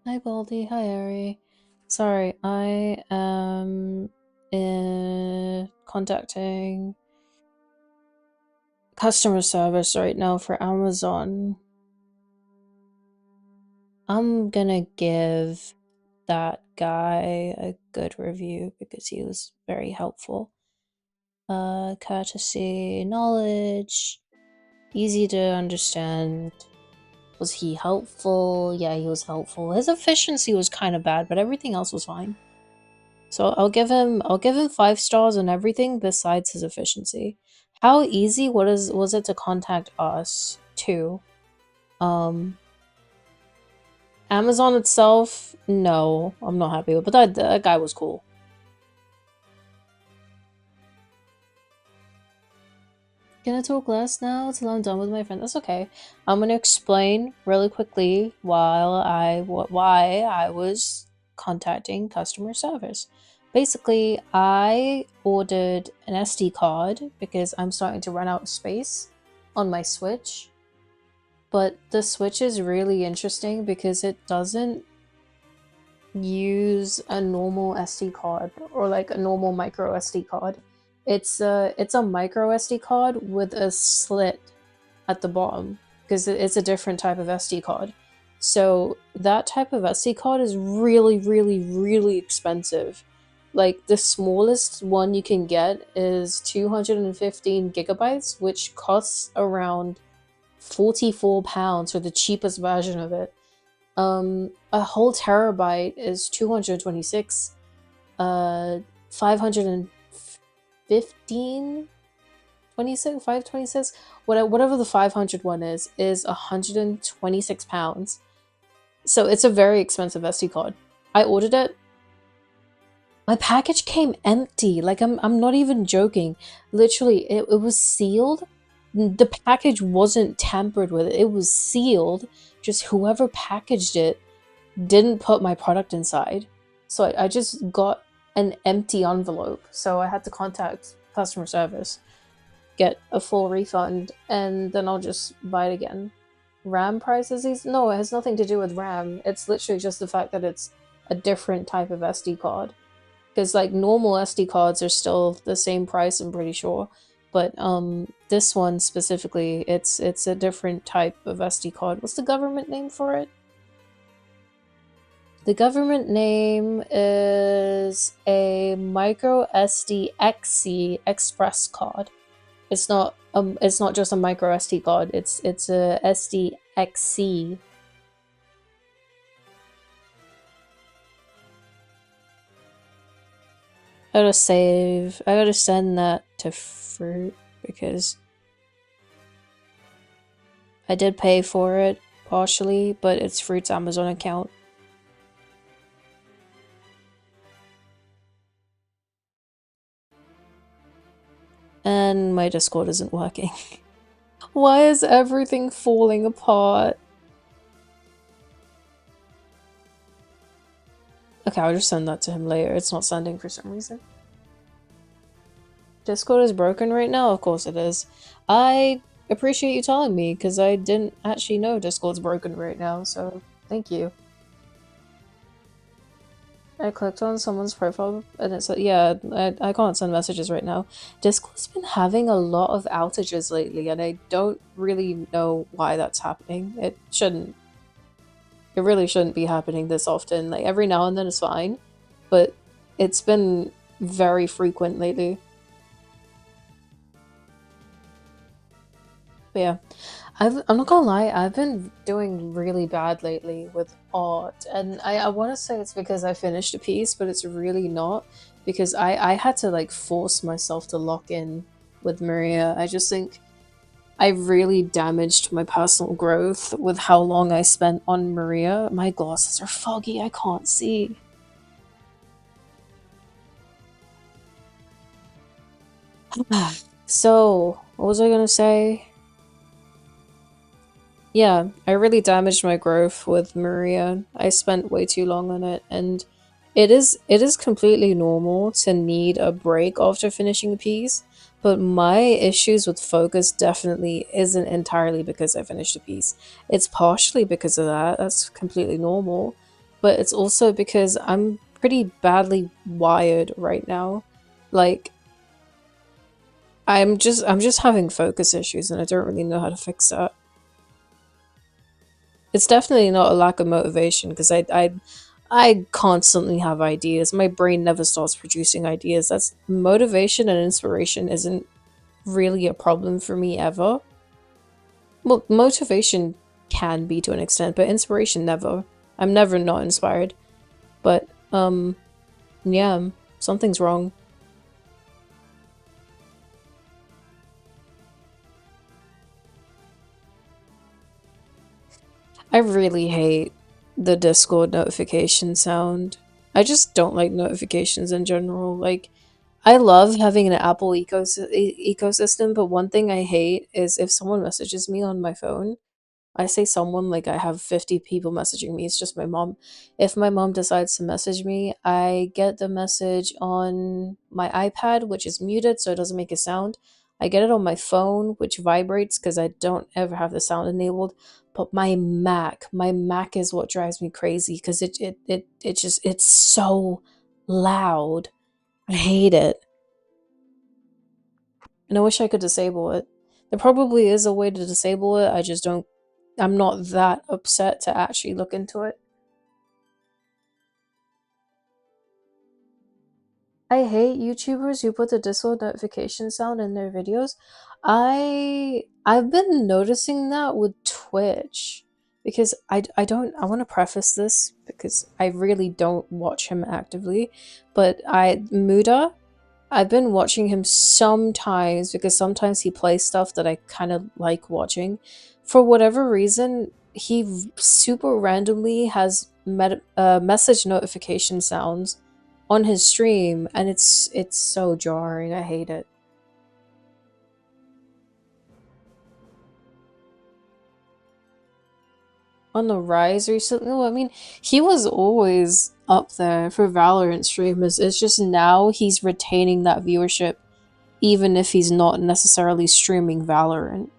Hi Baldy, hi Ari. Sorry, I am contacting customer service right now for Amazon. I'm gonna give that guy a good review because he was very helpful. Courtesy, knowledge, easy to understand. Was he helpful? Yeah, he was helpful. His efficiency was kind of bad, but everything else was fine. So I'll give him 5 stars on everything besides his efficiency. How easy was it to contact us too? Um Amazon itself, no, I'm not happy with, but that guy was cool. Can I talk less now till I'm done with my friend? That's okay. I'm gonna explain really quickly why I was contacting customer service. Basically, I ordered an SD card because I'm starting to run out of space on my Switch. But the Switch is really interesting because it doesn't use a normal SD card or like a normal micro SD card. It's a micro SD card with a slit at the bottom because it's a different type of SD card. So that type of SD card is really, really, really expensive. Like the smallest one you can get is 215 gigabytes, which costs around £44 for the cheapest version of it. A whole terabyte is 226. 515 26 526 whatever the 500 one is 126 pounds, so it's a very expensive SD card. I ordered it. My package came empty, like I'm not even joking. Literally, it was sealed. The package wasn't tampered with, it was sealed. Just whoever packaged it didn't put my product inside, so I just got an empty envelope, so I had to contact customer service, get a full refund, and then I'll just buy it again. RAM prices? No, it has nothing to do with RAM. It's literally just the fact that it's a different type of SD card. Because like normal SD cards are still the same price, I'm pretty sure. But this one specifically, it's a different type of SD card. What's the government name for it? The government name is a micro SD XC Express card. It's not just a micro SD card. It's a SD XC. I gotta save. I gotta send that to Fruit because I did pay for it partially, but it's Fruit's Amazon account. And my Discord isn't working. Why is everything falling apart? Okay, I'll just send that to him later. It's not sending for some reason. Discord is broken right now? Of course it is. I appreciate you telling me, because I didn't actually know Discord's broken right now, so thank you. I clicked on someone's profile and it said, yeah, I can't send messages right now. Discord's been having a lot of outages lately, and I don't really know why that's happening. It shouldn't. It really shouldn't be happening this often. Like, every now and then it's fine, but it's been very frequent lately. But yeah, I'm not gonna lie, I've been doing really bad lately with art, and I want to say it's because I finished a piece, but it's really not, because I had to like force myself to lock in with Maria. I just think I really damaged my personal growth with how long I spent on Maria. My glasses are foggy, I can't see. So, what was I gonna say? Yeah, I really damaged my growth with Maria. I spent way too long on it, and it is completely normal to need a break after finishing a piece, but my issues with focus definitely isn't entirely because I finished a piece. It's partially because of that. That's completely normal. but it's also because I'm pretty badly wired right now. Like I'm just having focus issues and I don't really know how to fix that. It's definitely not a lack of motivation because I constantly have ideas. My brain never stops producing ideas. That's motivation and inspiration isn't really a problem for me ever. Well, motivation can be to an extent, but inspiration never. I'm never not inspired. But yeah, something's wrong. I really hate the Discord notification sound. I just don't like notifications in general. Like, I love having an Apple ecosystem, but one thing I hate is if someone messages me on my phone. I say someone like I have 50 people messaging me. It's just my mom. If my mom decides to message me, I get the message on my iPad, which is muted so it doesn't make a sound. I get it on my phone, which vibrates because I don't ever have the sound enabled. But my Mac is what drives me crazy because it's so loud. I hate it. And I wish I could disable it. There probably is a way to disable it. I just don't I'm not that upset to actually look into it. I hate YouTubers who put the Discord notification sound in their videos. I've been noticing that with Twitch because I want to preface this because I really don't watch him actively, but I Muda I've been watching him sometimes because sometimes he plays stuff that I kind of like watching. For whatever reason, super randomly has message notification sounds on his stream, and it's so jarring. I hate it. On the rise recently, well, I mean, he was always up there for Valorant streamers. It's just now he's retaining that viewership, even if he's not necessarily streaming Valorant.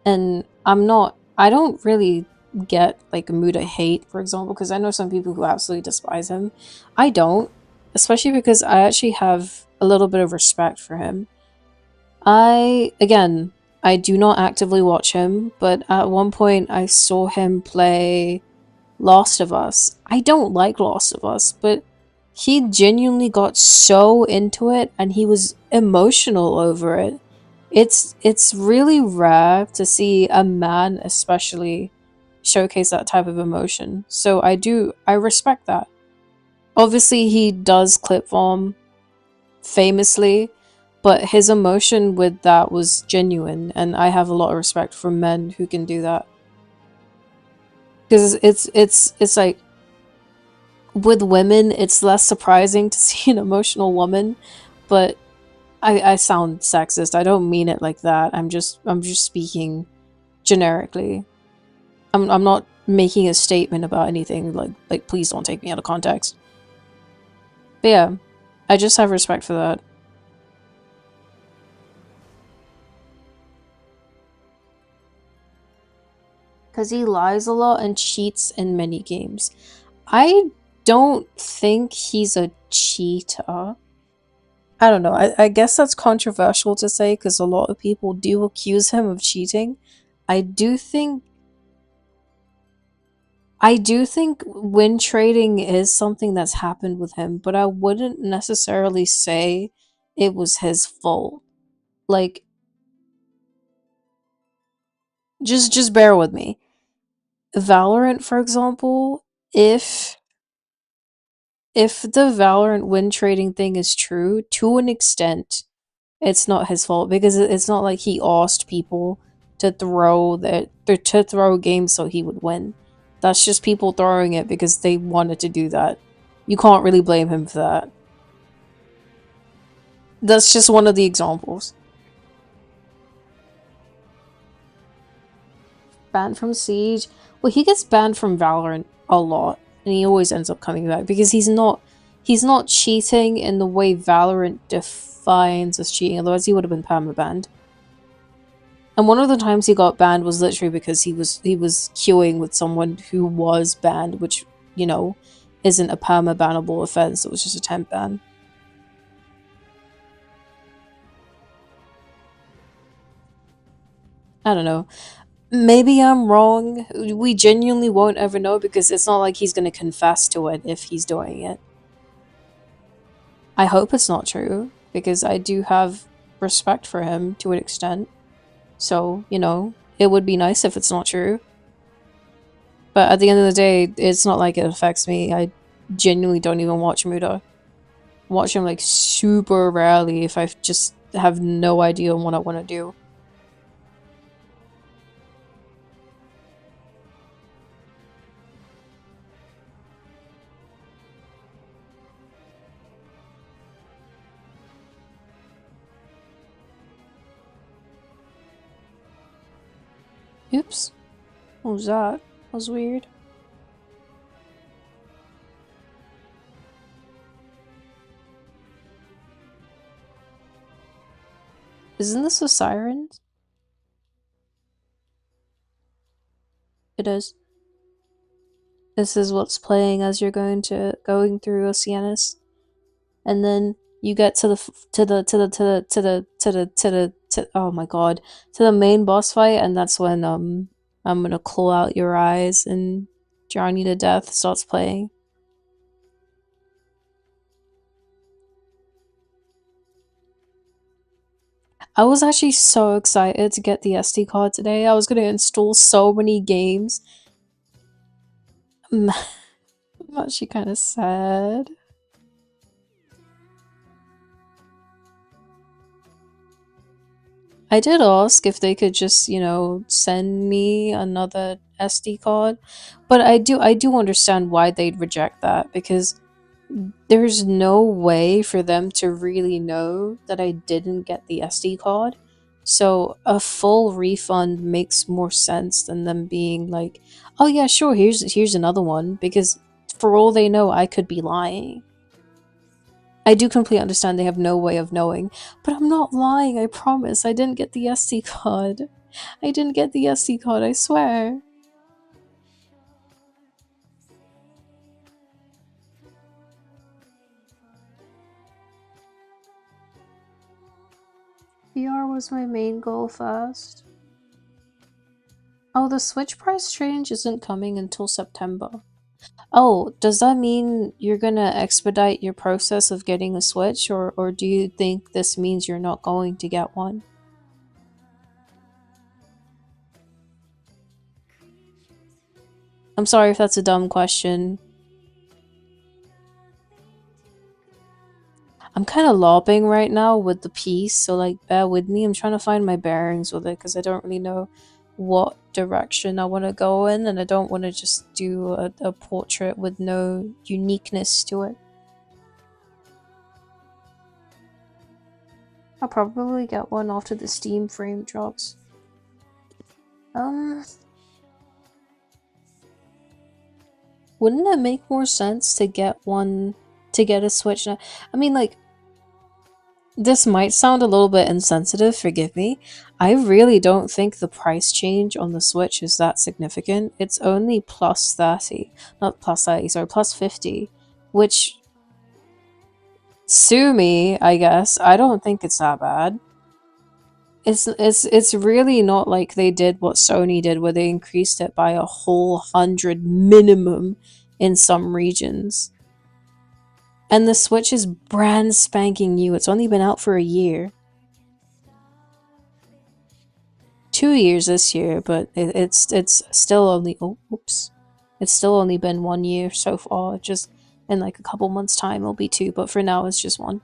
And I don't really get like Muda hate, for example, because I know some people who absolutely despise him. I don't, especially because I actually have a little bit of respect for him. Again, I do not actively watch him, but at one point I saw him play Last of Us. I don't like Last of Us, but he genuinely got so into it and he was emotional over it. It's really rare to see a man especially showcase that type of emotion. So I respect that. Obviously he does clip farm famously, but his emotion with that was genuine and I have a lot of respect for men who can do that. Because it's like with women it's less surprising to see an emotional woman, but I sound sexist. I don't mean it like that. I'm just speaking generically. I'm not making a statement about anything like please don't take me out of context. But yeah, I just have respect for that. Cuz he lies a lot and cheats in many games. I don't think he's a cheater. I don't know. I guess that's controversial to say because a lot of people do accuse him of cheating. I do think I do think win trading is something that's happened with him, but I wouldn't necessarily say it was his fault. Like just bear with me. Valorant, for example, if the Valorant win trading thing is true, to an extent, it's not his fault because it's not like he asked people to throw games so he would win. That's just people throwing it because they wanted to do that. You can't really blame him for that. That's just one of the examples. Banned from Siege. Well, he gets banned from Valorant a lot, and he always ends up coming back because he's not cheating in the way Valorant defines as cheating. Otherwise, he would have been perma banned. And one of the times he got banned was literally because he was queuing with someone who was banned, which you know, isn't a perma bannable offense. It was just a temp ban. I don't know. Maybe I'm wrong. We genuinely won't ever know because it's not like he's going to confess to it if he's doing it. I hope it's not true because I do have respect for him to an extent. So, you know, it would be nice if it's not true. But at the end of the day, it's not like it affects me. I genuinely don't even watch Muda. Watch him like super rarely if I just have no idea what I want to do. Oops. What was that? That was weird. Isn't this a siren? It is. This is what's playing as you're going through Oceanus, and then you get to the oh my god, to the main boss fight, and that's when I'm gonna claw out your eyes and drown you to death starts playing. I was actually so excited to get the SD card today. I was gonna install so many games. I'm actually kind of sad. I did ask if they could just, you know, send me another SD card, but I do understand why they'd reject that because there's no way for them to really know that I didn't get the SD card. So a full refund makes more sense than them being like, "Oh yeah, sure, here's another one," because for all they know, I could be lying. I do completely understand they have no way of knowing, but I'm not lying, I promise. I didn't get the SD card. I didn't get the SD card, I swear. VR was my main goal first. Oh, the Switch price change isn't coming until September. Oh, does that mean you're gonna expedite your process of getting a Switch, or do you think this means you're not going to get one? I'm sorry if that's a dumb question. I'm kind of lobbing right now with the piece, so like bear with me. I'm trying to find my bearings with it because I don't really know what direction I want to go in, and I don't want to just do a portrait with no uniqueness to it. I'll probably get one after the Steam frame drops. Um, wouldn't it make more sense to get one to get a Switch now? I mean, like, this might sound a little bit insensitive, forgive me. I really don't think the price change on the Switch is that significant. It's only plus 30. Not plus 30, sorry, plus 50. Which, sue me, I guess. I don't think it's that bad. It's really not like they did what Sony did, where they increased it by a whole 100 minimum in some regions. And the Switch is brand spanking new. It's only been out for a year. 2 years this year, but it's still only oops, it's still only been 1 year so far. Just in like a couple months' time, it'll be two, but for now, it's just one.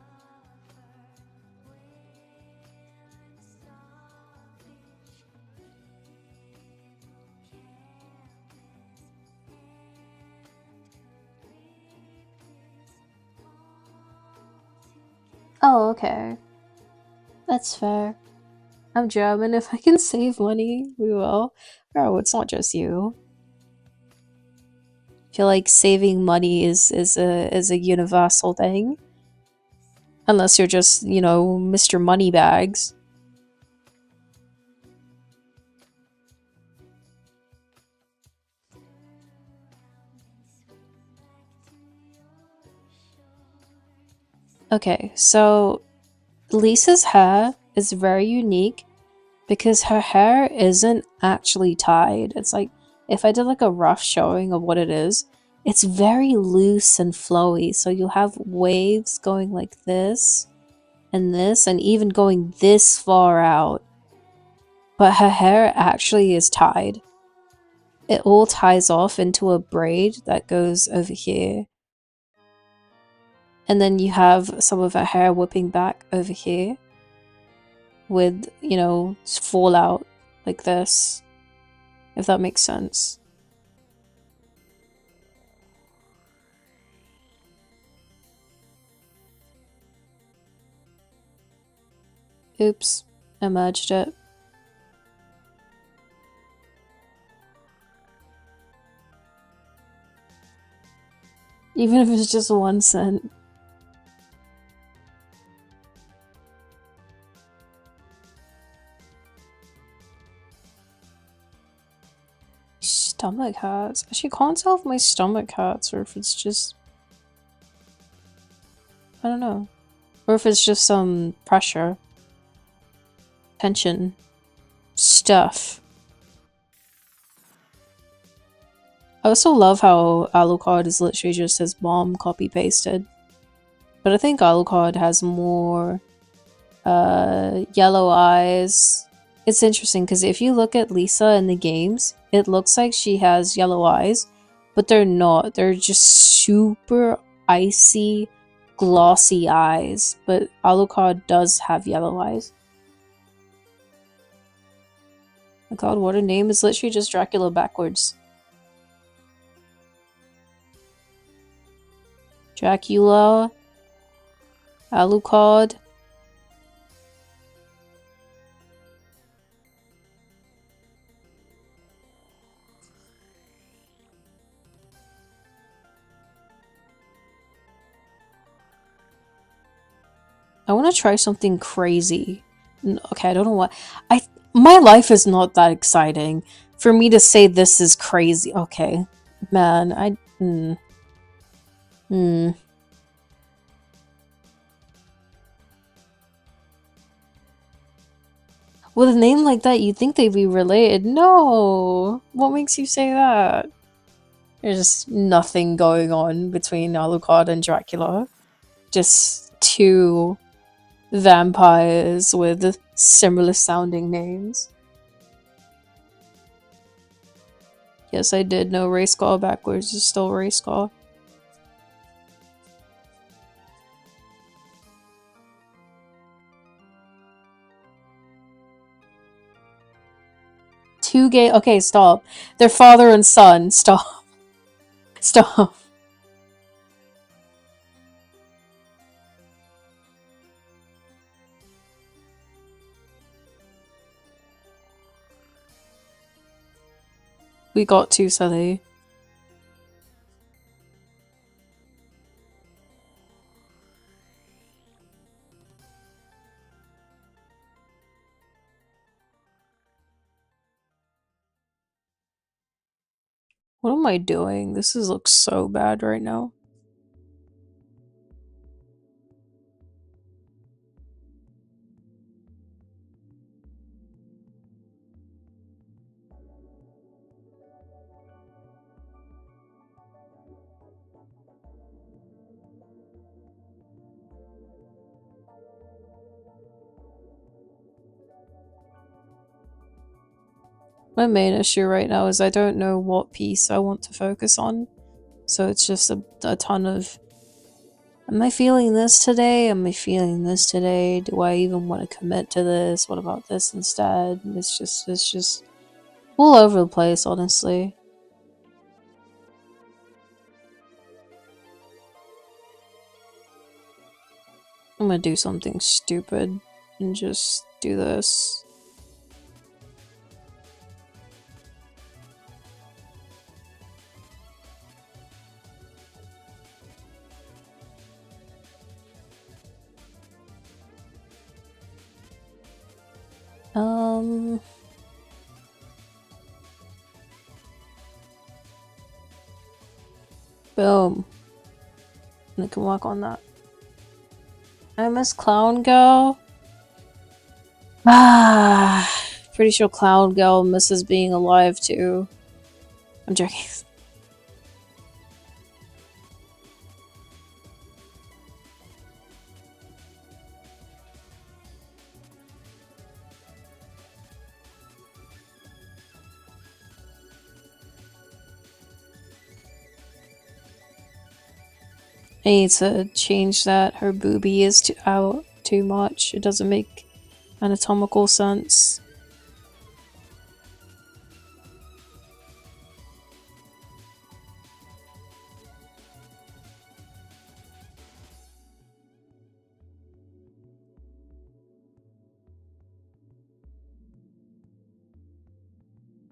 Oh, okay, that's fair. I'm German. If I can save money, we will. Oh, it's not just you. I feel like saving money is a universal thing. Unless you're just, you know, Mr. Moneybags. Okay, so Lisa's hair is very unique because her hair isn't actually tied. It's like if I did like a rough showing of what it is, it's very loose and flowy. So you'll have waves going like this, and even going this far out. But her hair actually is tied. It all ties off into a braid that goes over here. And then you have some of her hair whipping back over here with, fallout like this, if that makes sense. Oops, I merged it. Even if it's just 1 cent. Stomach hurts. Actually, can't tell if my stomach hurts or if it's just... I don't know. Or if it's just some pressure. Tension. Stuff. I also love how Alucard is literally just his mom copy-pasted. But I think Alucard has more yellow eyes. It's interesting because if you look at Lisa in the games, it looks like she has yellow eyes, but they're not. They're just super icy, glossy eyes. But Alucard does have yellow eyes. My god, what a name is literally just Dracula backwards. Dracula, Alucard. I want to try something crazy. Okay, I don't know what. My life is not that exciting for me to say this is crazy. Okay, man, With a name like that, you'd think they'd be related. No! What makes you say that? There's just nothing going on between Alucard and Dracula. Just two vampires with similar sounding names. Yes, I did know race call backwards is still race call. Two gay. Okay, stop. They're father and son. Stop. Stop. We got too silly. What am I doing? This looks so bad right now. My main issue right now is I don't know what piece I want to focus on. So it's just a ton of, am I feeling this today? Am I feeling this today? Do I even want to commit to this? What about this instead? It's just all over the place, honestly. I'm gonna do something stupid and just do this. Boom. And I can work on that. I miss Clown Girl. Ah, pretty sure Clown Girl misses being alive too. I'm joking. I need to change that. Her boobie is out too much. It doesn't make anatomical sense.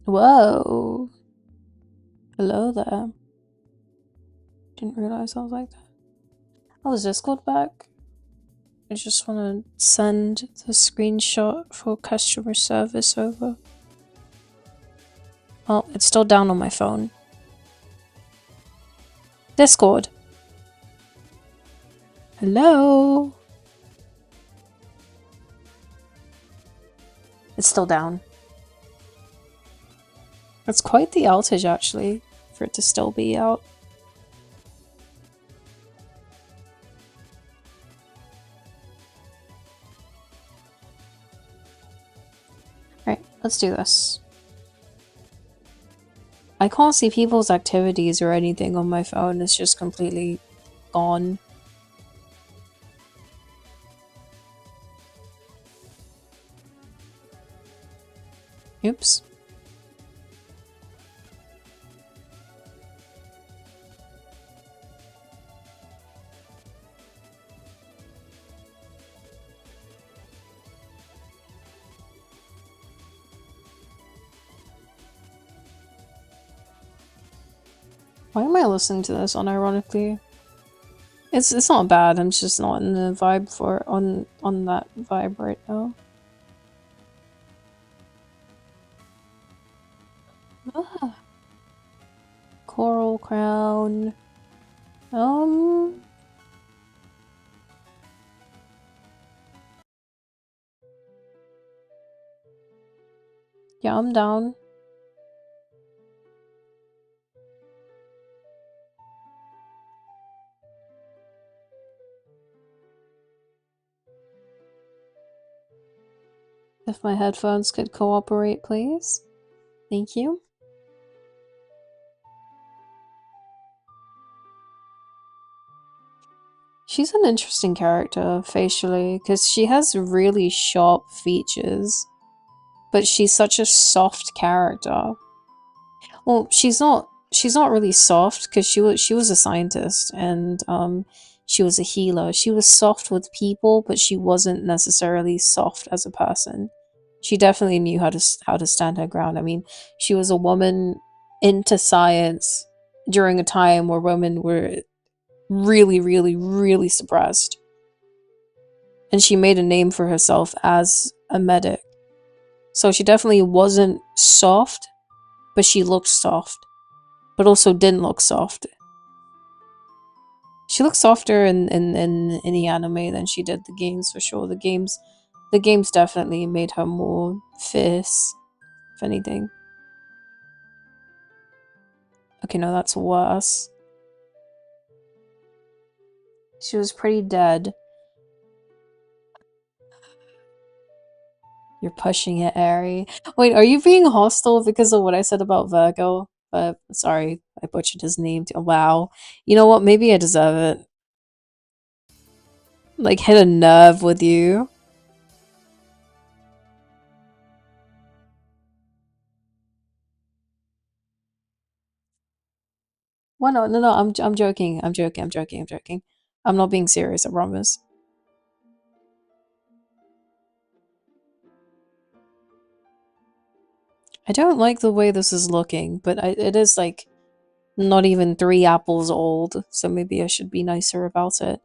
Whoa. Hello there. Didn't realize I was like that. Oh, is Discord back? I just want to send the screenshot for customer service over. Oh, it's still down on my phone. Discord. Hello? It's still down. It's quite the outage, actually, for it to still be out. Alright, let's do this. I can't see people's activities or anything on my phone. It's just completely gone. Oops. Why am I listening to this unironically? It's not bad. I'm just not in the vibe for on that vibe right now. Ah. Coral crown. Yeah, I'm down. If my headphones could cooperate, please. Thank you. She's an interesting character, facially, because she has really sharp features, but she's such a soft character. Well, she's not really soft because she was a scientist and she was a healer. She was soft with people, but she wasn't necessarily soft as a person. She definitely knew how to stand her ground. I mean, she was a woman into science during a time where women were really, really, really suppressed. And she made a name for herself as a medic. So she definitely wasn't soft, but she looked soft, but also didn't look soft. She looks softer in the anime than she did the games for sure. The games definitely made her more fierce, if anything. Okay, no, that's worse. She was pretty dead. You're pushing it, Ari. Wait, are you being hostile because of what I said about Virgo? Sorry, I butchered his name. Wow. You know what? Maybe I deserve it. Like, hit a nerve with you. Why not? No, no, I'm joking. I'm joking. I'm joking. I'm joking. I'm not being serious, I promise. I don't like the way this is looking, but it is like not even 3 apples old, so maybe I should be nicer about it.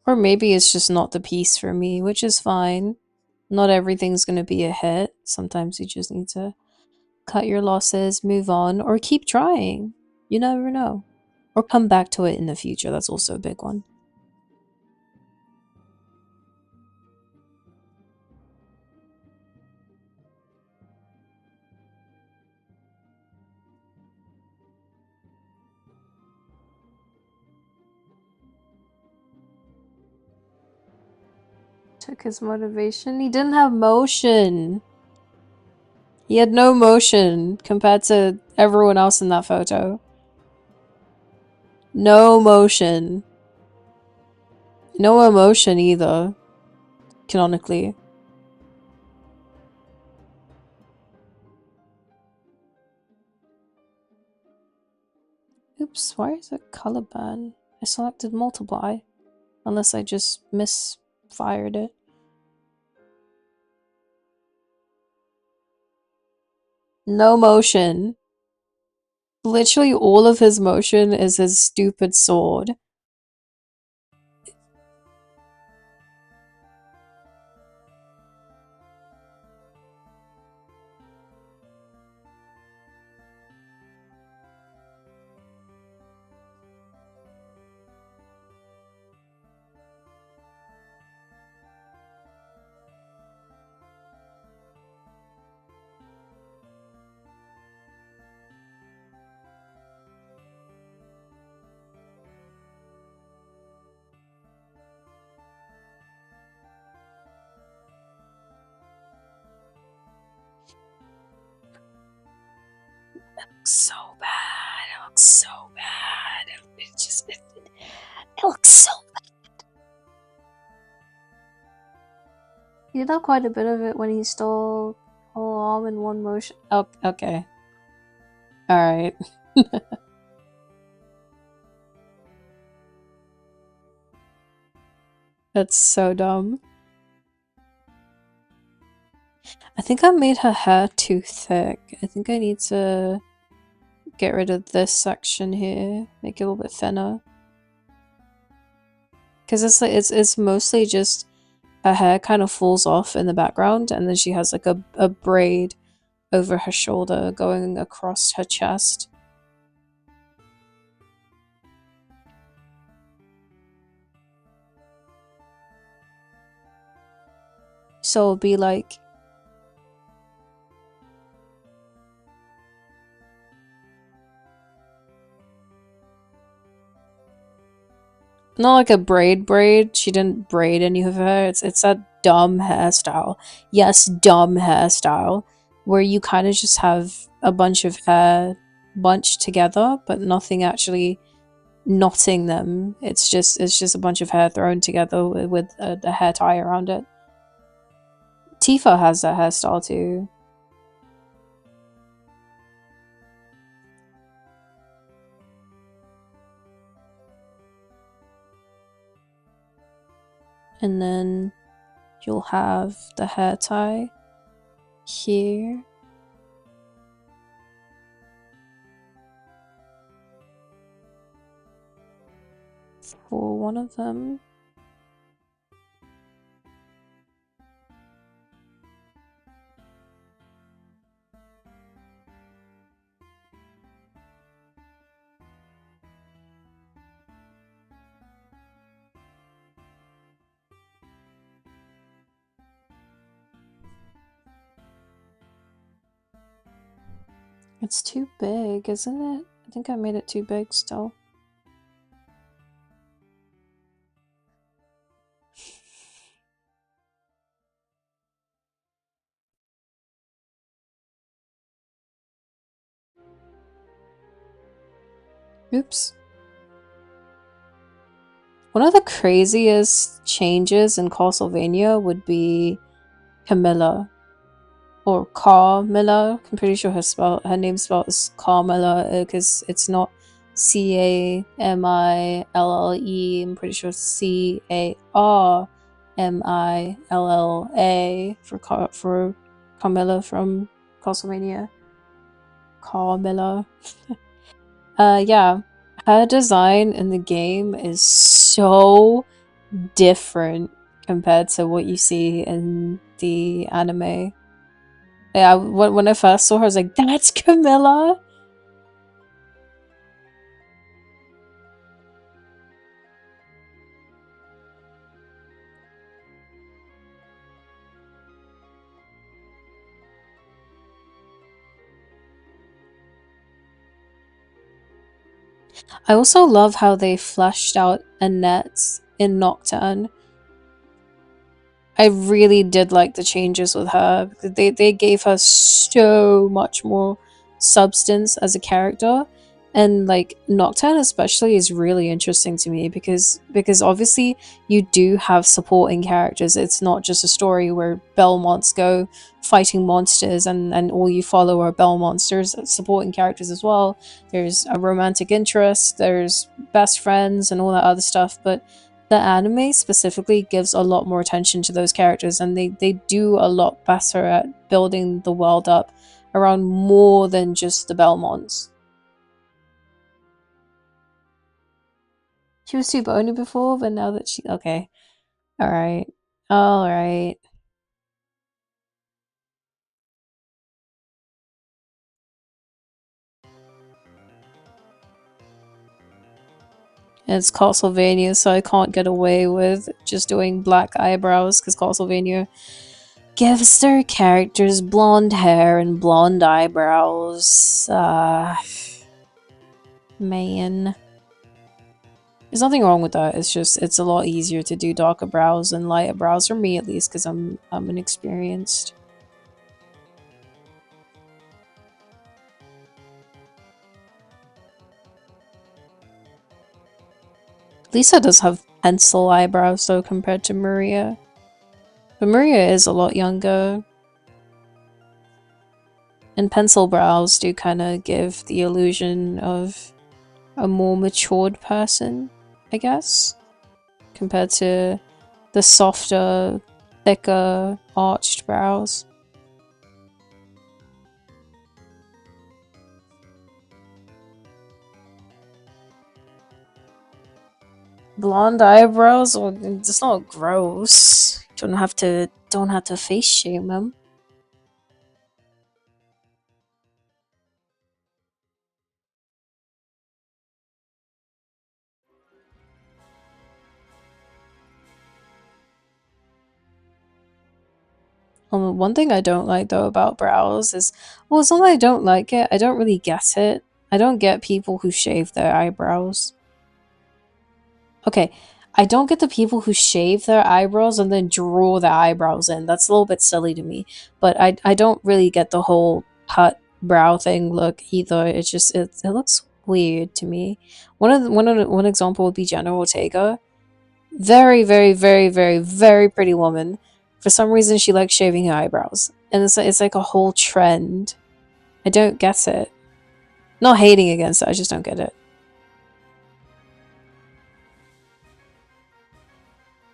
Or maybe it's just not the piece for me, which is fine. Not everything's gonna be a hit. Sometimes you just need to cut your losses, move on, or keep trying. You never know. Or come back to it in the future. That's also a big one. Took his motivation. He didn't have motion. He had no motion compared to everyone else in that photo. No motion. No emotion either, canonically. Oops, why is it color ban? I selected multiply. Unless I just misfired it. No motion. Literally all of his motion is his stupid sword. So bad. It looks so bad. It looks so bad. He did have quite a bit of it when he stole whole arm in one motion. Oh, okay. Alright. That's so dumb. I think I made her hair too thick. I think I need to get rid of this section here. Make it a little bit thinner. Because it's like it's mostly just her hair kind of falls off in the background, and then she has like a braid over her shoulder going across her chest. So it'll be like not like a braid. She didn't braid any of her hair. It's that dumb hairstyle. Yes, dumb hairstyle where you kind of just have a bunch of hair bunched together, but nothing actually knotting them. It's just a bunch of hair thrown together with a hair tie around it. Tifa has that hairstyle too. And then you'll have the hair tie here. For one of them. It's too big, isn't it? I think I made it too big still. Oops. One of the craziest changes in Castlevania would be Camilla. Or Carmilla. I'm pretty sure her name's spelled as Carmilla because it's not Camille. I'm pretty sure Carmilla for Carmilla from Castlevania. Carmilla. Yeah. Her design in the game is so different compared to what you see in the anime. Yeah, when I first saw her, I was like, "That's Camilla." I also love how they fleshed out Annette in Nocturne. I really did like the changes with her. They gave her so much more substance as a character. And like Nocturne especially is really interesting to me because obviously you do have supporting characters. It's not just a story where Belmonts go fighting monsters and all you follow are Belmonts. There's supporting characters as well. There's a romantic interest, there's best friends and all that other stuff, but the anime specifically gives a lot more attention to those characters, and they do a lot better at building the world up around more than just the Belmonts. She was too bony before, but now that she okay. Alright. Alright. It's Castlevania, so I can't get away with just doing black eyebrows because Castlevania gives their characters blonde hair and blonde eyebrows. Man. There's nothing wrong with that. It's just it's a lot easier to do darker brows and lighter brows for me at least because I'm inexperienced. Lisa does have pencil eyebrows though compared to Maria. But Maria is a lot younger. And pencil brows do kind of give the illusion of a more matured person, I guess, compared to the softer, thicker, arched brows. Blonde eyebrows, well, it's not gross. Don't have to face shame them. One thing I don't like though about brows is, well, it's not that I don't like it. I don't really get it. I don't get people who shave their eyebrows. Okay, I don't get the people who shave their eyebrows and then draw their eyebrows in. That's a little bit silly to me. But I don't really get the whole cut brow thing look either. It's just it looks weird to me. One example would be Jenna Ortega. Very, very, very, very, very pretty woman. For some reason, she likes shaving her eyebrows, and it's like a whole trend. I don't get it. Not hating against it, I just don't get it.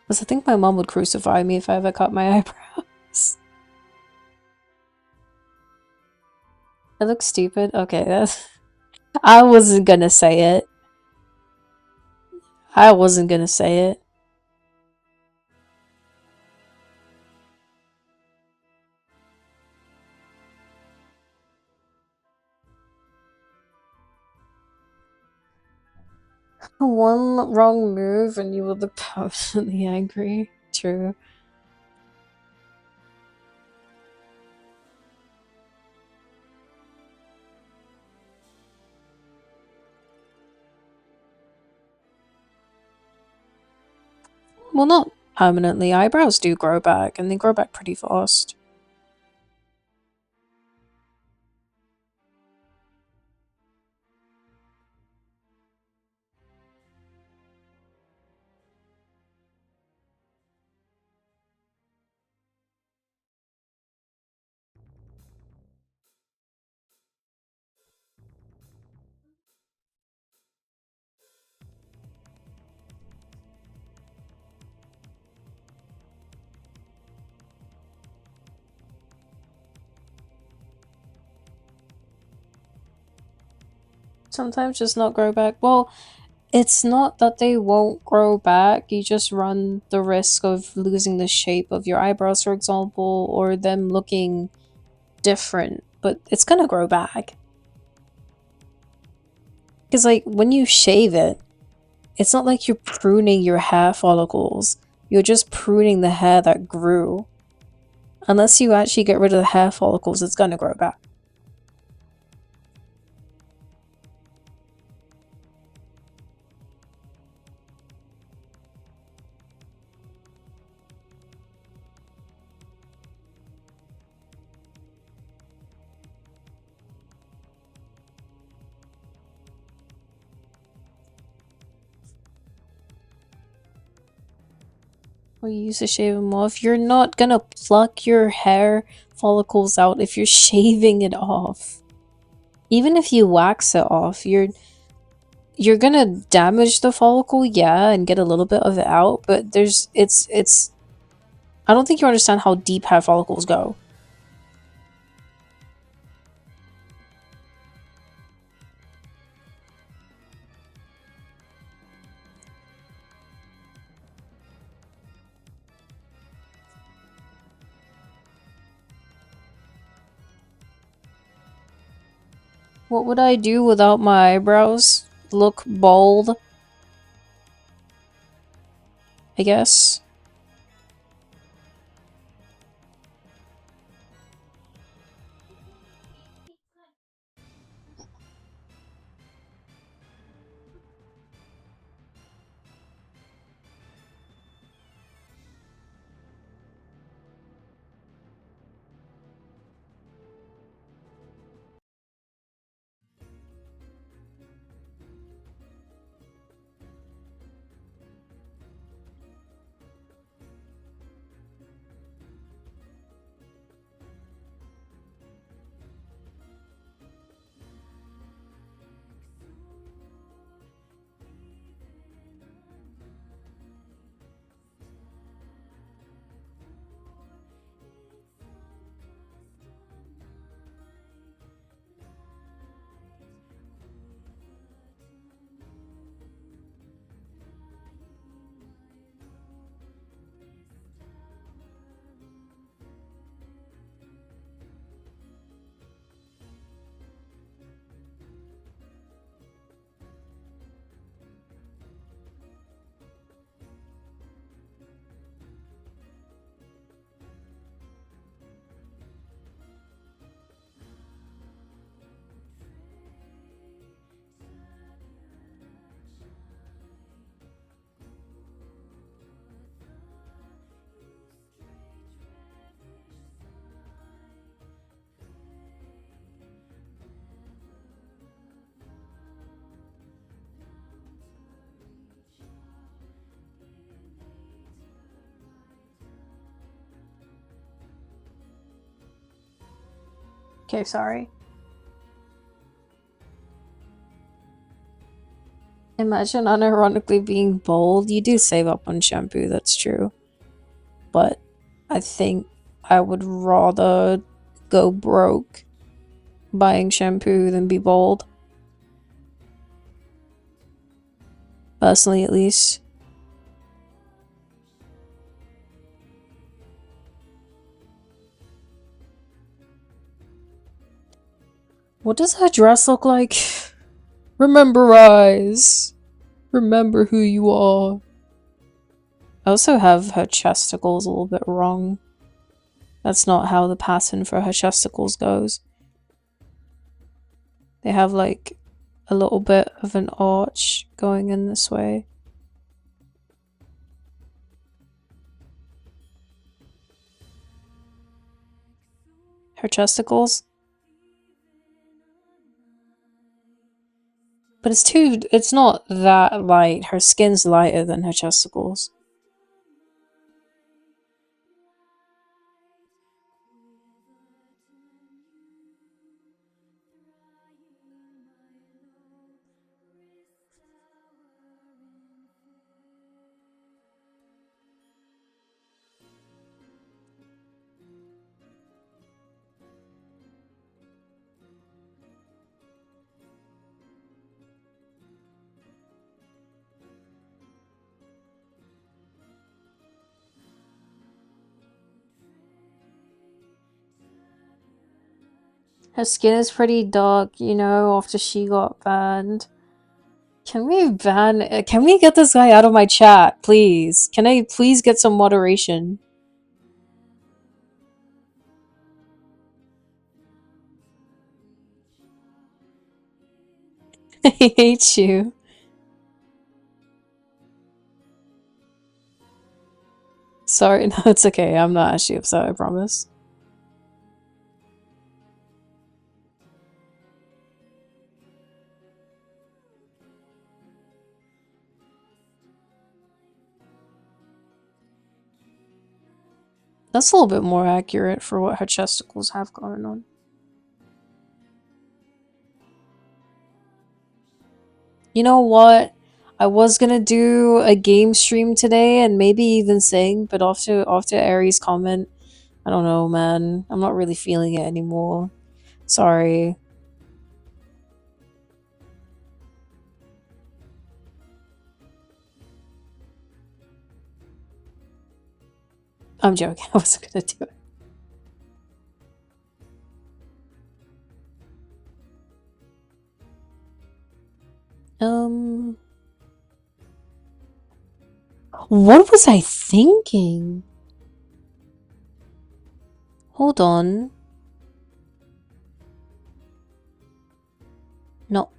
Because I think my mom would crucify me if I ever cut my eyebrows. It looks stupid. Okay, that's. I wasn't gonna say it. I wasn't gonna say it. One wrong move and you would look permanently angry. True. Well, not permanently. Eyebrows do grow back, and they grow back pretty fast. Sometimes just not grow back. Well, it's not that they won't grow back, you just run the risk of losing the shape of your eyebrows, for example, or them looking different, but it's gonna grow back. Because, like, when you shave it, it's not like you're pruning your hair follicles. You're just pruning the hair that grew. Unless you actually get rid of the hair follicles, it's gonna grow back. Or you used to shave them off. You're not gonna pluck your hair follicles out if you're shaving it off. Even if you wax it off, you're gonna damage the follicle, yeah, and get a little bit of it out, but it's I don't think you understand how deep hair follicles go. What would I do without my eyebrows? Look bald, I guess. Okay, sorry. Imagine unironically being bold. You do save up on shampoo, that's true. But I think I would rather go broke buying shampoo than be bold. Personally, at least. What does her dress look like? Rememberize. Remember who you are. I also have her chesticles a little bit wrong. That's not how the pattern for her chesticles goes. They have like a little bit of an arch going in this way. Her chesticles. But it's not that light. Her skin's lighter than her chesticles. Her skin is pretty dark, you know, after she got banned. Can we get this guy out of my chat, please? Can I please get some moderation? I hate you. Sorry, no, it's okay. I'm not actually upset, I promise. That's a little bit more accurate for what her chesticles have going on. You know what? I was gonna do a game stream today and maybe even sing, but after Aries' comment, I don't know, man. I'm not really feeling it anymore. Sorry. I'm joking. I wasn't gonna do it. What was I thinking? Hold on. No.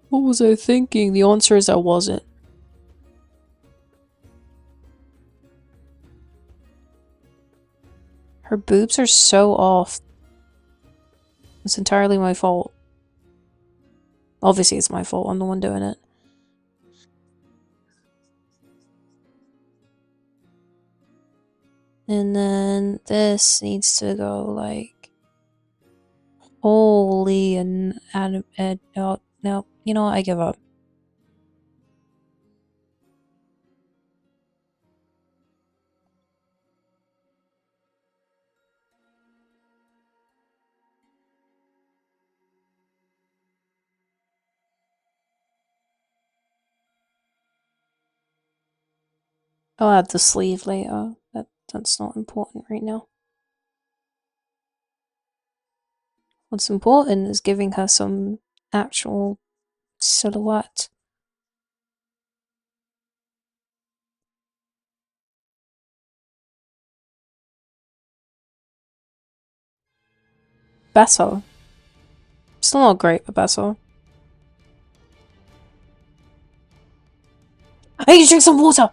What was I thinking? The answer is I wasn't. Her boobs are so off. It's entirely my fault. Obviously, it's my fault. I'm the one doing it. And then this needs to go like... Holy and... No, no. You know what? I give up. I'll add the sleeve later. That's not important right now. What's important is giving her some actual silhouette. Better. Still not great, but better. I need to drink some water!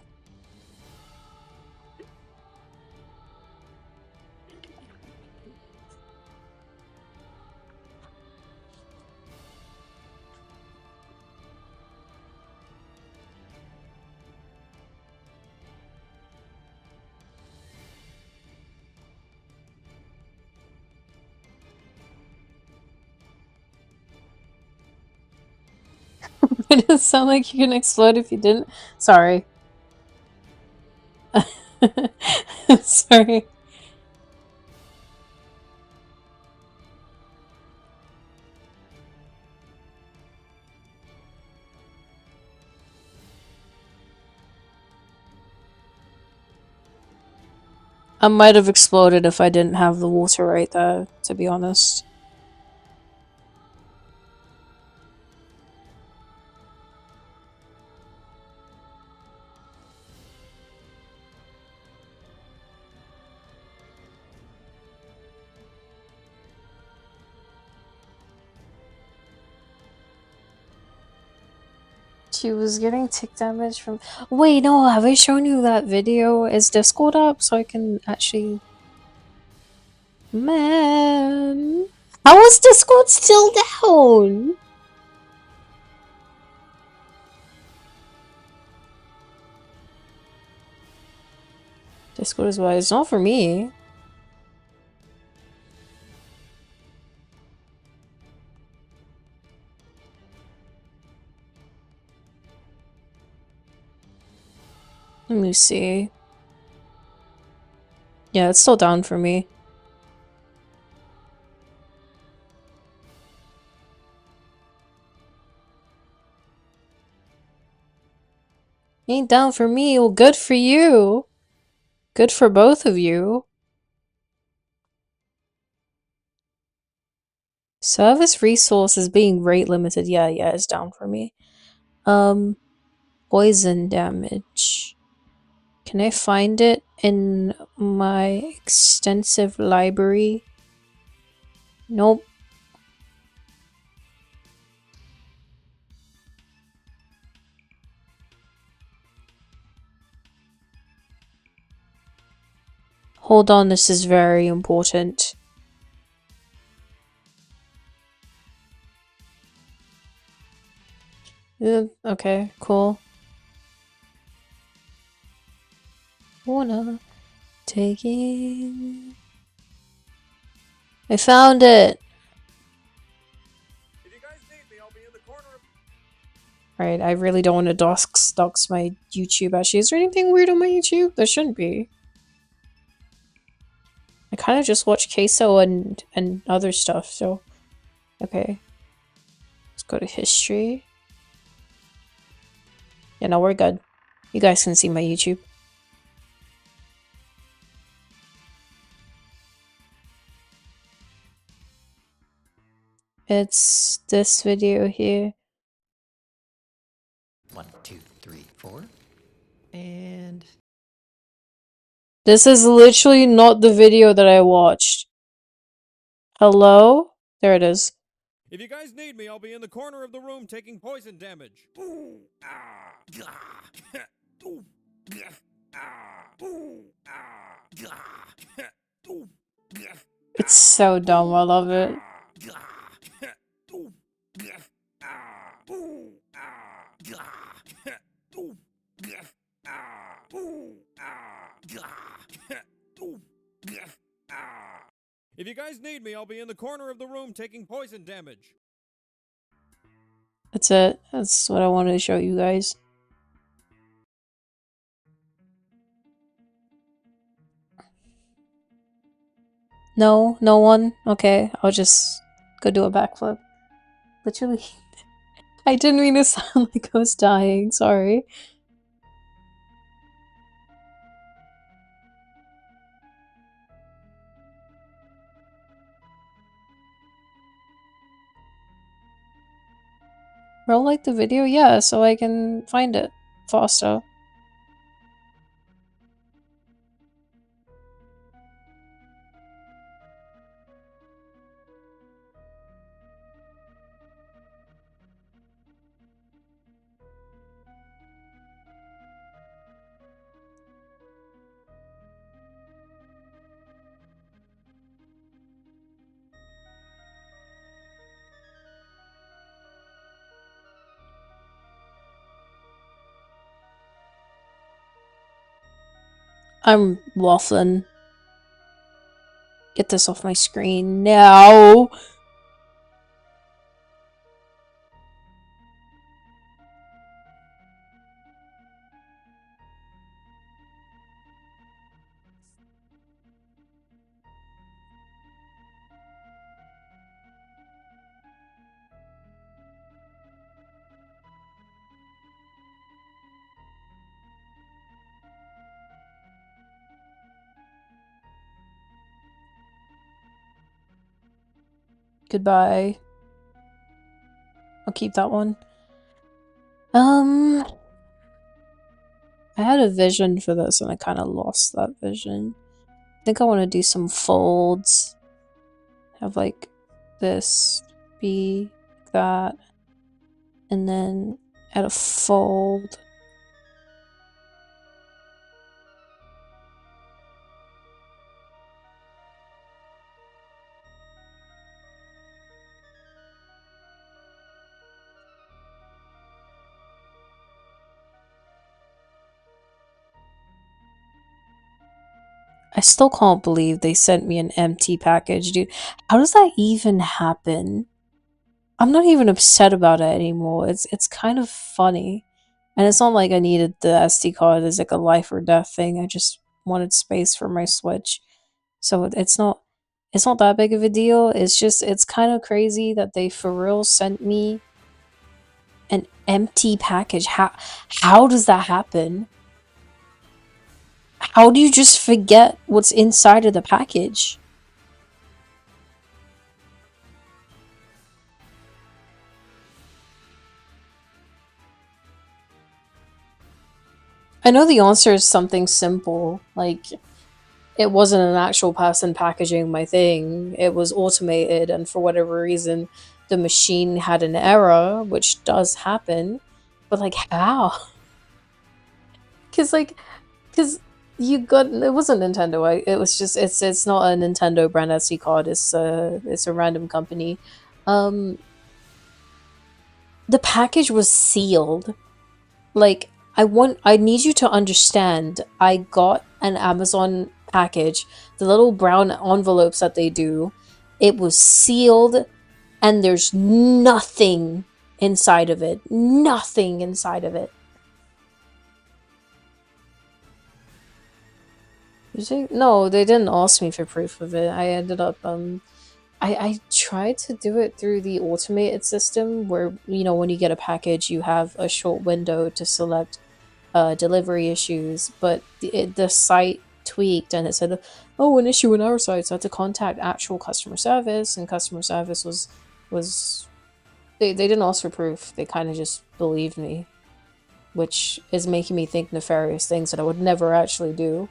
It doesn't sound like you can explode if you didn't. Sorry. Sorry. I might have exploded if I didn't have the water right there, to be honest. She was getting tick damage from... Wait, no, have I shown you that video? Is Discord up so I can actually... Man... How is Discord still down? Discord is why it's not for me. Let me see. Yeah, it's still down for me. Ain't down for me. Well, good for you. Good for both of you. Service resources being rate limited. Yeah, it's down for me. Poison damage. Can I find it in my extensive library? Nope. Hold on, this is very important. Okay, cool. Wanna taking. I found it. If you guys need me, I'll be in the corner of. Right, I really don't want to dox my YouTube. Actually, is there anything weird on my YouTube? There shouldn't be. I kind of just watch queso and other stuff. So, okay, let's go to history. Yeah, no, we're good. You guys can see my YouTube. It's this video here. 1, 2, 3, 4. And This is literally not the video that I watched. Hello? There it is. If you guys need me, I'll be in the corner of the room taking poison damage. It's so dumb, I love it. If you guys need me, I'll be in the corner of the room taking poison damage. That's it. That's what I wanted to show you guys. No, no one? Okay, I'll just go do a backflip. Literally. I didn't mean to sound like I was dying, sorry. Bro, like the video? Yeah, so I can find it faster. I'm waffling. Get this off my screen now. Goodbye. I'll keep that one. I had a vision for this and I kind of lost that vision. I think I want to do some folds. Have like this be that. And then add a fold. I still can't believe they sent me an empty package, dude. How does that even happen? I'm not even upset about it anymore. It's kind of funny. And it's not like I needed the SD card as like a life or death thing. I just wanted space for my Switch. So it's not that big of a deal. It's just it's kind of crazy that they for real sent me an empty package. How does that happen? How do you just forget what's inside of the package? I know the answer is something simple, like it wasn't an actual person packaging my thing. It was automated, and for whatever reason, the machine had an error, which does happen. But like, how? Because like, because you got it wasn't Nintendo. It was just it's not a Nintendo brand SD card. It's a random company. Um, the package was sealed. Like I need you to understand. I got an Amazon package, the little brown envelopes that they do. It was sealed and there's nothing inside of it. Nothing inside of it. You see? No, they didn't ask me for proof of it. I ended up I tried to do it through the automated system where, when you get a package, you have a short window to select delivery issues, but the site tweaked and it said, "Oh, an issue in our site." So I had to contact actual customer service, and customer service was they didn't ask for proof. They kind of just believed me, which is making me think nefarious things that I would never actually do.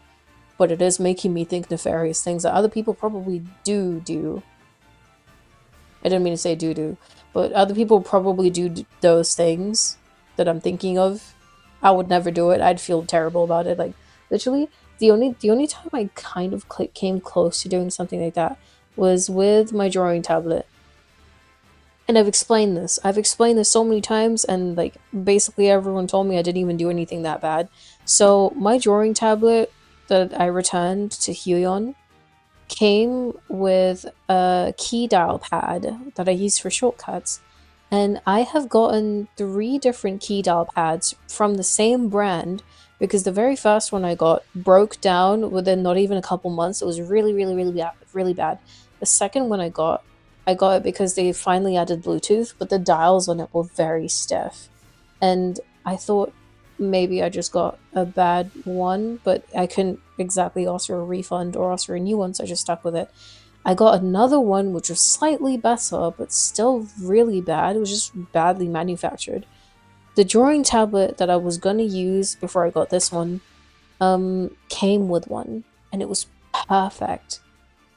But it is making me think nefarious things that other people probably do. I didn't mean to say do, but other people probably do those things that I'm thinking of. I would never do it. I'd feel terrible about it. Like literally, the only time I kind of came close to doing something like that was with my drawing tablet. And I've explained this. I've explained this so many times, and like basically everyone told me I didn't even do anything that bad. So my drawing tablet that I returned to Huion came with a key dial pad that I use for shortcuts. And I have gotten 3 different key dial pads from the same brand because the very first one I got broke down within not even a couple months. It was really, really, really bad, really bad. The second one I got it because they finally added Bluetooth, but the dials on it were very stiff. And I thought maybe I just got a bad one, but I couldn't exactly ask for a refund or ask for a new one, so I just stuck with it. I got another one which was slightly better, but still really bad. It was just badly manufactured. The drawing tablet that I was gonna use before I got this one, came with one, and it was perfect.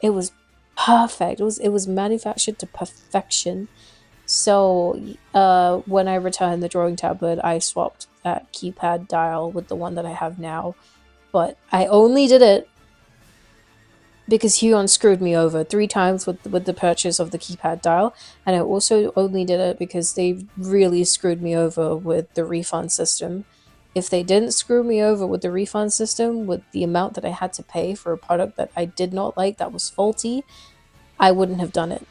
It was perfect. It was manufactured to perfection. So, when I returned the drawing tablet, I swapped that keypad dial with the one that I have now. But I only did it because Huon screwed me over 3 times with the purchase of the keypad dial, and I also only did it because they really screwed me over with the refund system. If they didn't screw me over with the refund system, with the amount that I had to pay for a product that I did not like, that was faulty, I wouldn't have done it.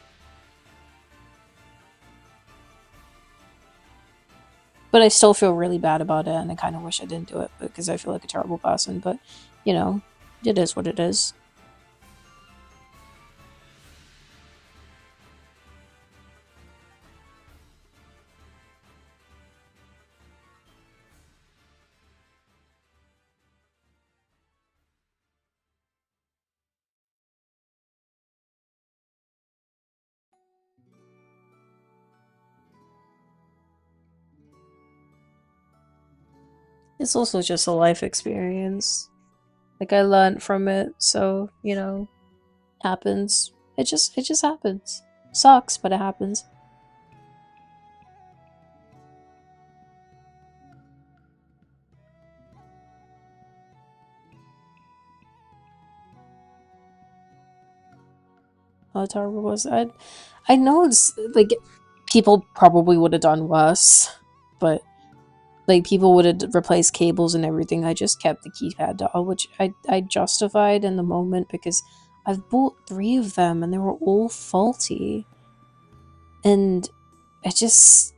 But I still feel really bad about it, and I kind of wish I didn't do it because I feel like a terrible person. But, it is what it is. It's also just a life experience. Like I learned from it, so, happens. It just happens. Sucks, but it happens. How terrible was it? I know it's like people probably would have done worse, but like people would have replaced cables and everything. I just kept the keypad dial, which I justified in the moment because I've bought 3 of them and they were all faulty. And it just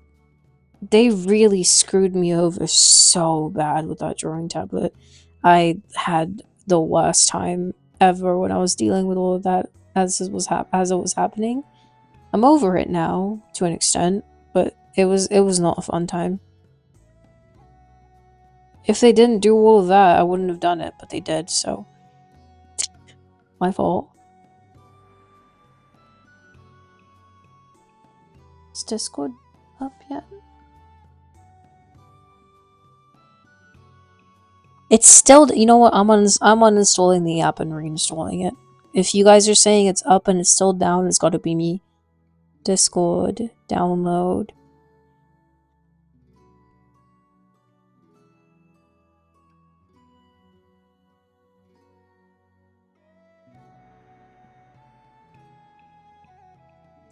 they really screwed me over so bad with that drawing tablet. I had the worst time ever when I was dealing with all of that as it was happening. I'm over it now to an extent, but it was not a fun time. If they didn't do all of that, I wouldn't have done it, but they did, so. My fault. Is Discord up yet? It's still, you know what, I'm uninstalling the app and reinstalling it. If you guys are saying it's up and it's still down, it's gotta be me. Discord, download.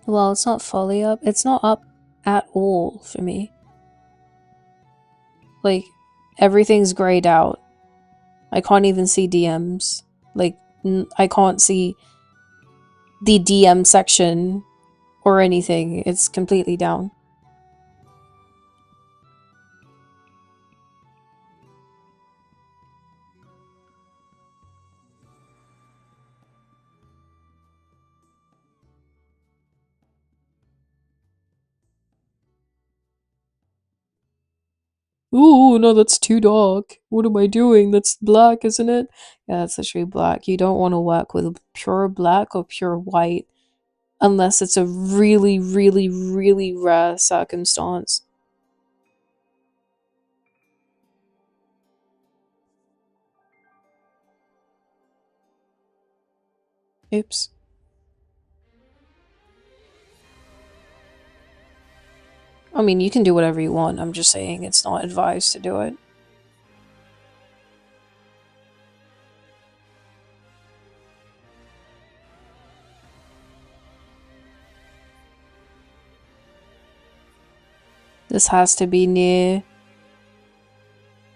Well, it's not fully up. It's not up at all for me. Like, everything's grayed out. I can't even see DMs. Like, I can't see the DM section or anything. It's completely down. Ooh, no, that's too dark. What am I doing? That's black, isn't it? Yeah, that's literally black. You don't want to work with pure black or pure white unless it's a really, really, really rare circumstance. Oops. I mean, you can do whatever you want. I'm just saying it's not advised to do it. This has to be near...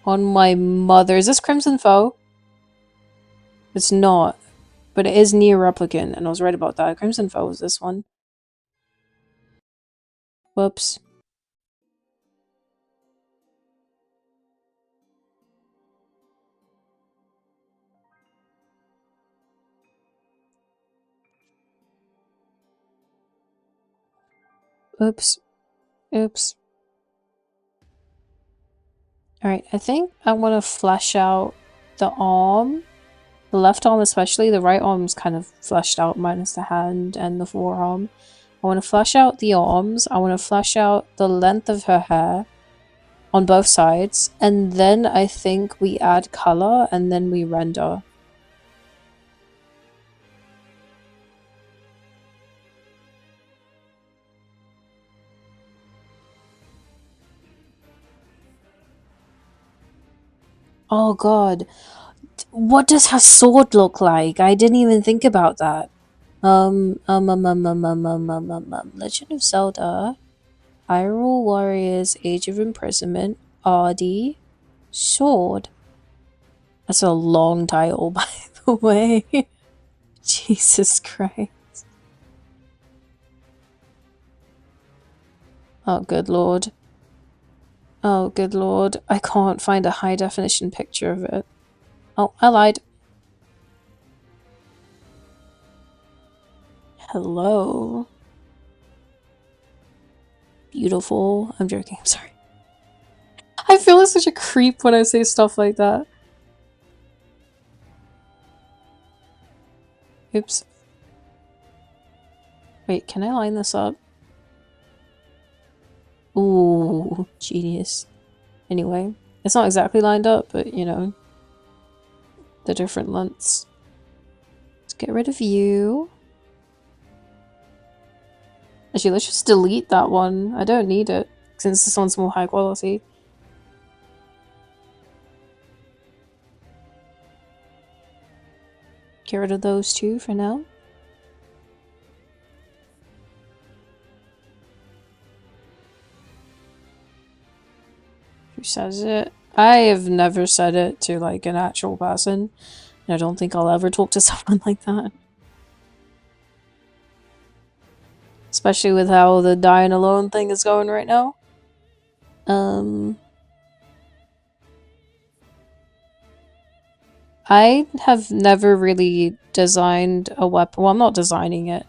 On my mother. Is this Crimson Foe? It's not. But it is near Replicant, and I was right about that. Crimson Foe is this one. Whoops. Oops. Oops. Alright, I think I want to flesh out the arm. The left arm especially. The right arm's kind of fleshed out minus the hand and the forearm. I want to flesh out the arms. I want to flesh out the length of her hair on both sides. And then I think we add color and then we render. Oh god. What does her sword look like? I didn't even think about that. Legend of Zelda, Hyrule Warriors, Age of Imprisonment, RD, Sword. That's a long title, by the way. Jesus Christ. Oh, good lord. Oh, good lord. I can't find a high definition picture of it. Oh, I lied. Hello. Beautiful. I'm joking, I'm sorry. I feel like such a creep when I say stuff like that. Oops. Wait, can I line this up? Ooh, genius. Anyway, it's not exactly lined up, but you know, the different lengths. Let's get rid of you. Actually, let's just delete that one. I don't need it, since this one's more high quality. Get rid of those two for now. Who says it? I have never said it to like an actual person. And I don't think I'll ever talk to someone like that. Especially with how the dying alone thing is going right now. I have never really designed a weapon. Well, I'm not designing it.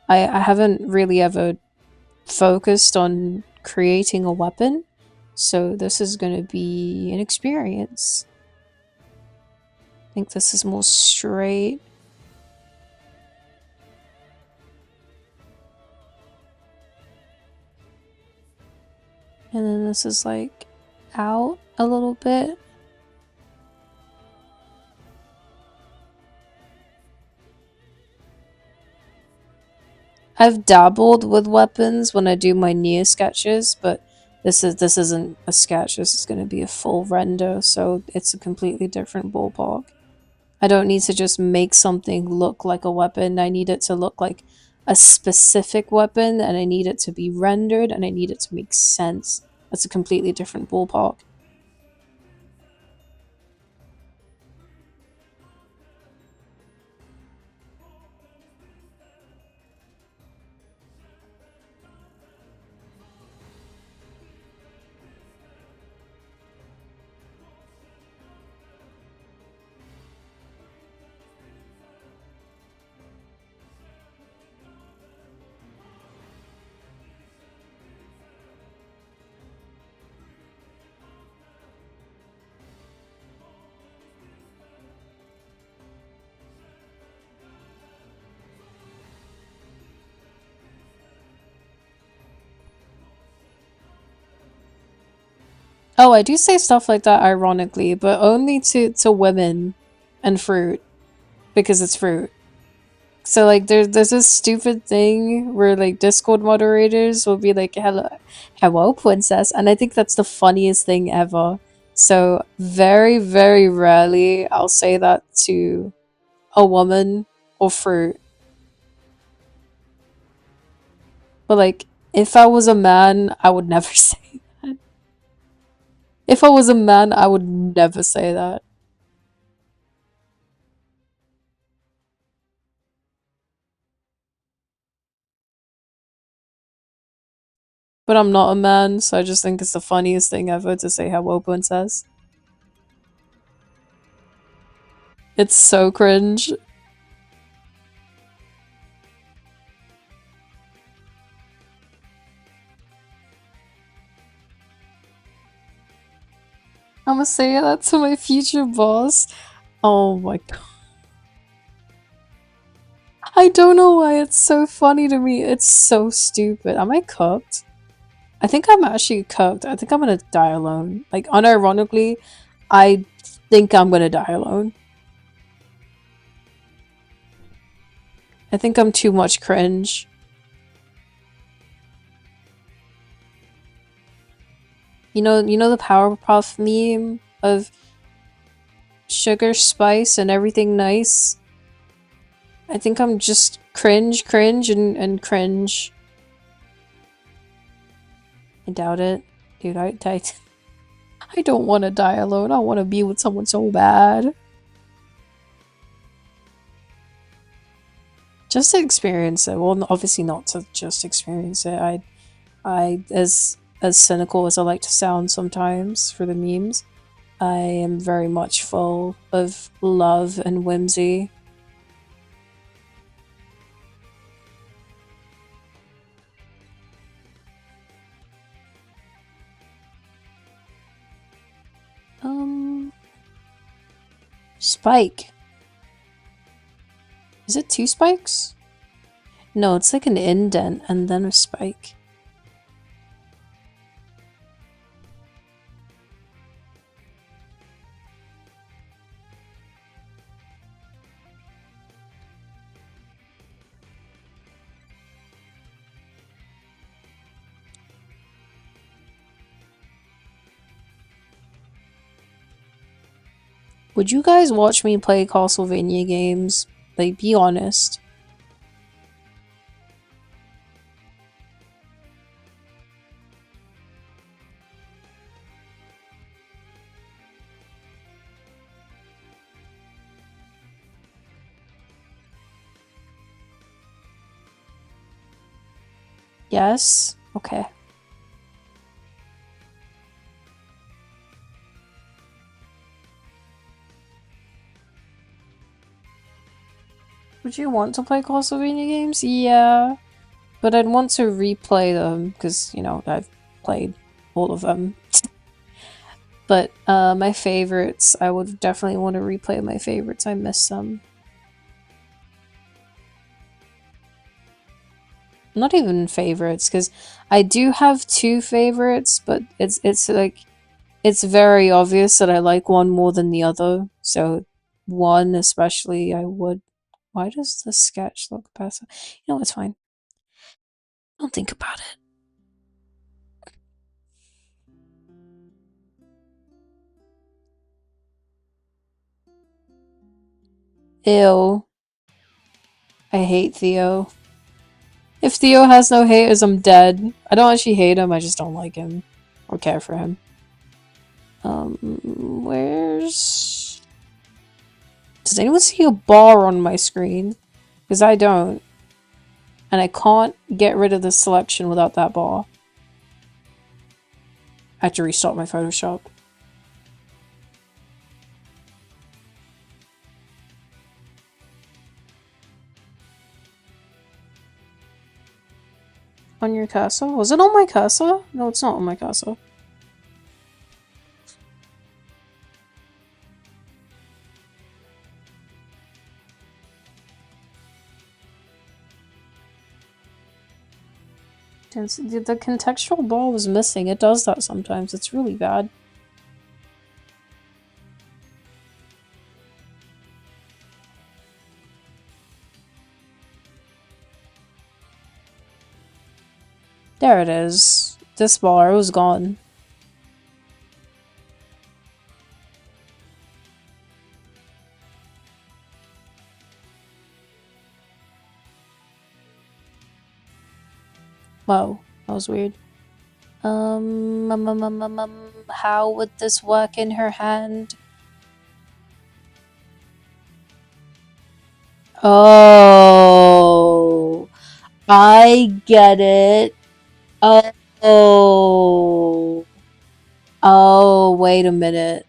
I haven't really ever focused on creating a weapon. So this is gonna be an experience. I think this is more straight. And then this is like out a little bit. I've dabbled with weapons when I do my near sketches, but this isn't a sketch. This is going to be a full render, so it's a completely different ballpark. I don't need to just make something look like a weapon. I need it to look like a specific weapon, and I need it to be rendered, and I need it to make sense. That's a completely different ballpark. Oh, I do say stuff like that ironically, but only to women and fruit, because it's fruit. So like there's this stupid thing where like Discord moderators will be like hello princess, and I think that's the funniest thing ever. So very very rarely I'll say that to a woman or fruit. But like if I was a man, I would never say that. If I was a man, I would never say that. But I'm not a man, so I just think it's the funniest thing ever to say hello princess. It's so cringe. I'm gonna say that to my future boss. Oh my god. I don't know why it's so funny to me. It's so stupid. Am I cooked? I think I'm actually cooked. I think I'm gonna die alone. Like, unironically, I think I'm gonna die alone. I think I'm too much cringe. You know the Powerpuff meme of sugar, spice, and everything nice? I think I'm just cringe, and cringe. I doubt it. Dude, I don't want to die alone. I want to be with someone so bad. Just to experience it. Well, obviously not to just experience it. I as cynical as I like to sound sometimes for the memes, I am very much full of love and whimsy. Spike. Is it 2 spikes? No, it's like an indent and then a spike. Would you guys watch me play Castlevania games? Like, be honest. Yes? Okay. Would you want to play Castlevania games? Yeah. But I'd want to replay them, because, you know, I've played all of them. But my favorites, I would definitely want to replay my favorites. I miss them. Not even favorites, because I do have two favorites, but it's like it's very obvious that I like one more than the other. So one especially, I would. Why does the sketch look better? You know, it's fine. Don't think about it. Ew. I hate Theo. If Theo has no haters, I'm dead. I don't actually hate him, I just don't like him. Or care for him. Where's... Does anyone see a bar on my screen? Because I don't. And I can't get rid of the selection without that bar. I have to restart my Photoshop. On your cursor? Was it on my cursor? No, it's not on my cursor. The contextual bar was missing. It does that sometimes. It's really bad. There it is. This bar was gone. Wow, that was weird. How would this work in her hand? Oh, I get it. Oh, oh, wait a minute.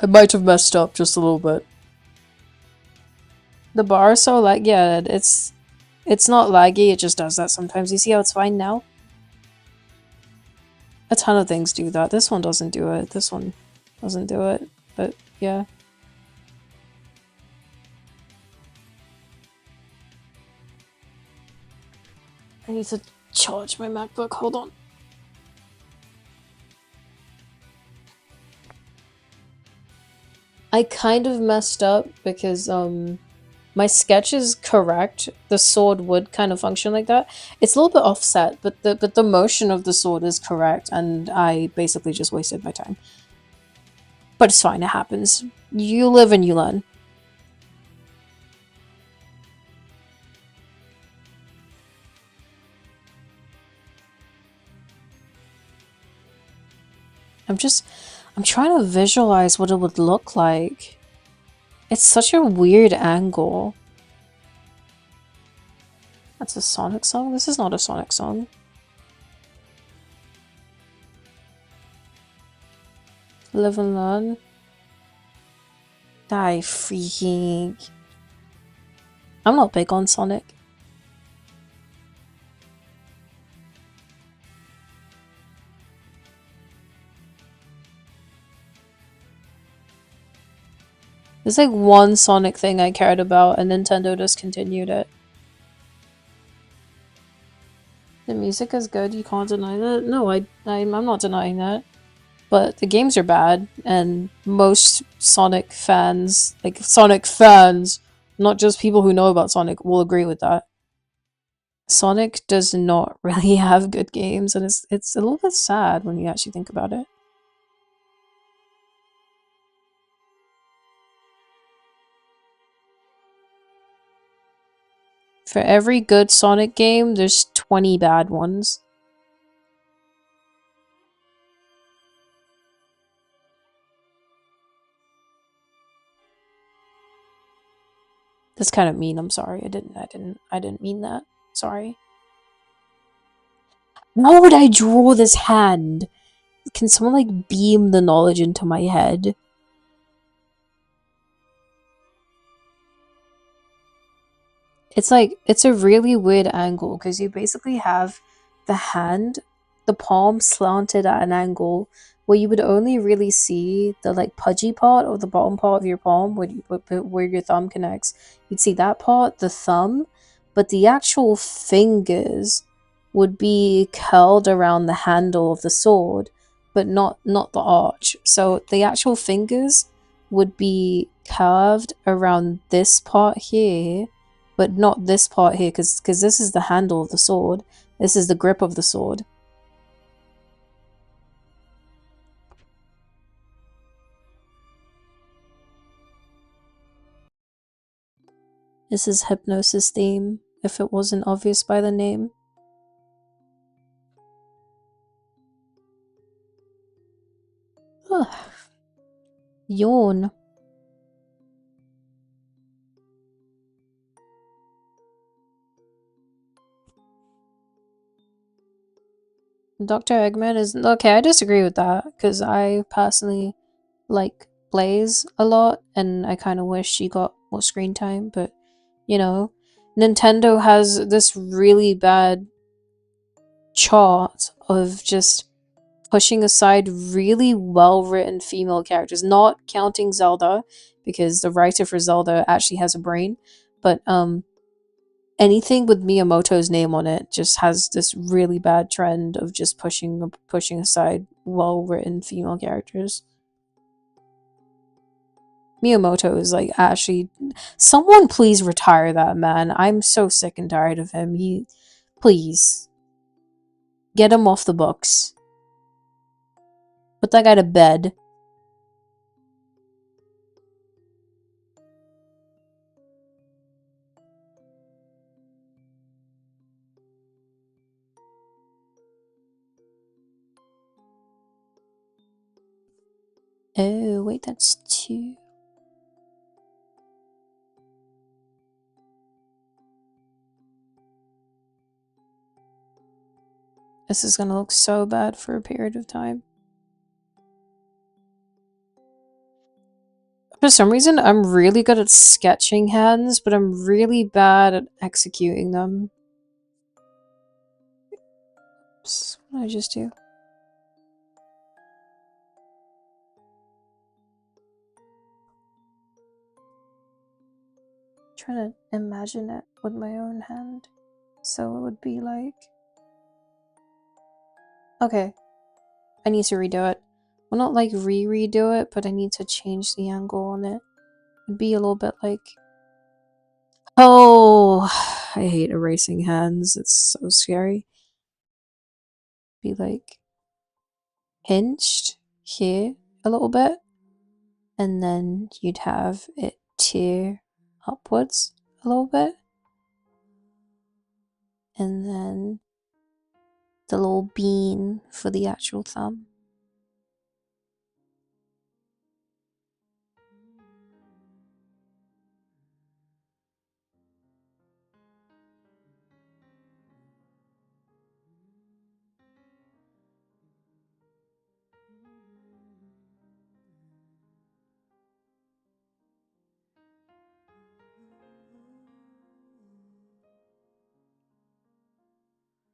I might have messed up just a little bit. The bar is so like, yeah, it's not laggy, it just does that sometimes. You see how it's fine now? A ton of things do that. This one doesn't do it. This one doesn't do it. But yeah. I need to charge my MacBook. Hold on. I kind of messed up because my sketch is correct. The sword would kind of function like that. It's a little bit offset, but the motion of the sword is correct, and I basically just wasted my time. But it's fine, it happens. You live and you learn. I'm trying to visualize what it would look like. It's such a weird angle. That's a Sonic song? This is not a Sonic song. Live and learn. Die freaking. I'm not big on Sonic. There's like one Sonic thing I cared about, and Nintendo discontinued it. The music is good, you can't deny that. No, I'm not denying that. But the games are bad, and most Sonic fans, not just people who know about Sonic, will agree with that. Sonic does not really have good games, and it's a little bit sad when you actually think about it. For every good Sonic game, there's 20 bad ones. That's kind of mean. I'm sorry. I didn't mean that. Sorry. How would I draw this hand? Can someone like beam the knowledge into my head? It's like it's a really weird angle because you basically have the hand, the palm slanted at an angle where you would only really see the like pudgy part or the bottom part of your palm where your thumb connects. You'd see that part, the thumb, but the actual fingers would be curled around the handle of the sword, but not the arch. So the actual fingers would be curved around this part here, but not this part here, because this is the handle of the sword. This is the grip of the sword. This is Hypnosis theme, if it wasn't obvious by the name. Ugh. Yawn. Dr. Eggman is okay. I disagree with that because I personally like Blaze a lot, and I kind of wish she got more screen time. But you know, Nintendo has this really bad chart of just pushing aside really well written female characters, not counting Zelda, because the writer for Zelda actually has a brain, but anything with Miyamoto's name on it just has this really bad trend of just pushing aside well written female characters. Miyamoto is like actually someone please retire that man. I'm so sick and tired of him. He please get him off the books. Put that guy to bed. Oh, wait, that's 2. This is gonna look so bad for a period of time. For some reason, I'm really good at sketching hands, but I'm really bad at executing them. Oops, what did I just do? Trying to imagine it with my own hand. So it would be like... Okay. I need to redo it. Well, not like redo it, but I need to change the angle on it. It'd be a little bit like... Oh, I hate erasing hands. It's so scary. Be like hinged here a little bit, and then you'd have it tear upwards a little bit, and then the little bean for the actual thumb.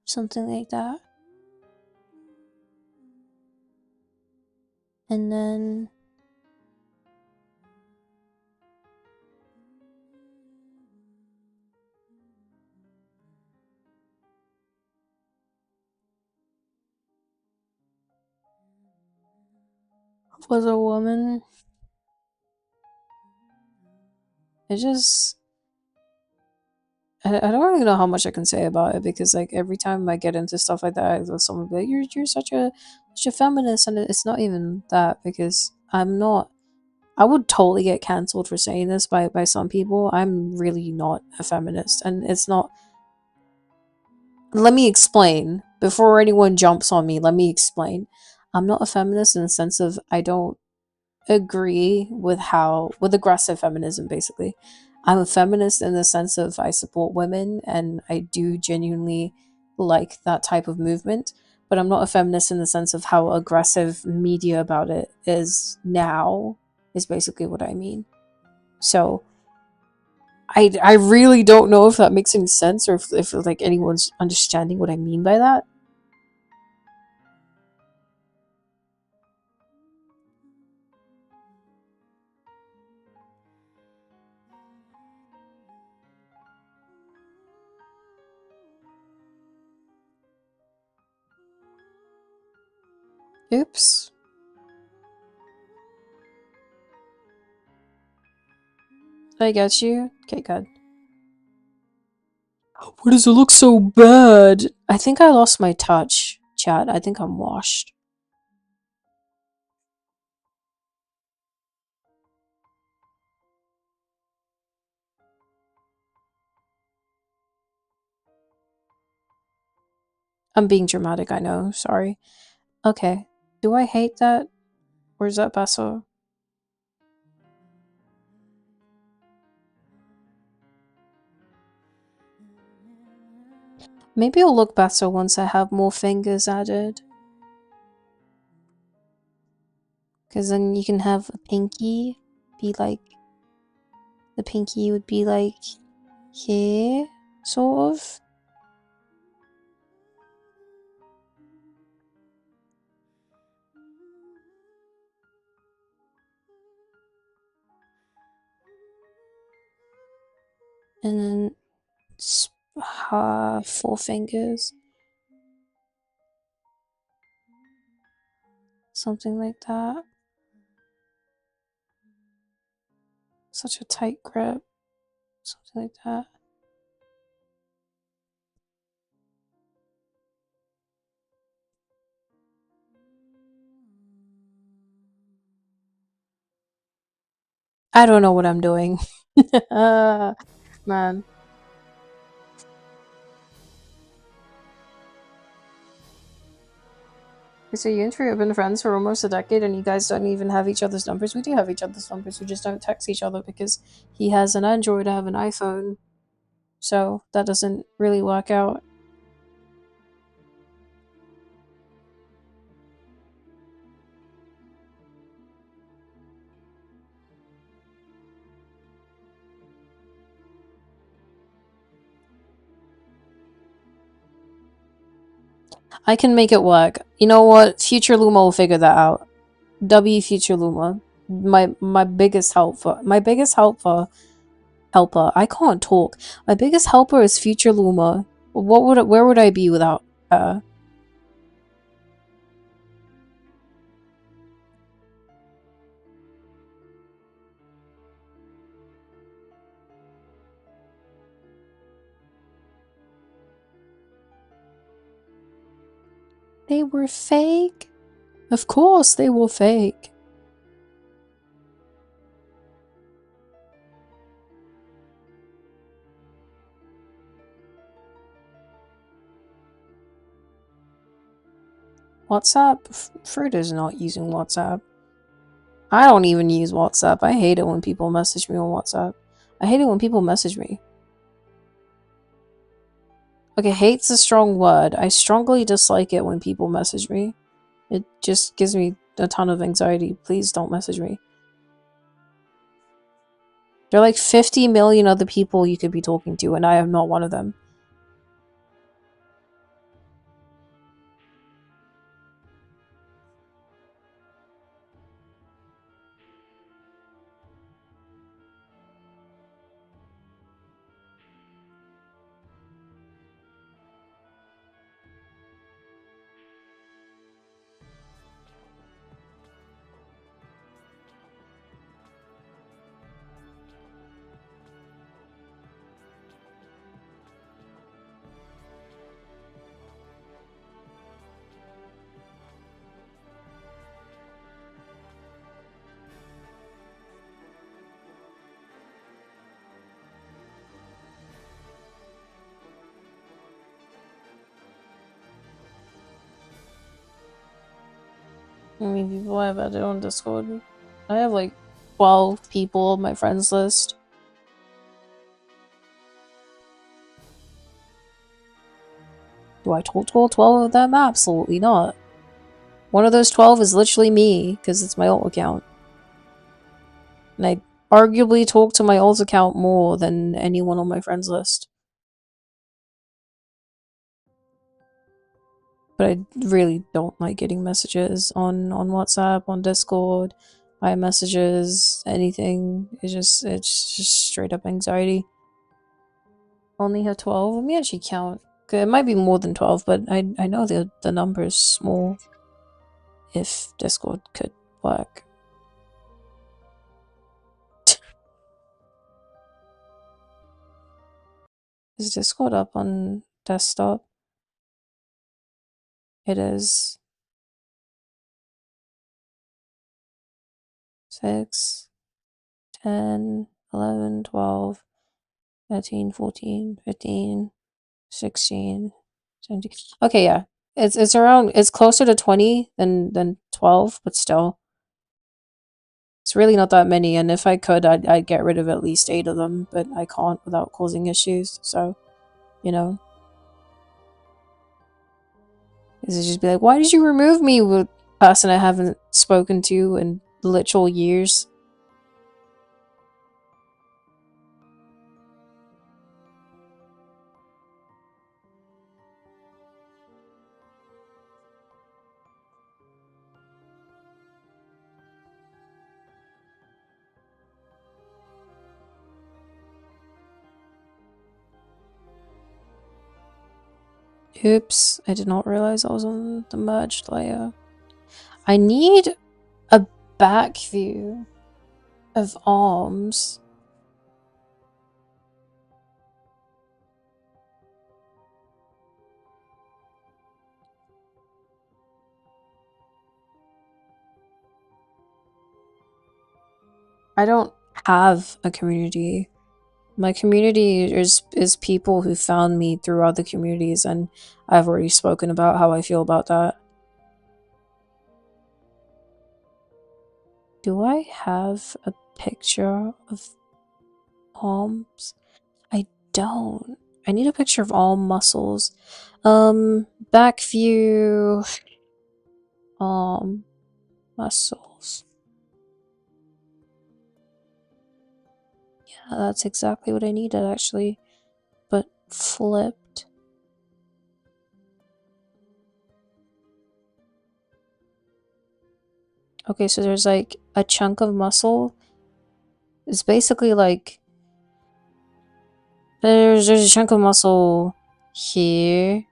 Something like that. And then was a woman. It just... I don't really know how much I can say about it, because like every time I get into stuff like that, someone will be like, you're such a feminist, and it's not even that, because I'm not... I would totally get cancelled for saying this by some people. I'm really not a feminist, and it's not... Let me explain. Before anyone jumps on me, let me explain. I'm not a feminist in the sense of I don't agree with aggressive feminism, basically. I'm a feminist in the sense of I support women, and I do genuinely like that type of movement, but I'm not a feminist in the sense of how aggressive media about it is now, is basically what I mean. So I really don't know if that makes any sense or if like anyone's understanding what I mean by that. Oops. Did I get you? Okay, good. Why does it look so bad? I think I lost my touch, chat. I think I'm washed. I'm being dramatic, I know. Sorry. Okay. Do I hate that? Or is that better? Maybe it'll look better once I have more fingers added. Because then you can have a pinky be like... The pinky would be like... here, sort of. And then... 4 fingers. Something like that. Such a tight grip. Something like that. I don't know what I'm doing. Man. So you and Tree have been friends for almost a decade and you guys don't even have each other's numbers? We do have each other's numbers, we just don't text each other because he has an Android, I have an iPhone. So that doesn't really work out. I can make it work. You know what? Future Luma will figure that out. W Future Luma. My biggest helper. My biggest helper. I can't talk. My biggest helper is Future Luma. Where would I be without her? They were fake? Of course they were fake. WhatsApp? Fruit is not using WhatsApp. I don't even use WhatsApp. I hate it when people message me on WhatsApp. I hate it when people message me. Okay, hate's a strong word. I strongly dislike it when people message me. It just gives me a ton of anxiety. Please don't message me. There are like 50 million other people you could be talking to, and I am not one of them. How many people I have added on Discord? I have like 12 people on my friends list. Do I total 12 of them? Absolutely not. One of those 12 is literally me, because it's my alt account. And arguably talk to my old account more than anyone on my friends list. But I really don't like getting messages on WhatsApp, on Discord, iMessages, anything. It's just straight up anxiety. Only have 12. Let me actually count. Okay, it might be more than 12, but I know the number is small. If Discord could work. Is Discord up on desktop? It is. 6, 10, 11, 12, 13, 14, 15, 16, 17. Okay, yeah. It's around, it's closer to 20 than 12, but still. It's really not that many, and if I could, I'd get rid of at least 8 of them, but I can't without causing issues, so, you know. Is it just be like, why did you remove me with a person I haven't spoken to in literal years? Oops, I did not realize I was on the merged layer. I need a back view of arms. I don't have a community. My community is people who found me through other communities, and I've already spoken about how I feel about that. Do I have a picture of arms? I don't. I need a picture of all muscles. Back view, muscles. Yeah, that's exactly what I needed actually, but flipped. Okay, so there's like a chunk of muscle. It's basically like there's a chunk of muscle here,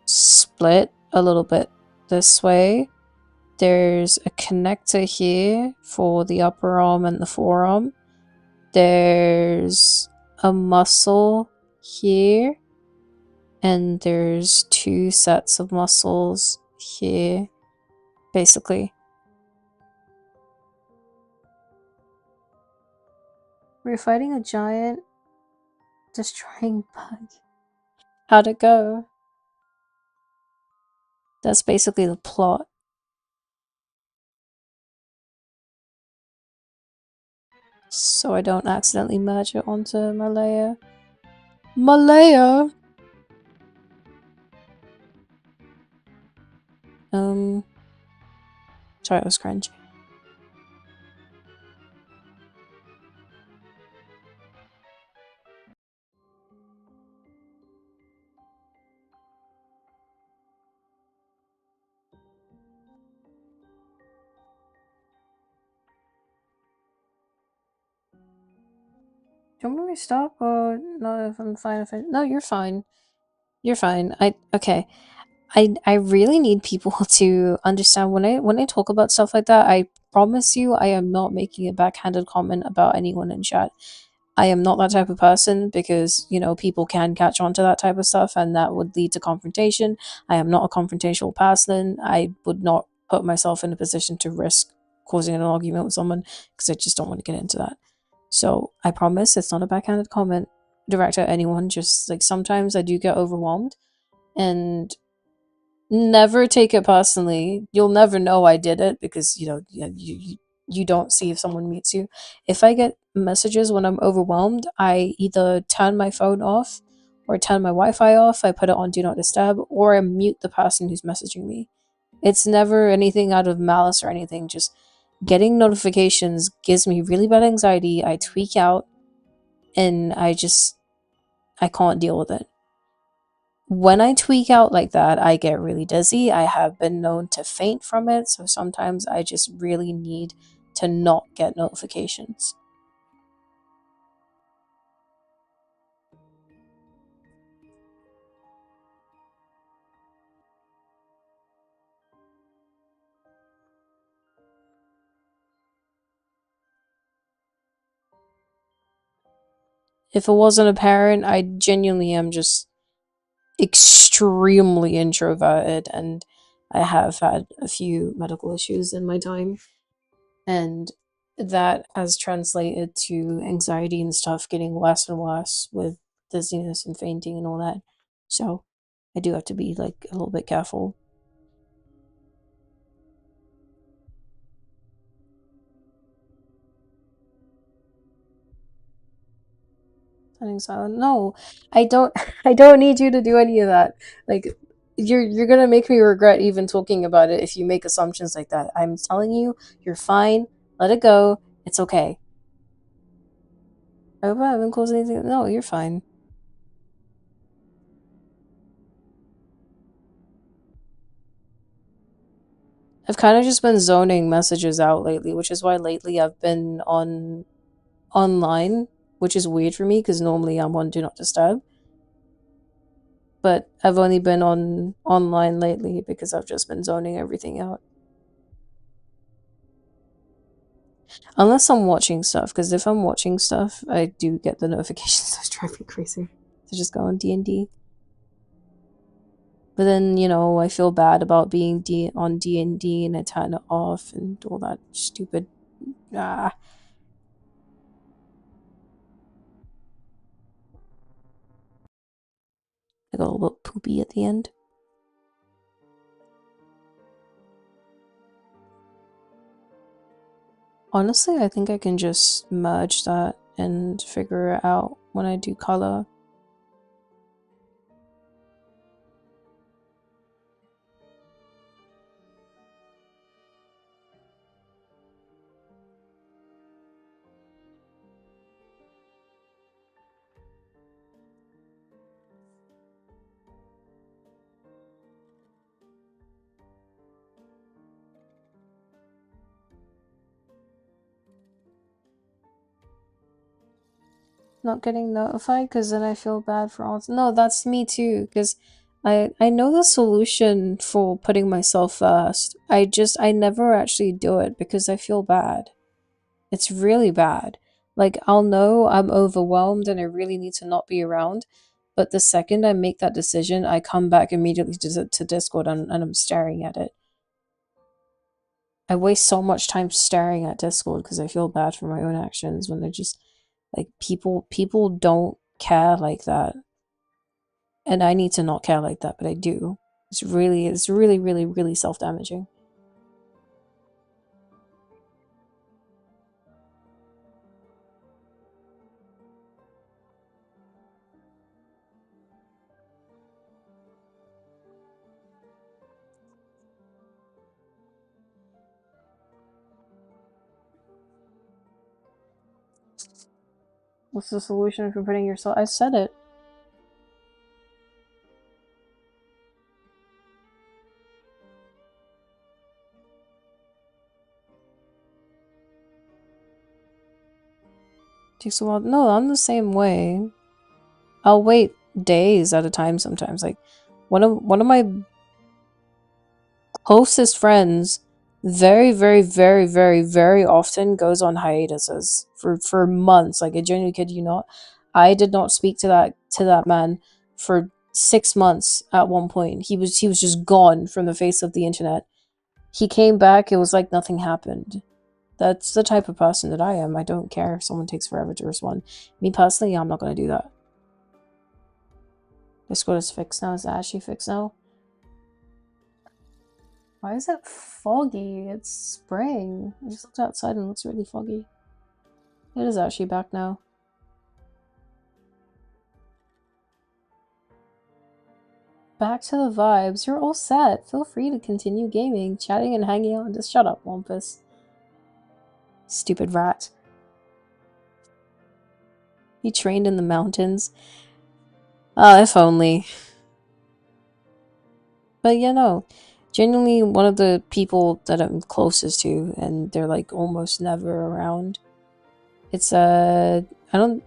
split a little bit this way. There's a connector here for the upper arm and the forearm. There's a muscle here, and there's 2 sets of muscles here, basically. We're fighting a giant destroying bug. How'd it go? That's basically the plot. So I don't accidentally merge it onto Malaya. Malaya! Sorry, I was cringe. Do you want me to stop or no? If I'm fine, if I no, you're fine. You're fine. Okay. I really need people to understand when I talk about stuff like that. I promise you, I am not making a backhanded comment about anyone in chat. I am not that type of person because, you know, people can catch on to that type of stuff and that would lead to confrontation. I am not a confrontational person. I would not put myself in a position to risk causing an argument with someone because I just don't want to get into that. So I promise it's not a backhanded comment directed at anyone. Just like sometimes I do get overwhelmed, and never take it personally. You'll never know I did it because you don't see if someone meets you. If I get messages when I'm overwhelmed, I either turn my phone off or turn my Wi-Fi off. I put it on do not disturb, or I mute the person who's messaging me. It's never anything out of malice or anything. Just Getting notifications gives me really bad anxiety. I tweak out, and I can't deal with it. When I tweak out like that, I get really dizzy. I have been known to faint from it, so sometimes I just really need to not get notifications. If it wasn't apparent, I genuinely am just extremely introverted, and I have had a few medical issues in my time, and that has translated to anxiety and stuff getting worse and worse with dizziness and fainting and all that. So I do have to be like a little bit careful. Turning silent. No, I don't. I don't need you to do any of that. Like, you're gonna make me regret even talking about it if you make assumptions like that. I'm telling you, you're fine. Let it go. It's okay. I hope I haven't caused anything. No, you're fine. I've kind of just been zoning messages out lately, which is why lately I've been on online, which is weird for me because normally I'm on Do Not Disturb. But I've only been on online lately because I've just been zoning everything out. Unless I'm watching stuff, because if I'm watching stuff, I do get the notifications. Those drive me crazy. To just go on D&D. But then, I feel bad about being on D&D and I turn it off and all that stupid... Ah. I got a little bit poopy at the end. Honestly, I think I can just merge that and figure it out when I do color. Not getting notified because then I feel bad for all. No, that's me too. Because I know the solution for putting myself first. I never actually do it because I feel bad. It's really bad. Like I'll know I'm overwhelmed and I really need to not be around. But the second I make that decision, I come back immediately to Discord and I'm staring at it. I waste so much time staring at Discord because I feel bad for my own actions when they're just like people don't care like that. And I need to not care like that, but I do. It's really, really, really self-damaging. What's the solution for putting yourself? I said it. Takes a while. No, I'm the same way. I'll wait days at a time sometimes. Like one of my closest friends very, very, very, very, very often goes on hiatuses for months. Like I genuinely kid you not. I did not speak to that man for 6 months at one point. He was just gone from the face of the internet. He came back, it was like nothing happened. That's the type of person that I am. I don't care if someone takes forever to respond. Me personally, I'm not gonna do that. Discord is fixed now. Is Ashy fixed now? Why is it foggy? It's spring. I just looked outside and it looks really foggy. It is actually back now. Back to the vibes. You're all set. Feel free to continue gaming, chatting, and hanging out. Just shut up, Wampus. Stupid rat. He trained in the mountains. Ah, if only. But yeah, no. Genuinely one of the people that I'm closest to, and they're like almost never around. It's I don't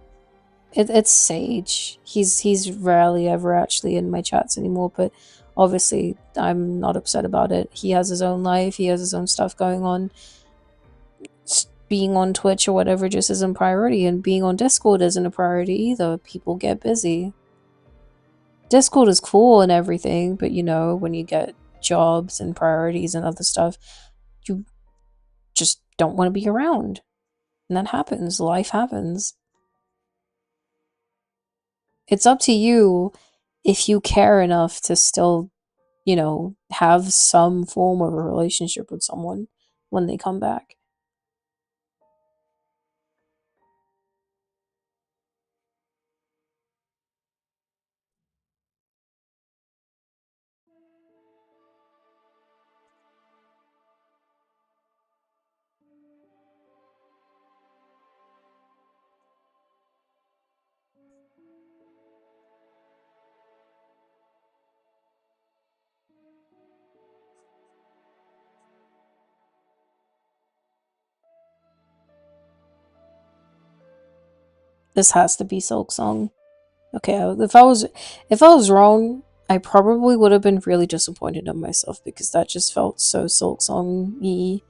it's Sage. He's rarely ever actually in my chats anymore, but obviously I'm not upset about it. He has his own life, he has his own stuff going on. Being on Twitch or whatever just isn't priority, and being on Discord isn't a priority either. People get busy. Discord is cool and everything, but you know, when you get jobs and priorities and other stuff, you just don't want to be around. And that happens. Life happens. It's up to you if you care enough to still, you know, have some form of a relationship with someone when they come back. This has to be Silk Song. Okay, if I was wrong, I probably would have been really disappointed in myself because that just felt so Silk Song-y.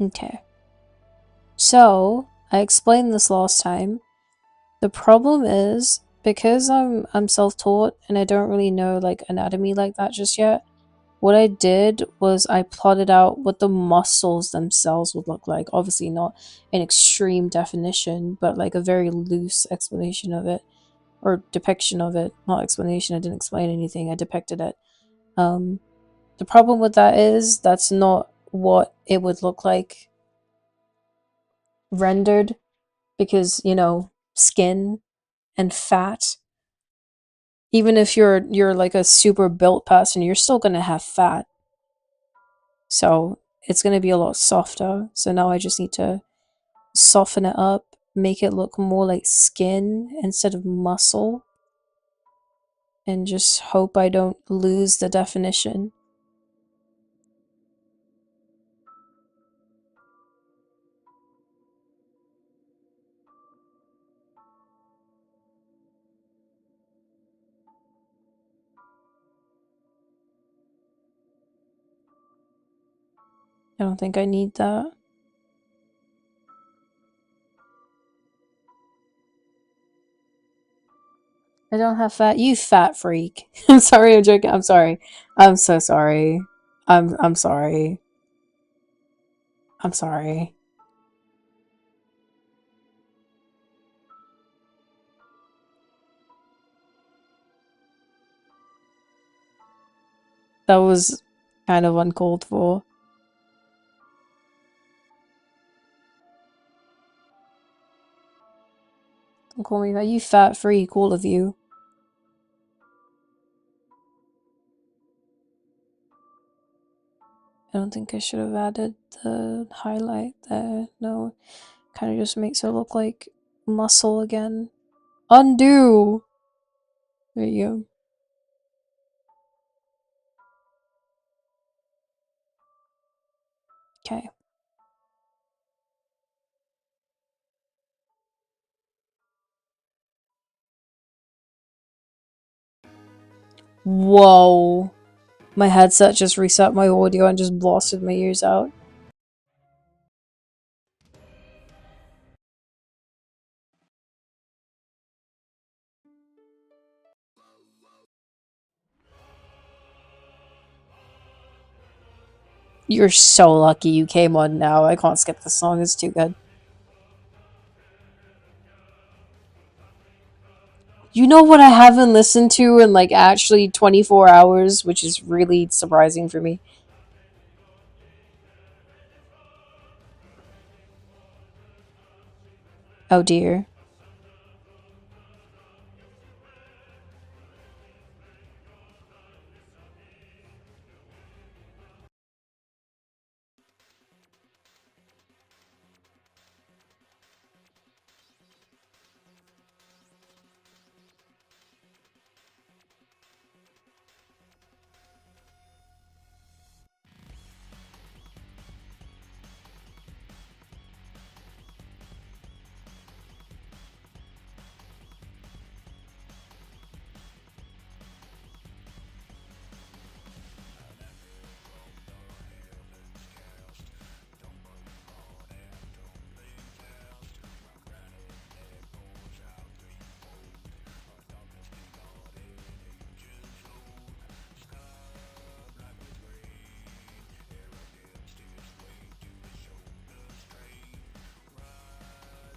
Okay. So, I explained this last time. The problem is because I'm self-taught and I don't really know like anatomy like that just yet. What I did was I plotted out what the muscles themselves would look like. Obviously not an extreme definition, but like a very loose explanation of it or depiction of it. Not explanation, I didn't explain anything. I depicted it. The problem with that is that's not what it would look like rendered because, you know, skin and fat. Even if you're like a super built person, you're still gonna have fat. So it's gonna be a lot softer. So now I just need to soften it up, make it look more like skin instead of muscle, and just hope I don't lose the definition. I don't think I need that. I don't have fat. You fat freak. I'm sorry, I'm joking. I'm sorry. I'm so sorry. I'm sorry. I'm sorry. That was kind of uncalled for. Don't call me that. You fat freak, all of you. I don't think I should have added the highlight there. No, kind of just makes it look like muscle again. Undo! There you go. Okay. Whoa. My headset just reset my audio and just blasted my ears out. You're so lucky you came on now. I can't skip the song, it's too good. You know what I haven't listened to in like actually 24 hours, which is really surprising for me? Oh dear.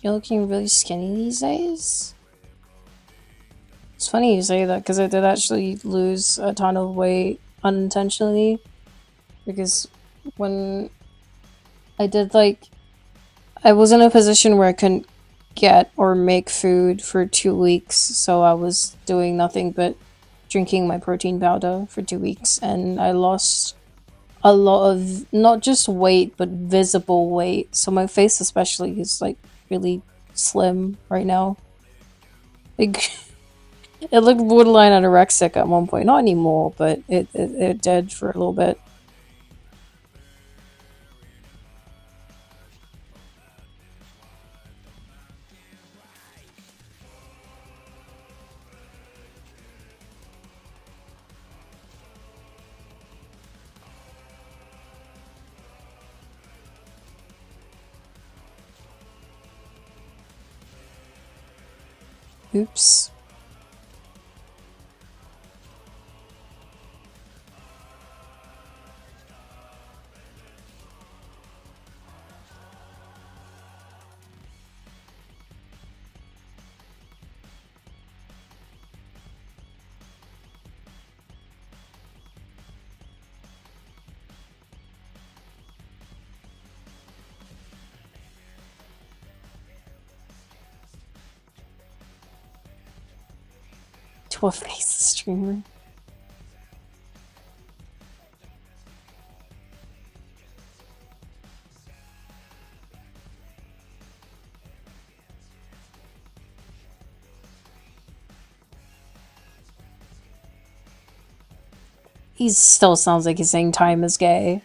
You're looking really skinny these days? It's funny you say that because I did actually lose a ton of weight unintentionally. Because when I did I was in a position where I couldn't get or make food for 2 weeks, so I was doing nothing but drinking my protein powder for 2 weeks, and I lost a lot of not just weight but visible weight. So my face especially is like really slim right now. Like it looked borderline anorexic at one point. Not anymore, but it did for a little bit. Oops. To a faceless streamer. He still sounds like he's saying time is gay.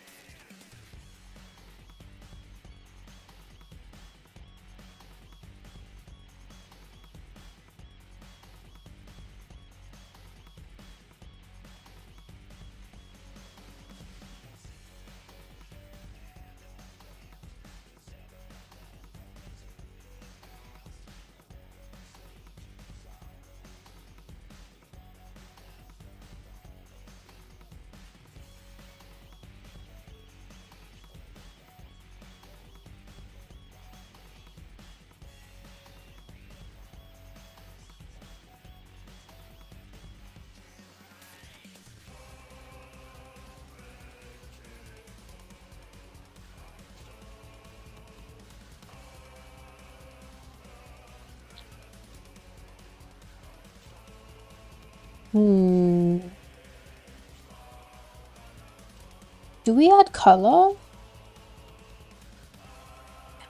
Do we add color?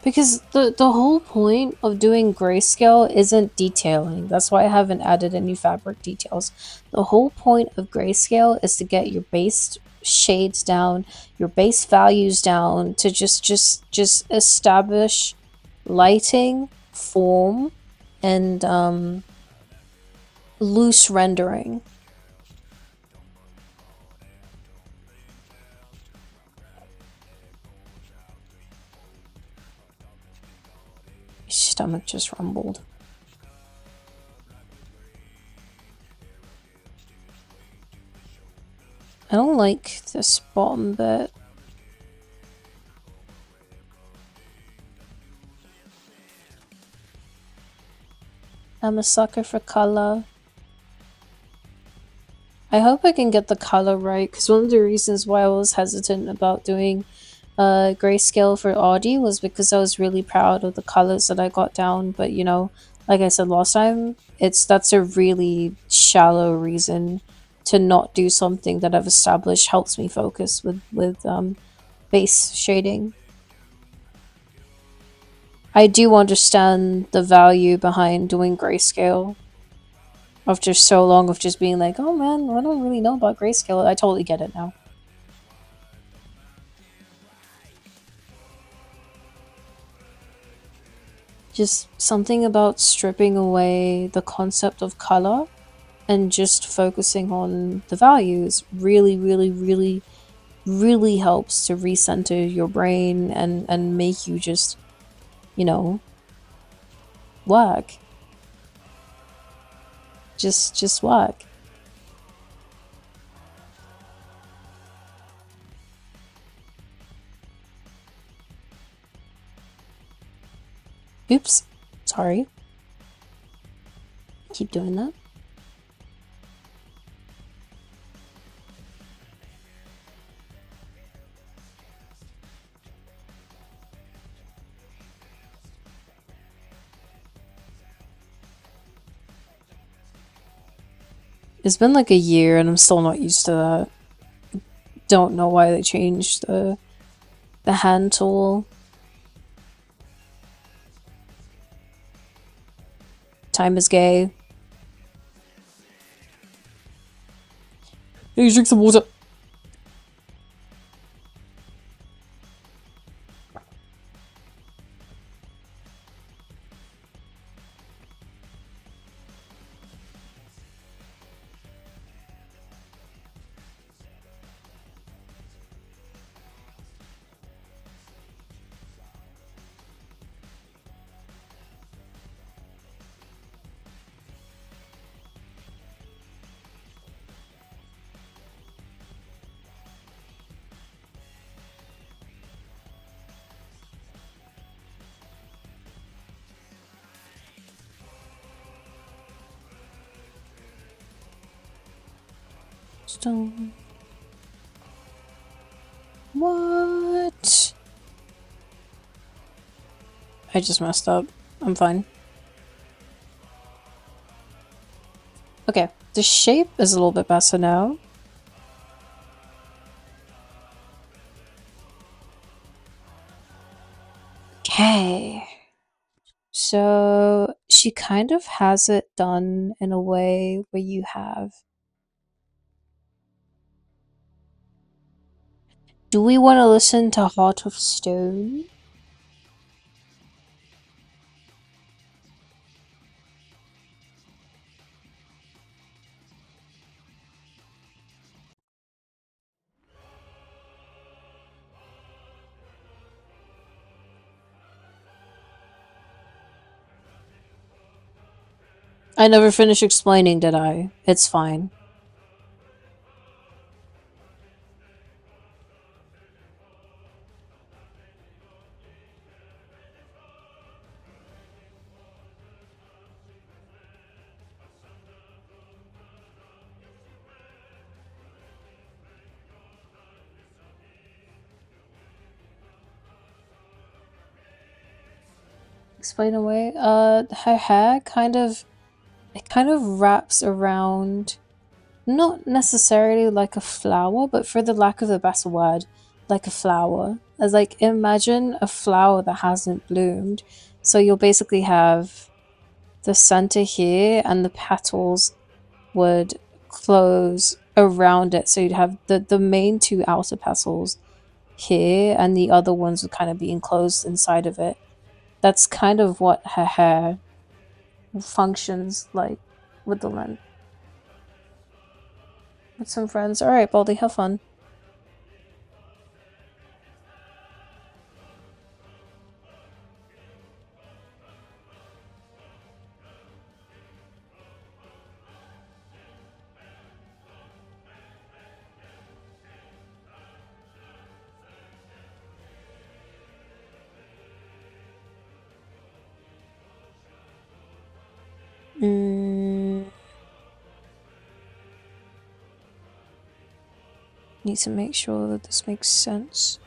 Because the whole point of doing grayscale isn't detailing. That's why I haven't added any fabric details. The whole point of grayscale is to get your base shades down, your base values down, to just establish lighting, form, and loose rendering. My stomach just rumbled. I don't like this bottom bit. I'm a sucker for color. I hope I can get the color right, because one of the reasons why I was hesitant about doing grayscale for Audi was because I was really proud of the colors that I got down. But you know, like I said last time, that's a really shallow reason to not do something that I've established helps me focus with base shading. I do understand the value behind doing grayscale after so long of just being like, oh man, I don't really know about grayscale. I totally get it now. Just something about stripping away the concept of color and just focusing on the values really, really, really, really helps to recenter your brain and make you just, you know, work. Just work. Oops. Sorry. Keep doing that. It's been like a year and I'm still not used to that. Don't know why they changed the hand tool. Time is gay. Hey, drink some water. Stone. What? I just messed up. I'm fine. Okay, the shape is a little bit better now. Okay. So she kind of has it done in a way where you have. Do we want to listen to Heart of Stone? I never finished explaining, did I? It's fine. Explain away. Her hair kind of wraps around, not necessarily like a flower, but for the lack of a better word, like a flower. As like imagine a flower that hasn't bloomed. So you'll basically have the center here and the petals would close around it. So you'd have the main two outer petals here and the other ones would kind of be enclosed inside of it. That's kind of what her hair functions like with the length. With some friends. Alright, Baldy, have fun. Need to make sure that this makes sense.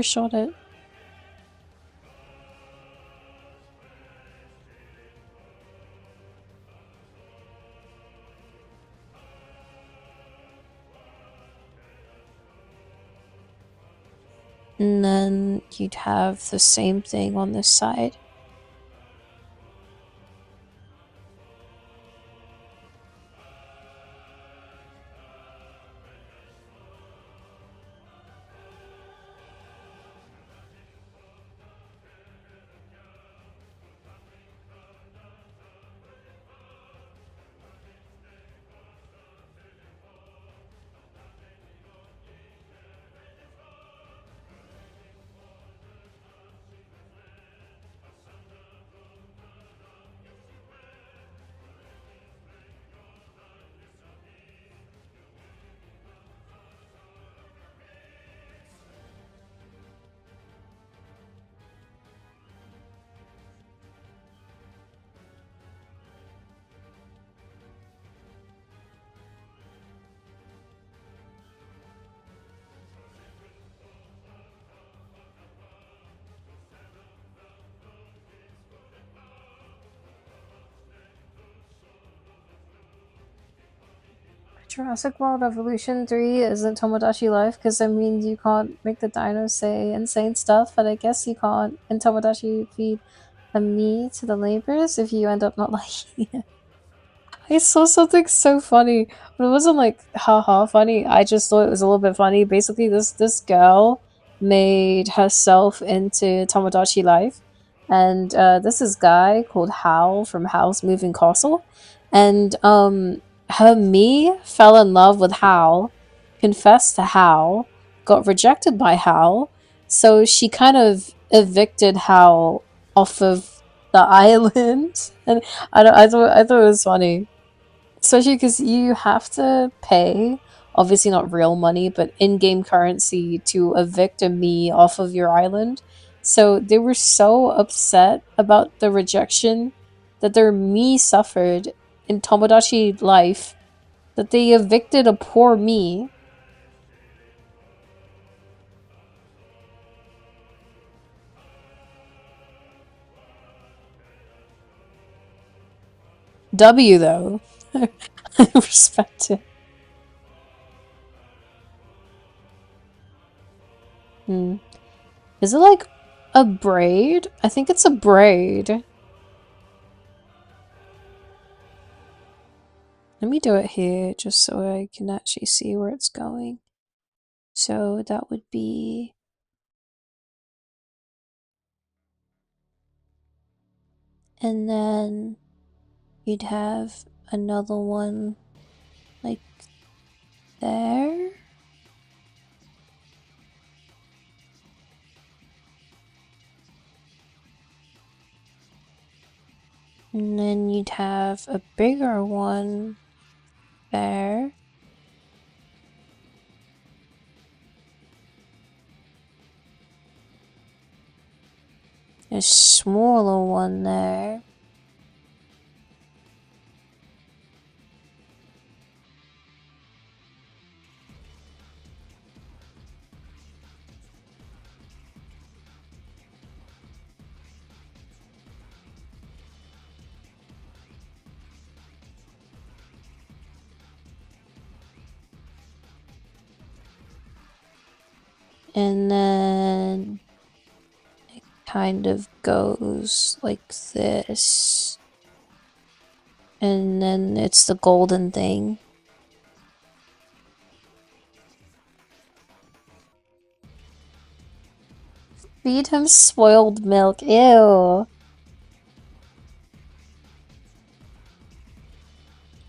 shot it. And then you'd have the same thing on this side. Jurassic World Evolution 3 isn't Tomodachi Life because that means you can't make the dinos say insane stuff, but I guess you can't in Tomodachi feed a me to the neighbors if you end up not liking it. I saw something so funny, but it wasn't like haha funny. I just thought it was a little bit funny. Basically, this girl made herself into Tomodachi Life, and this is guy called Hal from Hal's Moving Castle, and her me fell in love with Hal, confessed to Hal, got rejected by Hal, so she kind of evicted Hal off of the island, and I thought it was funny. Especially because you have to pay, obviously not real money, but in-game currency to evict a me off of your island. So they were so upset about the rejection that their me suffered in Tomodachi Life that they evicted a poor me. W though. I respect it. Hmm. Is it like a braid? I think it's a braid. Let me do it here just so I can actually see where it's going. So that would be... And then you'd have another one like there. And then you'd have a bigger one there. A smaller one there. And then it kind of goes like this. And then it's the golden thing. Feed him spoiled milk. Ew.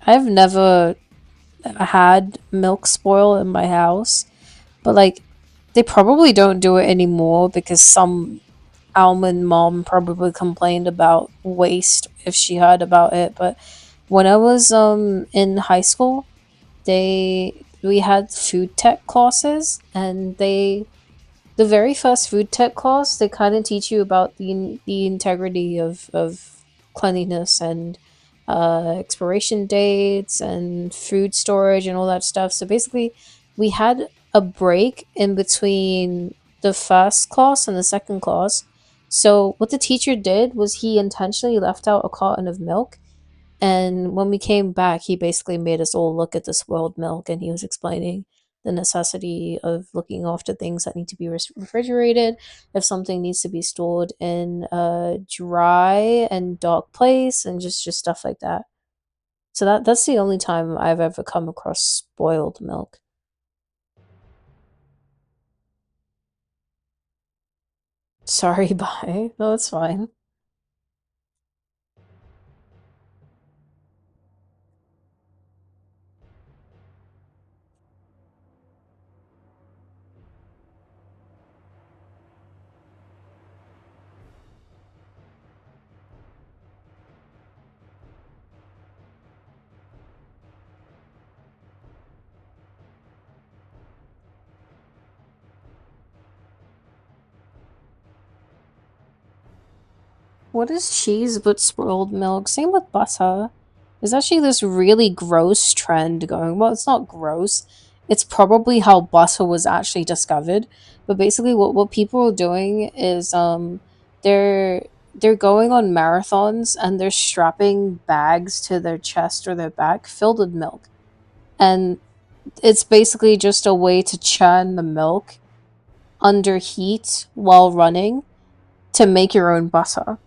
I've never had milk spoil in my house, but like they probably don't do it anymore because some almond mom probably complained about waste if she heard about it. But when I was in high school, we had food tech classes, and the very first food tech class, they kind of teach you about the integrity of cleanliness and expiration dates and food storage and all that stuff. So basically, we had a break in between the first class and the second class. So what the teacher did was he intentionally left out a carton of milk, and when we came back, he basically made us all look at the spoiled milk, and he was explaining the necessity of looking after things that need to be refrigerated, if something needs to be stored in a dry and dark place, and just stuff like that. So that's the only time I've ever come across spoiled milk. Sorry, bye. No, it's fine. What is cheese but spoiled milk? Same with butter. There's actually this really gross trend going. Well, it's not gross. It's probably how butter was actually discovered. But basically what people are doing is they're going on marathons and they're strapping bags to their chest or their back filled with milk. And it's basically just a way to churn the milk under heat while running to make your own butter.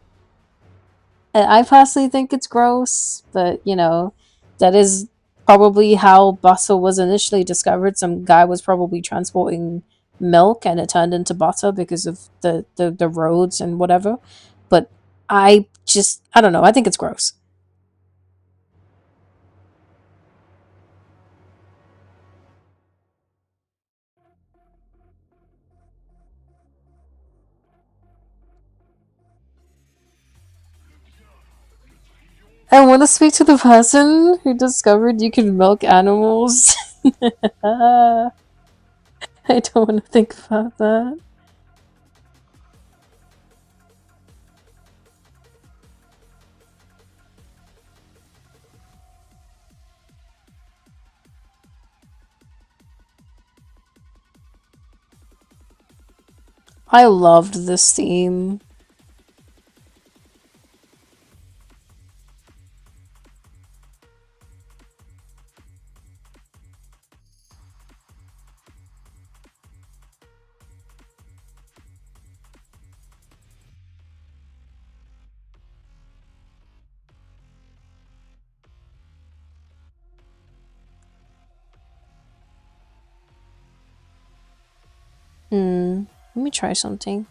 I personally think it's gross, but that is probably how butter was initially discovered. Some guy was probably transporting milk and it turned into butter because of the roads and whatever. But I don't know, I think it's gross. I want to speak to the person who discovered you can milk animals. I don't want to think about that. I loved this theme. Let me try something.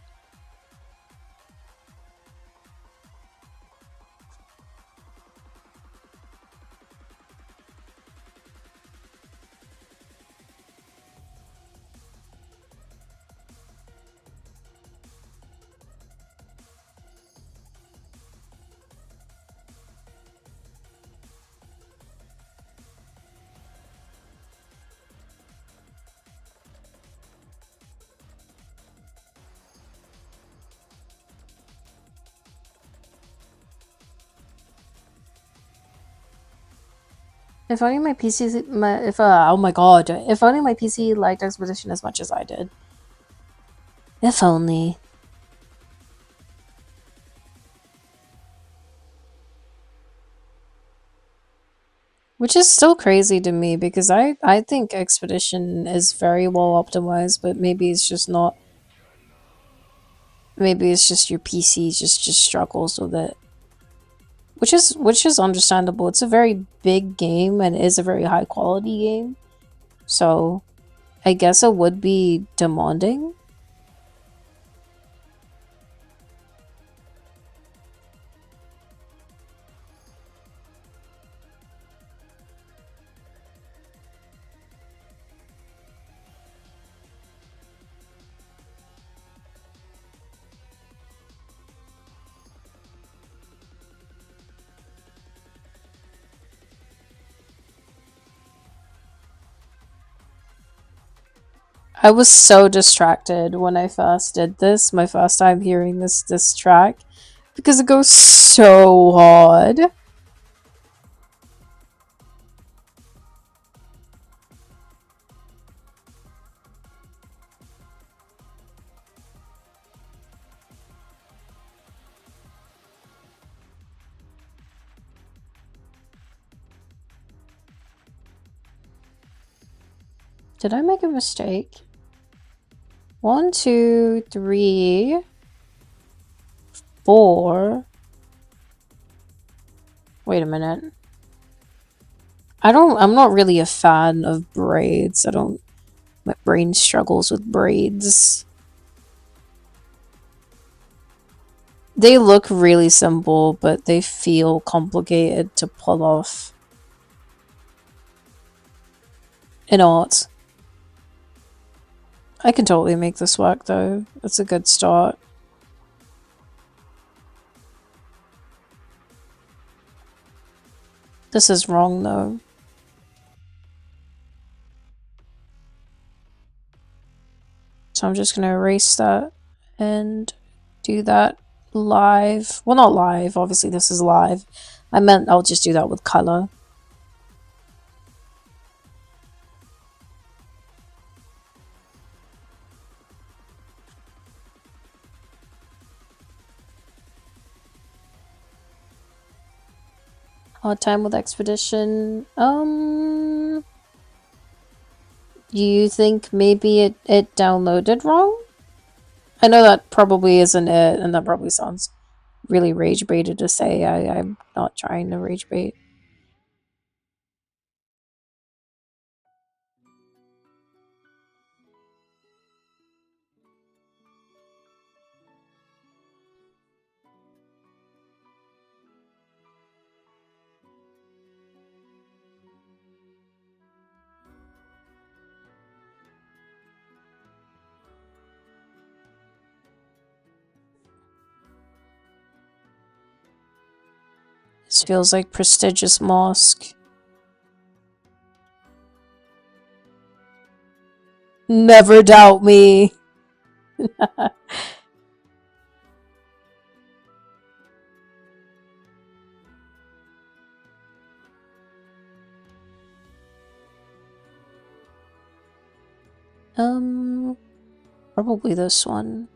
If only my PC, if oh my god, if only my PC liked Expedition as much as I did. If only. Which is still crazy to me because I think Expedition is very well optimized, but maybe it's just not. Maybe it's just your PC just struggles with it, which is understandable. It's a very big game and is a very high quality game, so I guess it would be demanding. I was so distracted when I first did this, my first time hearing this track, because it goes so hard. Did I make a mistake? 1, 2, 3, 4. Wait a minute. I'm not really a fan of braids. My brain struggles with braids. They look really simple, but they feel complicated to pull off in art. I can totally make this work though. That's a good start. This is wrong though. So I'm just gonna erase that and do that live. Well, not live, obviously this is live. I meant I'll just do that with color. Hard time with expedition. You think maybe it downloaded wrong? I know that probably isn't it, and that probably sounds really rage baited to say. I'm not trying to rage bait. This feels like prestigious mosque. Never doubt me. Probably this one.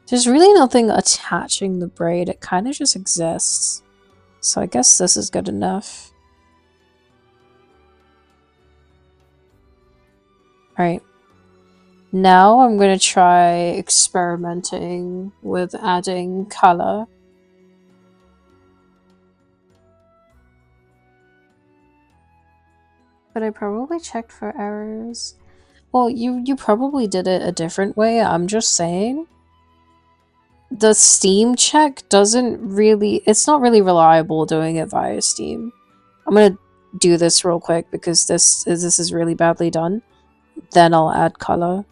There's really nothing attaching the braid. It kind of just exists. So I guess this is good enough. Alright. Now I'm going to try experimenting with adding color. But I probably checked for errors. Well, you probably did it a different way. I'm just saying. The Steam check doesn't really... It's not really reliable doing it via Steam. I'm gonna do this real quick because this is really badly done. Then I'll add color.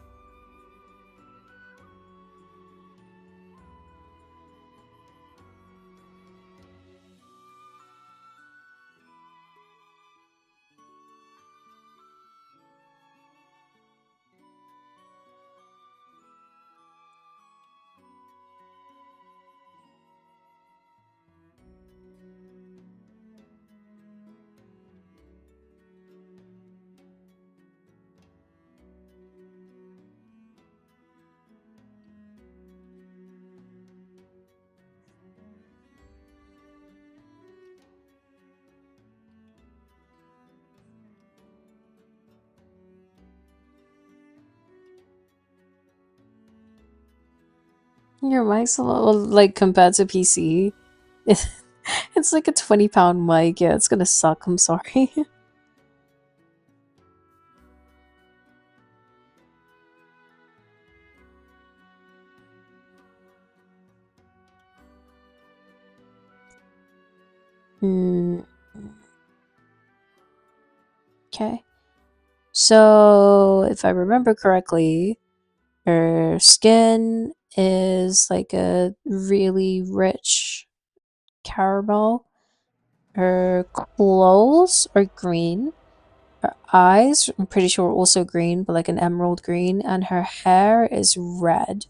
Your mic's a little, like, compared to PC. It's like a 20-pound mic. Yeah, it's gonna suck. I'm sorry. Okay. So, if I remember correctly, her skin is like a really rich caramel. Her clothes are green. Her eyes, I'm pretty sure, are also green, but like an emerald green. And her hair is red.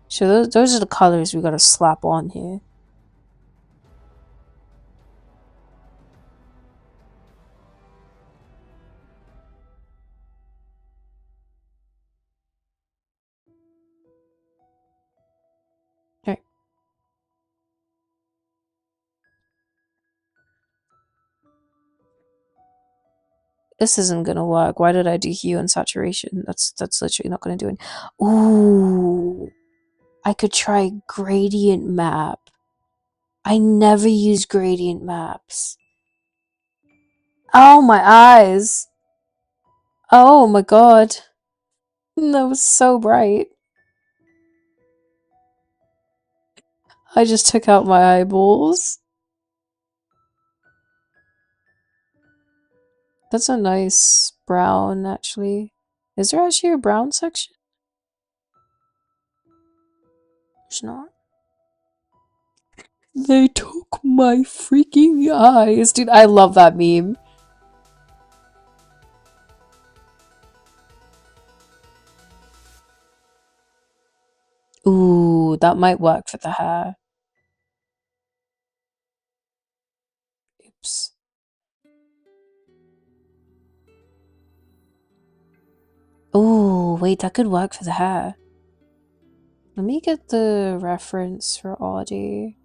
So those are the colors we gotta slap on here. Okay. This isn't gonna work. Why did I do hue and saturation? That's literally not gonna do it. Ooh, I could try gradient map. I never use gradient maps. Oh my eyes. Oh my god. That was so bright. I just took out my eyeballs. That's a nice brown, actually. Is there actually a brown section? There's not. They took my freaking eyes. Dude, I love that meme. Ooh, that might work for the hair. Oops. Ooh, wait, that could work for the hair. Let me get the reference for Audie.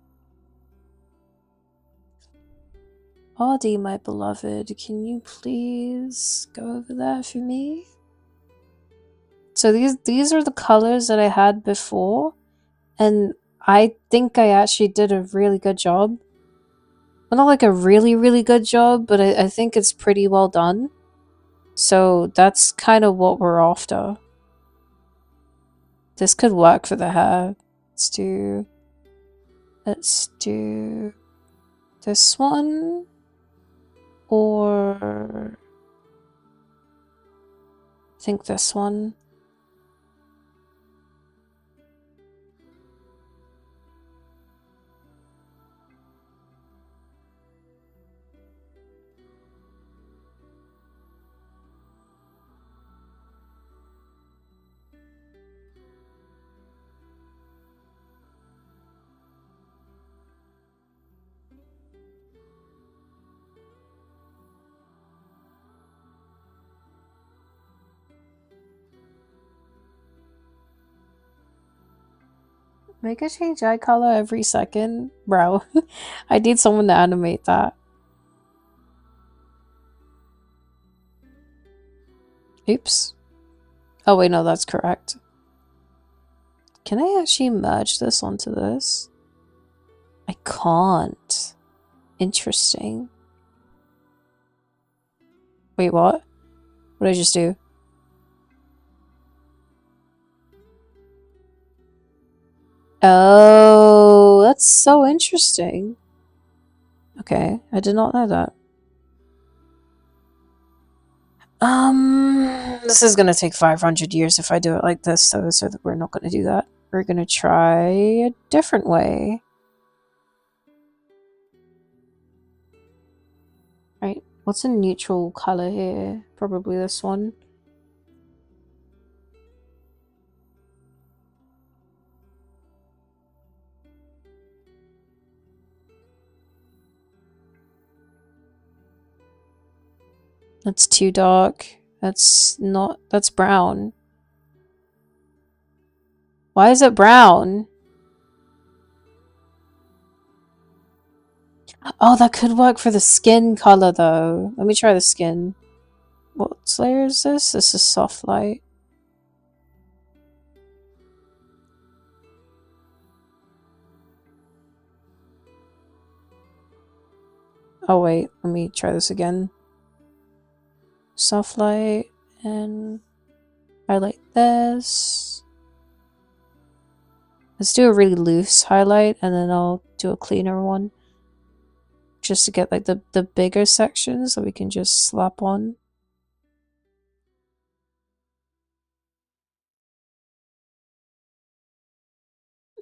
Audie, my beloved, can you please go over there for me? So these are the colors that I had before, and I think I actually did a really good job. Well, not like a really, really good job, but I think it's pretty well done. So that's kind of what we're after. This could work for the hair. Let's do this one, or I think this one. Make a change eye color every second? Bro, I need someone to animate that. Oops. Oh wait, no, that's correct. Can I actually merge this onto this? I can't. Interesting. Wait, what? What did I just do? Oh, that's so interesting. Okay, I did not know that. This is gonna take 500 years if I do it like this, so that we're not gonna do that. We're gonna try a different way. Right, what's a neutral color here? Probably this one. That's too dark. That's brown. Why is it brown? Oh, that could work for the skin color though. Let me try the skin. What layer is this? This is soft light. Oh wait, let me try this again. Soft light, and highlight this. Let's do a really loose highlight, and then I'll do a cleaner one. Just to get like the bigger sections that we can just slap on.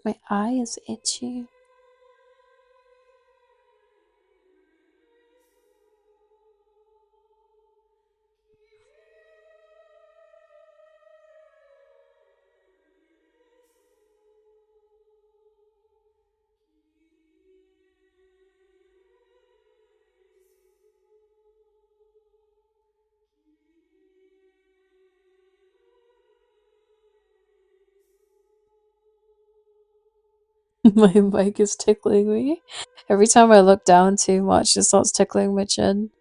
My eye is itchy. My mic is tickling me. Every time I look down too much, it starts tickling my chin.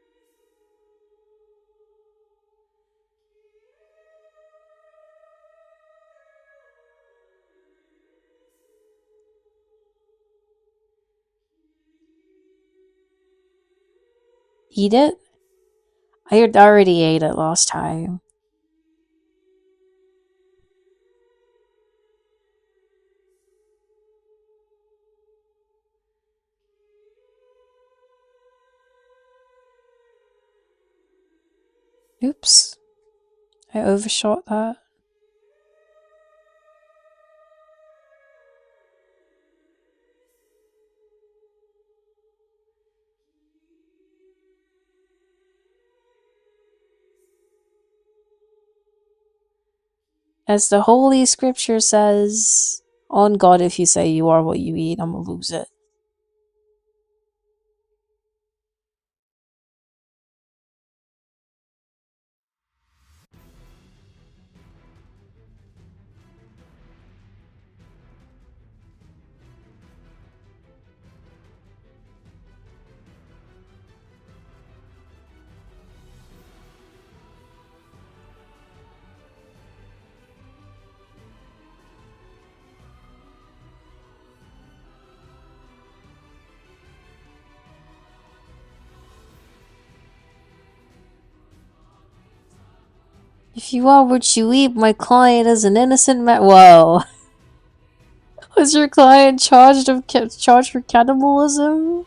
eat it? I had already ate it last time. Oops. I overshot that. As the Holy Scripture says, on God, if you say you are what you eat, I'm gonna lose it. If you are what you eat, my client is an innocent man. Whoa. Was your client charged for cannibalism?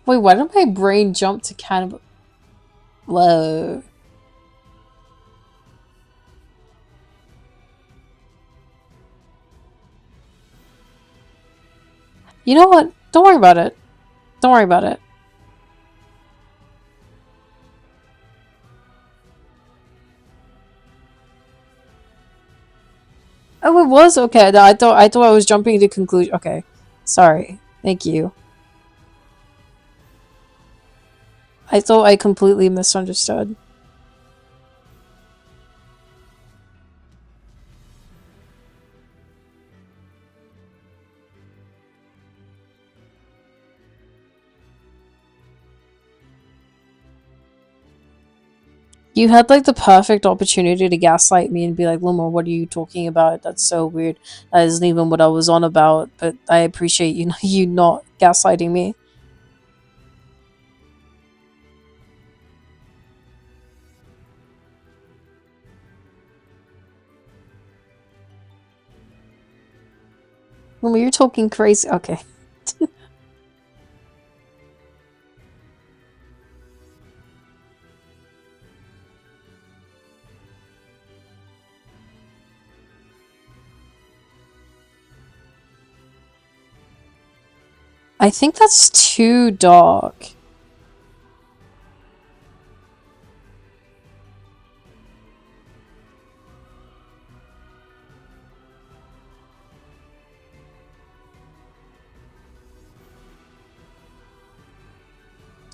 Wait, why did my brain jump to cannibal? Whoa. You know what? Don't worry about it. Don't worry about it. Oh, it was okay. I thought I was jumping to conclusion. Okay, sorry. Thank you. I thought I completely misunderstood. You had like the perfect opportunity to gaslight me and be like, Luma, what are you talking about? That's so weird. That isn't even what I was on about. But I appreciate you you not gaslighting me. Luma, you're talking crazy. Okay. I think that's too dark.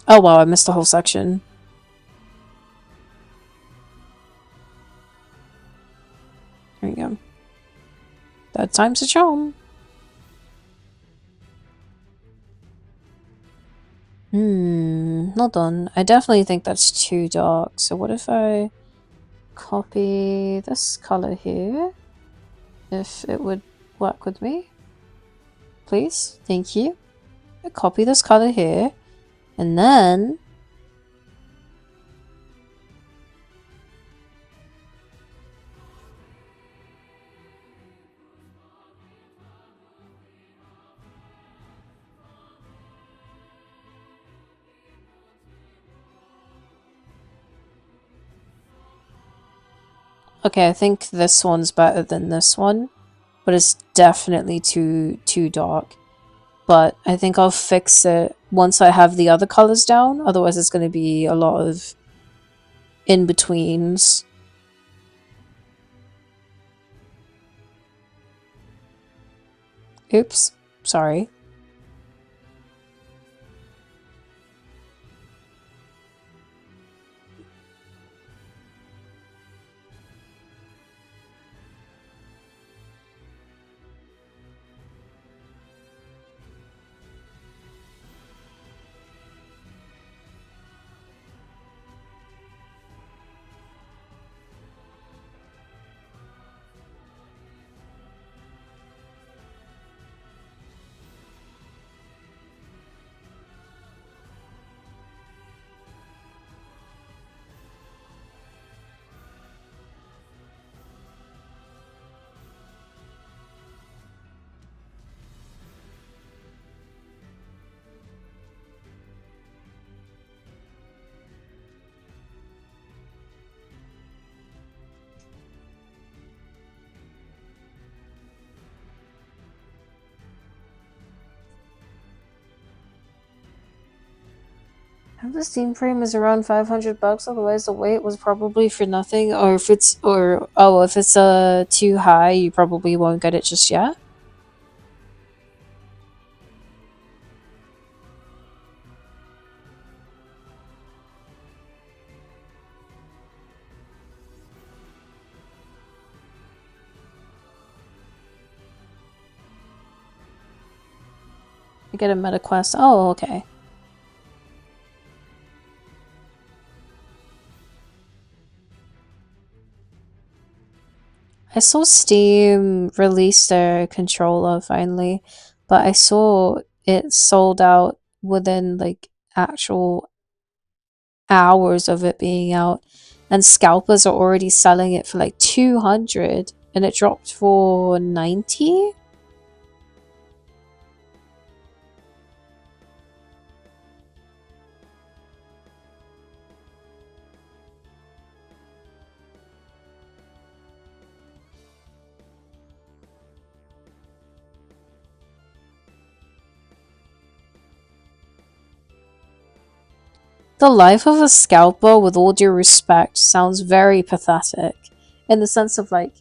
Oh wow, I missed the whole section. There you go. That time's a charm. Hold on. I definitely think that's too dark. So what if I copy this color here? If it would work with me. Please. Thank you. I copy this color here. And then... Okay, I think this one's better than this one. But it's definitely too dark. But I think I'll fix it once I have the other colors down. Otherwise it's going to be a lot of in-betweens. Oops. Sorry. The steam frame is around 500 bucks, otherwise the weight was probably for nothing, or if it's too high, you probably won't get it just yet. You get a meta quest. Oh, okay. I saw Steam release their controller finally, but I saw it sold out within like actual hours of it being out, and scalpers are already selling it for like 200 and it dropped for 90. The life of a scalper, with all due respect, sounds very pathetic. In the sense of like,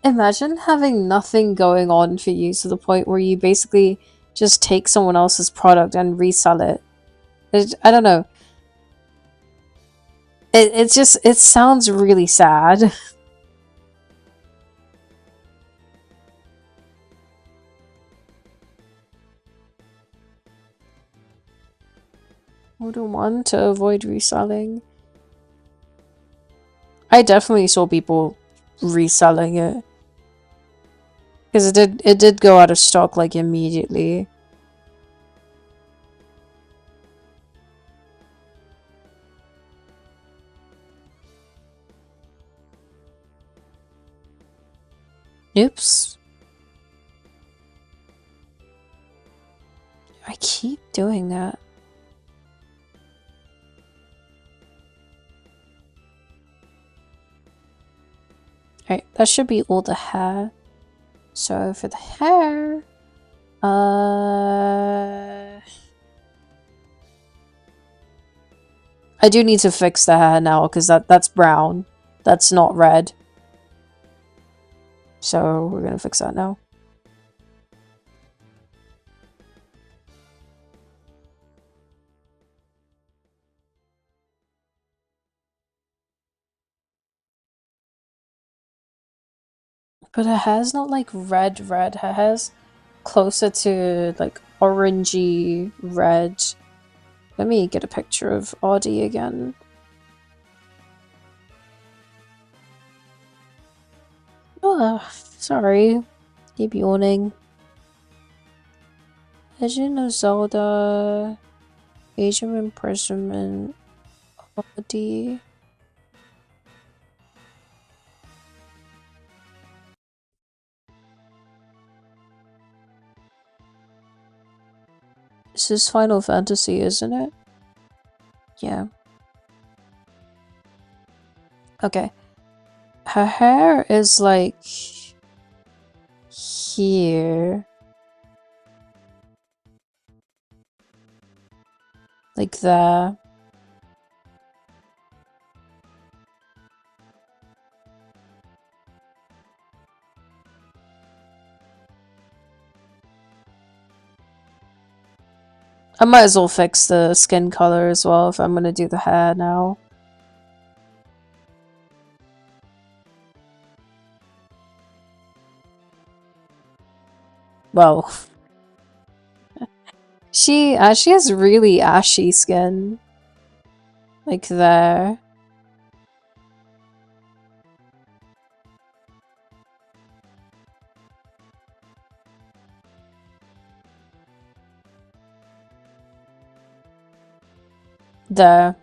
imagine having nothing going on for you to the point where you basically just take someone else's product and resell it. I don't know. It sounds really sad. Order one to avoid reselling. I definitely saw people reselling it. Because it did go out of stock like immediately. Oops. I keep doing that. Alright, that should be all the hair. So for the hair, I do need to fix the hair now because that's brown. That's not red. So we're gonna fix that now. But her hair's not like red. Her hair's closer to like orangey red. Let me get a picture of Audie again. Oh, sorry. Keep yawning. Legend of Zelda, Age of Imprisonment, Audie. This is Final Fantasy, isn't it? Yeah. Okay. Her hair is like here. Like there. I might as well fix the skin color as well if I'm gonna do the hair now. Well, she has really ashy skin. Like there. There.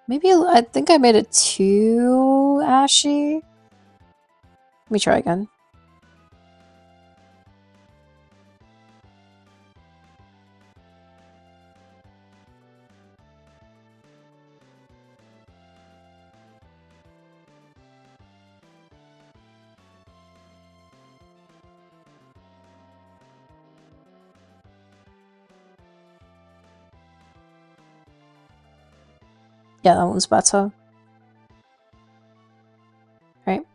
Maybe I think I made it too ashy. Let me try again. Yeah, that one's better. Right.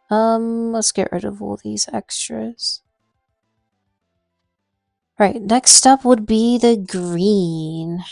Let's get rid of all these extras. Right, next up would be the green.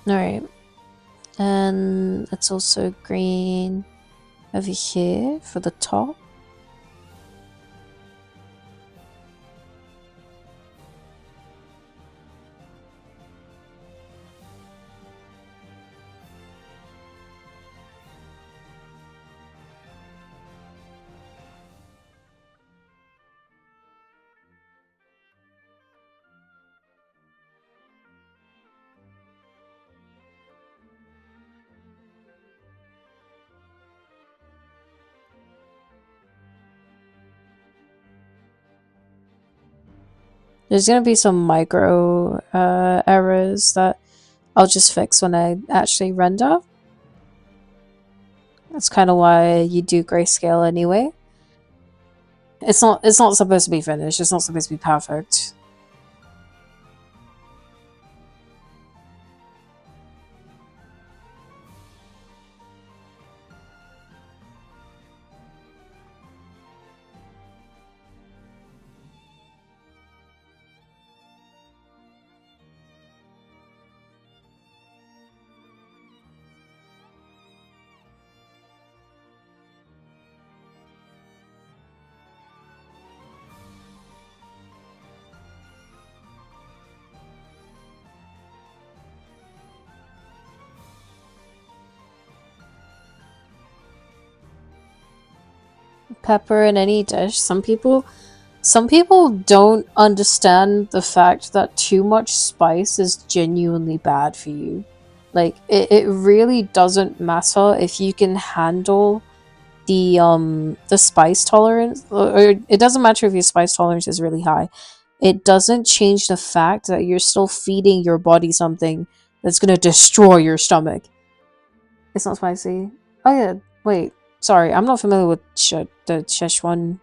Alright. And it's also green over here for the top. There's gonna be some micro errors that I'll just fix when I actually render. That's kind of why you do grayscale anyway. It's not supposed to be finished. It's not supposed to be perfect. Pepper in any dish. Some people don't understand the fact that too much spice is genuinely bad for you. Like it really doesn't matter if you can handle the spice tolerance, or it doesn't matter if your spice tolerance is really high. It doesn't change the fact that you're still feeding your body something that's gonna destroy your stomach. It's not spicy. Oh yeah, wait. Sorry, I'm not familiar with the Szechuan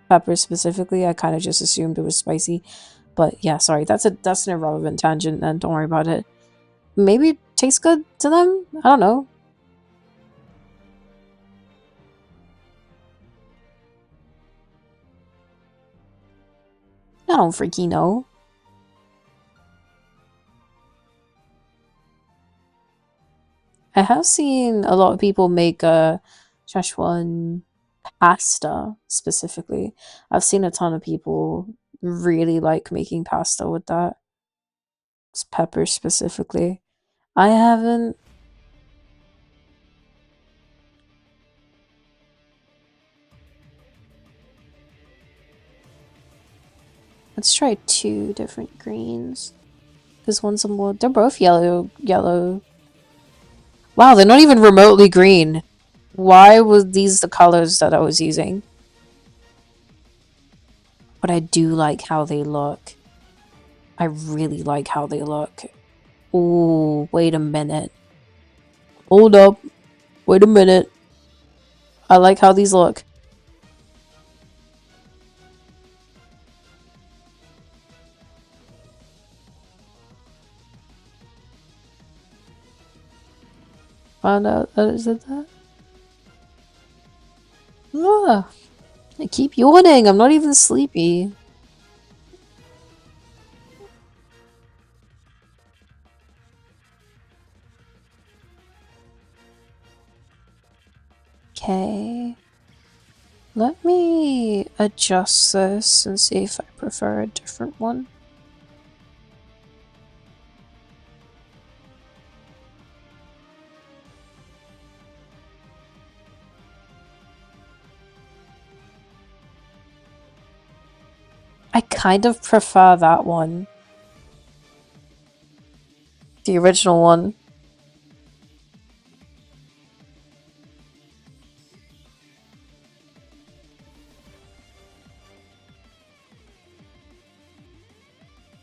pepper specifically. I kind of just assumed it was spicy. But yeah, sorry. That's an irrelevant tangent, and don't worry about it. Maybe it tastes good to them? I don't know. I don't freaking know. I have seen a lot of people make Szechuan pasta specifically. I've seen a ton of people really like making pasta with that. Pepper specifically. I haven't. Let's try two different greens. Because one's a more. They're both yellow. Yellow. Wow, they're not even remotely green. Why were these the colors that I was using? But I do like how they look. I really like how they look. Ooh, wait a minute. Hold up. Wait a minute. I like how these look. Found out that is it that? Ah, I keep yawning. I'm not even sleepy. Okay. Let me adjust this and see if I prefer a different one. I kind of prefer that one. The original one.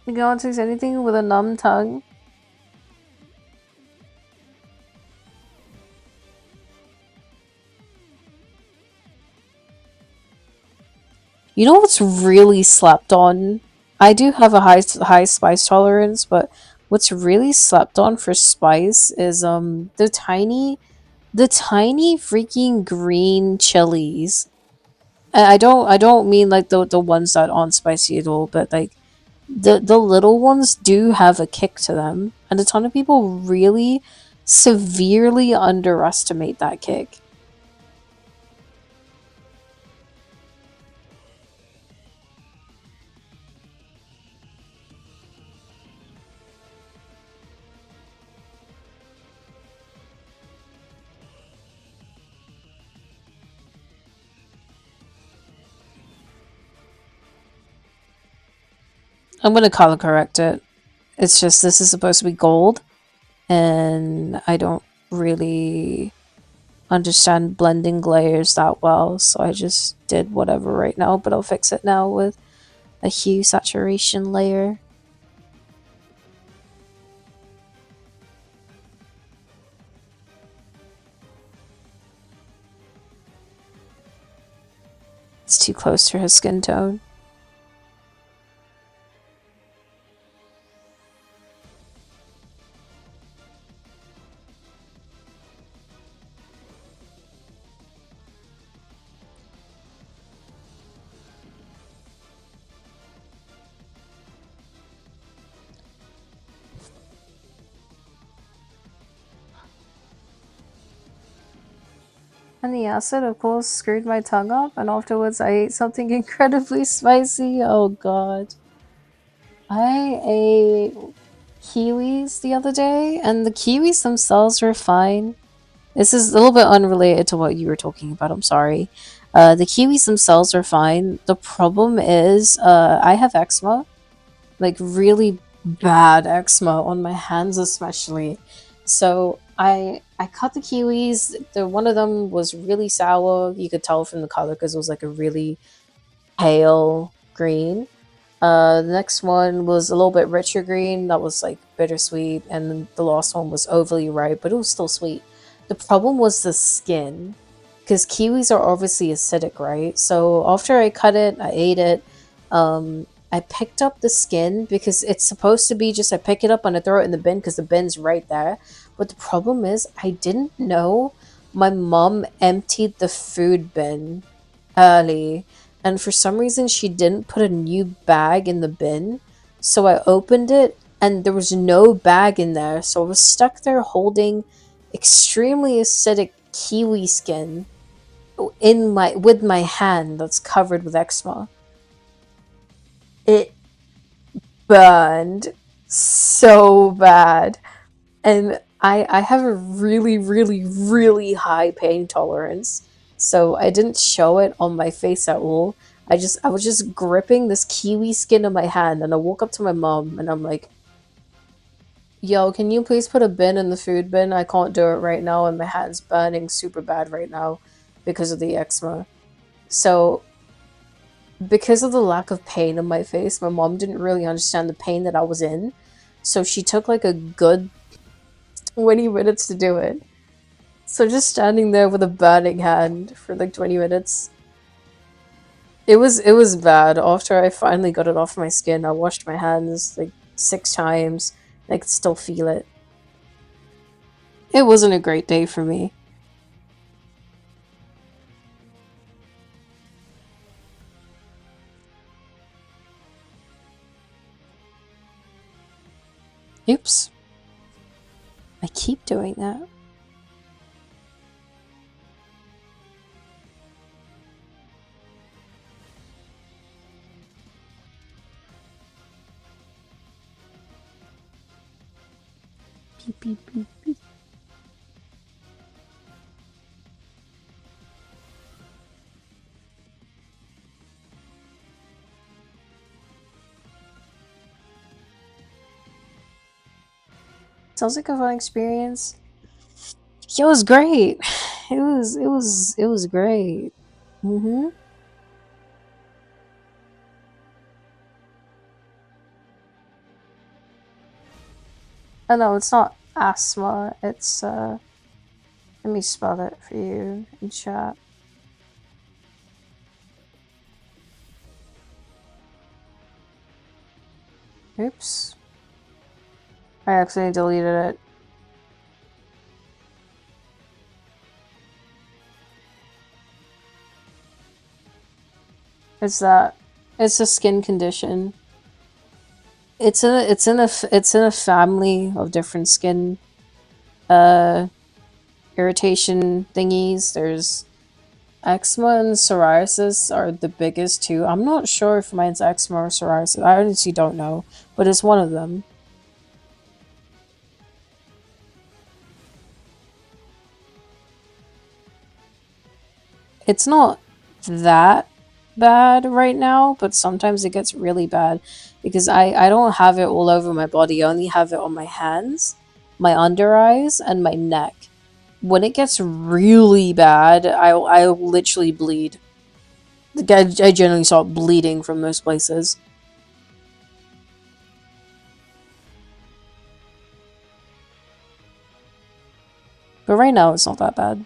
You can't taste anything with a numb tongue. You know what's really slept on? I do have a high spice tolerance, but what's really slept on for spice is the tiny freaking green chilies. And I don't mean like the ones that aren't spicy at all, but like the little ones do have a kick to them, and a ton of people really severely underestimate that kick. I'm gonna color correct it. It's just this is supposed to be gold, and I don't really understand blending layers that well, so I just did whatever right now, but I'll fix it now with a hue saturation layer. It's too close to her skin tone. And the acid, of course, screwed my tongue up, and afterwards I ate something incredibly spicy. Oh god. I ate kiwis the other day, and the kiwis themselves were fine. This is a little bit unrelated to what you were talking about, I'm sorry. The kiwis themselves are fine. The problem is, I have eczema. Like, really bad eczema on my hands especially. So I cut the kiwis. One of them was really sour. You could tell from the color because it was like a really pale green. The next one was a little bit richer green. That was like bittersweet, and then the last one was overly ripe, but it was still sweet. The problem was the skin, because kiwis are obviously acidic, right? So after I cut it, I ate it. I picked up the skin because it's supposed to be just I pick it up and I throw it in the bin because the bin's right there. But the problem is I didn't know my mom emptied the food bin early, and for some reason she didn't put a new bag in the bin. So I opened it and there was no bag in there. So I was stuck there holding extremely acidic kiwi skin in my with my hand that's covered with eczema. It burned so bad. And I have a really, really, really high pain tolerance. So I didn't show it on my face at all. I was just gripping this kiwi skin in my hand, and I woke up to my mom and I'm like, yo, can you please put a bin in the food bin? I can't do it right now, and my hand's burning super bad right now because of the eczema. So because of the lack of pain in my face, my mom didn't really understand the pain that I was in. So she took like a good 20 minutes to do it. So just standing there with a burning hand for like 20 minutes. It was bad. After I finally got it off my skin, I washed my hands like 6 times. And I could still feel it. It wasn't a great day for me. Oops. I keep doing that. Beep, beep, beep, beep. Sounds like a fun experience. Yeah, it was great. It was great. Mm-hmm. Oh no, it's not asthma. It's let me spell it for you in chat. Oops. I accidentally deleted it. It's that. It's a skin condition. It's in a family of different skin uh irritation thingies. There's eczema and psoriasis are the biggest two. I'm not sure if mine's eczema or psoriasis. I honestly don't know, but it's one of them. It's not that bad right now, but sometimes it gets really bad because I don't have it all over my body. I only have it on my hands, my under eyes, and my neck. When it gets really bad, I literally bleed. I generally start bleeding from those places. But right now it's not that bad.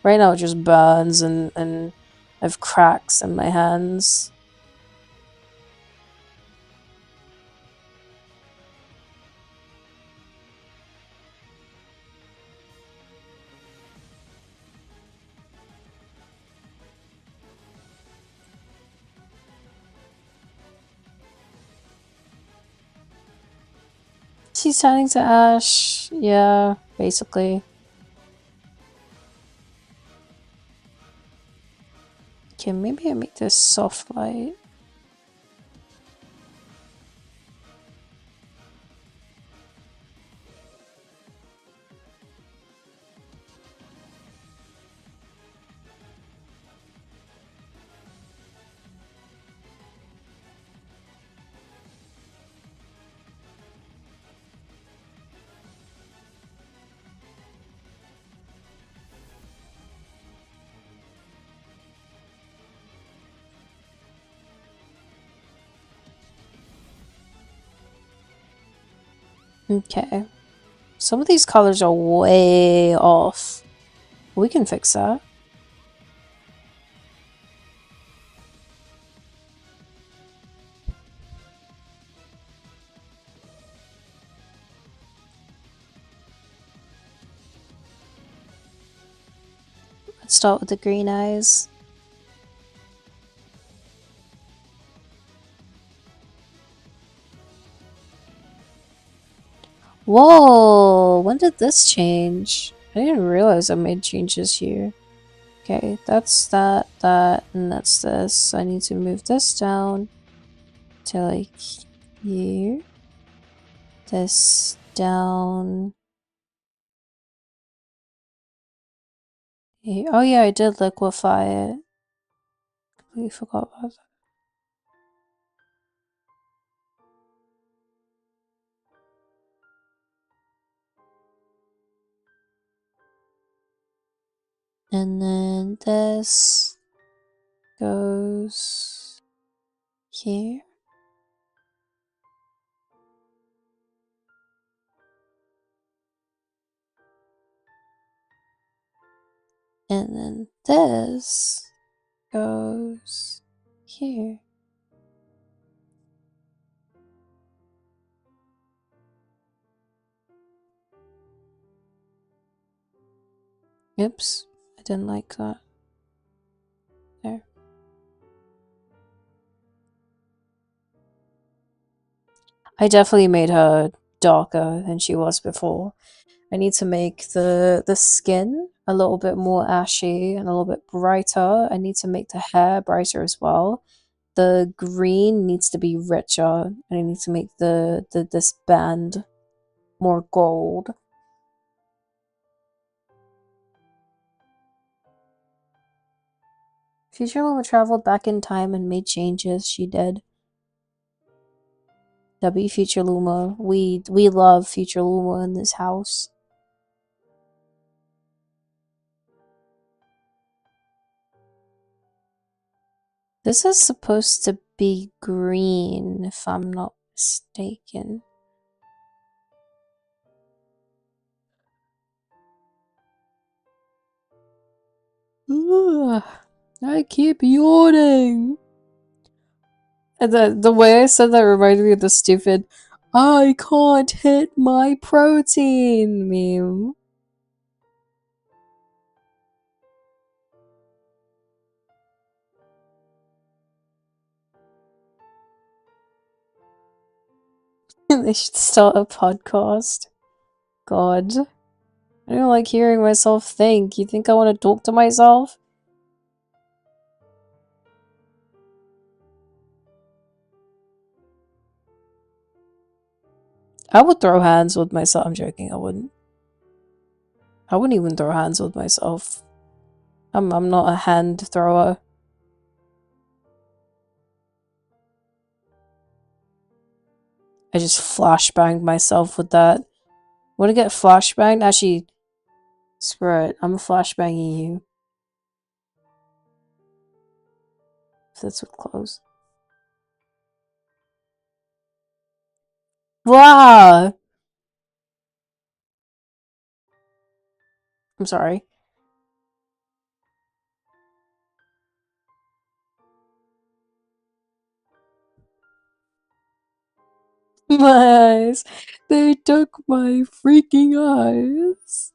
Right now it just burns and I have cracks in my hands. She's turning to ash. Yeah, basically. Okay, maybe I make this soft light. Okay. Some of these colors are way off. We can fix that. Let's start with the green eyes. Whoa! When did this change? I didn't realize I made changes here. Okay, that's that, and that's this. I need to move this down to like here. This down here. Oh yeah, I did liquefy it. Completely forgot about that. And then this goes here. And then this goes here. Oops, I didn't like that. There. I definitely made her darker than she was before. I need to make the skin a little bit more ashy and a little bit brighter. I need to make the hair brighter as well. The green needs to be richer, and I need to make the this band more gold. Future Luma traveled back in time and made changes. She did. W Future Luma. We love Future Luma in this house. This is supposed to be green, if I'm not mistaken. Ugh, I keep yawning. And the way I said that reminded me of the stupid "I can't hit my protein" meme. They should start a podcast. God. I don't like hearing myself think. You think I want to talk to myself? I would throw hands with myself. I'm joking, I wouldn't. I wouldn't even throw hands with myself. I'm not a hand thrower. I just flashbanged myself with that. Wanna get flashbanged? Actually, screw it. I'm flashbanging you. If that's what close. Blah! I'm sorry. My eyes. They took my freaking eyes.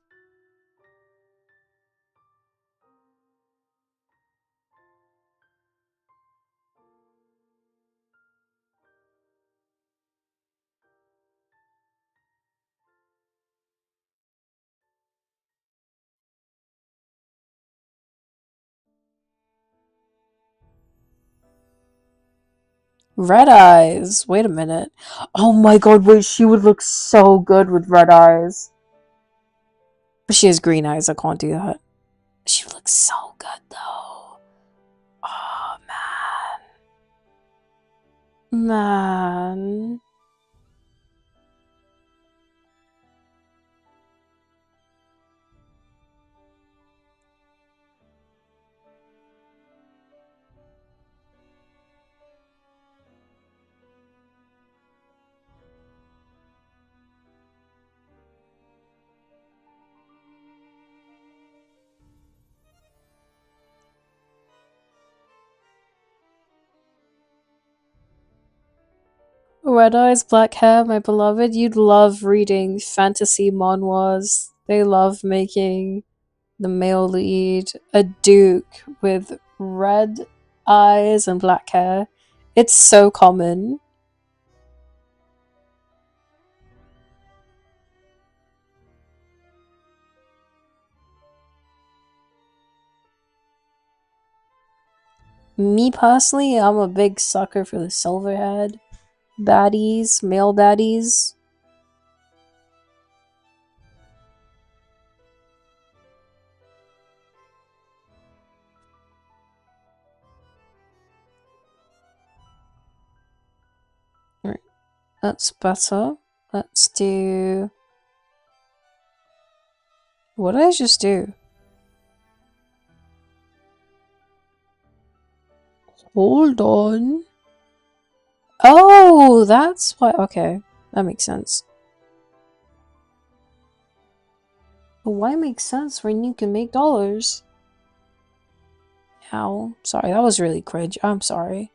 Red eyes. Wait a minute. Oh my god, wait, she would look so good with red eyes. But she has green eyes, I can't do that. She looks so good though. Oh man. Man. Red eyes, black hair, my beloved. You'd love reading fantasy manhwas. They love making the male lead a duke with red eyes and black hair. It's so common. Me personally, I'm a big sucker for the silverhead baddies, male baddies. Right, that's better. Let's do... What did I just do? Hold on. Oh, that's why. Okay, that makes sense. But why make sense when you can make dollars? Ow. Sorry, that was really cringe. I'm sorry.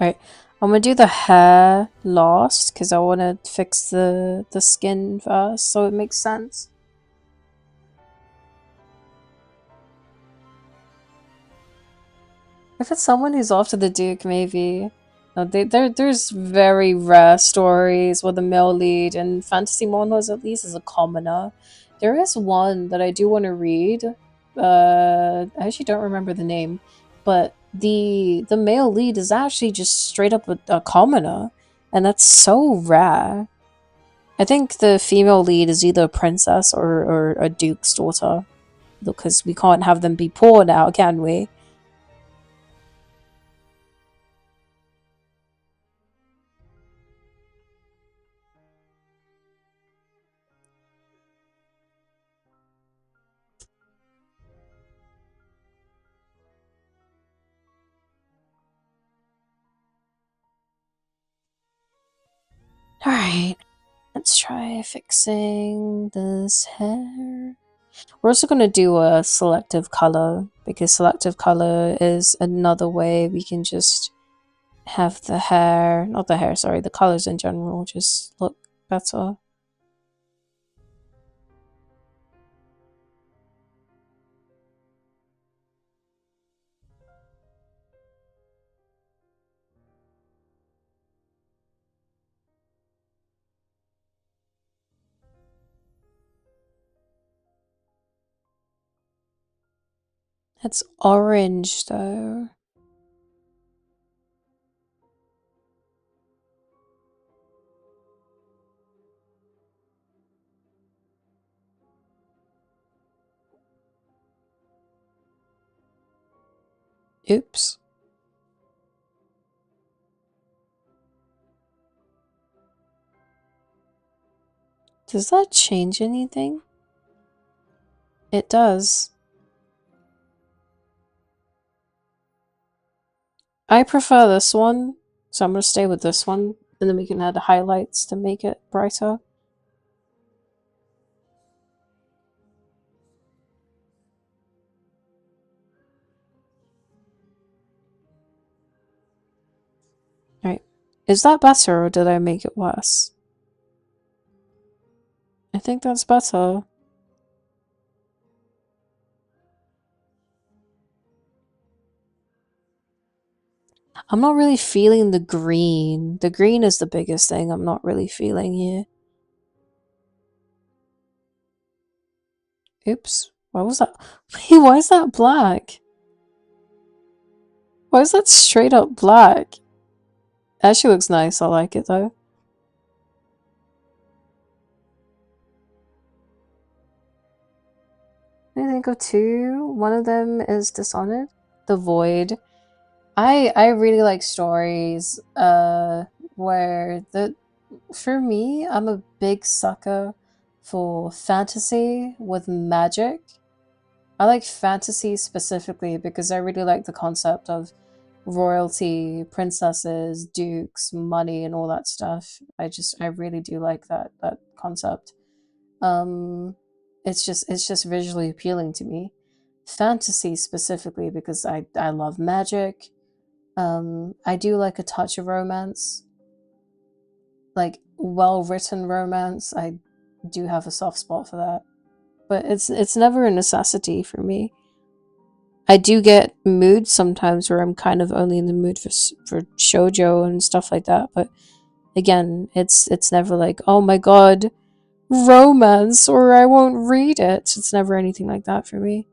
Alright, I'm gonna do the hair last because I want to fix the skin first, so it makes sense. If it's someone who's after the Duke, maybe. No, there's very rare stories where the male lead in fantasy manhwas at least is a commoner. There is one that I do want to read. I actually don't remember the name, but the male lead is actually just straight up a commoner, and that's so rare. I think the female lead is either a princess or a duke's daughter, because we can't have them be poor now, can we? Alright, let's try fixing this hair. We're also going to do a selective color, because selective color is another way we can just have the hair, not the hair, sorry, the colors in general just look better. It's orange though. Oops. Does that change anything? It does. I prefer this one, so I'm going to stay with this one, and then we can add highlights to make it brighter. Right. Is that better or did I make it worse? I think that's better. I'm not really feeling the green. The green is the biggest thing I'm not really feeling here. Oops. Why was that? Wait, why is that black? Why is that straight up black? Actually looks nice. I like it though. I think of two. One of them is Dishonored. The Void. I really like stories where the for me, I'm a big sucker for fantasy with magic. I like fantasy specifically because I really like the concept of royalty, princesses, dukes, money, and all that stuff. I really do like that concept. Um, it's just visually appealing to me. Fantasy specifically because I love magic. I do like a touch of romance, like well written romance. I do have a soft spot for that, but it's never a necessity for me. I do get moods sometimes where I'm kind of only in the mood for shoujo and stuff like that, but again, it's never like, oh my god, romance, or I won't read it. It's never anything like that for me.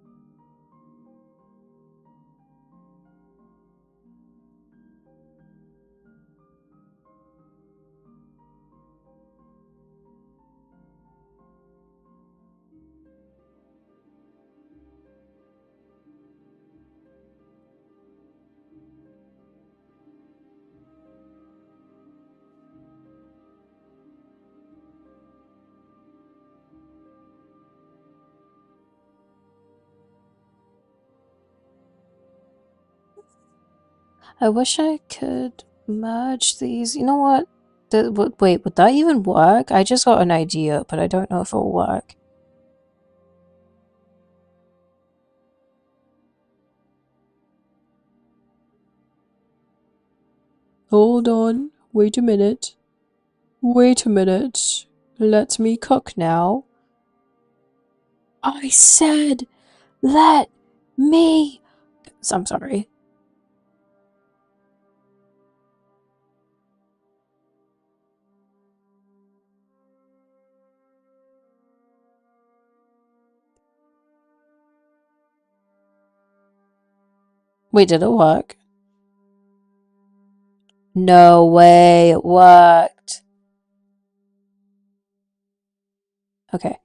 I wish I could merge these. You know what? Wait, would that even work? I just got an idea, but I don't know if it'll work. Hold on. Wait a minute. Wait a minute. Let me cook now. I said, let me. I'm sorry. Wait, did it work? No way, it worked. Okay.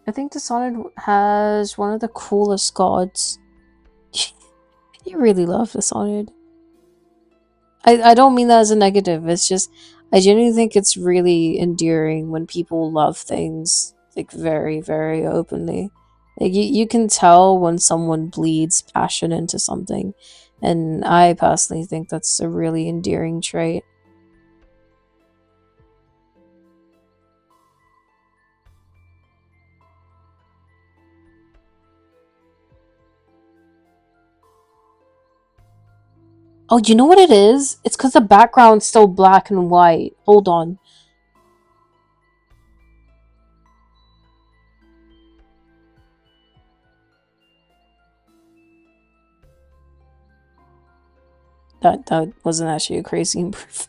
I think Dishonored has one of the coolest gods. You really love Dishonored. I don't mean that as a negative. It's just I genuinely think it's really endearing when people love things like very, very openly. Like you can tell when someone bleeds passion into something. And I personally think that's a really endearing trait. Oh, you know what it is? It's because the background's still black and white. Hold on. That wasn't actually a crazy improvement.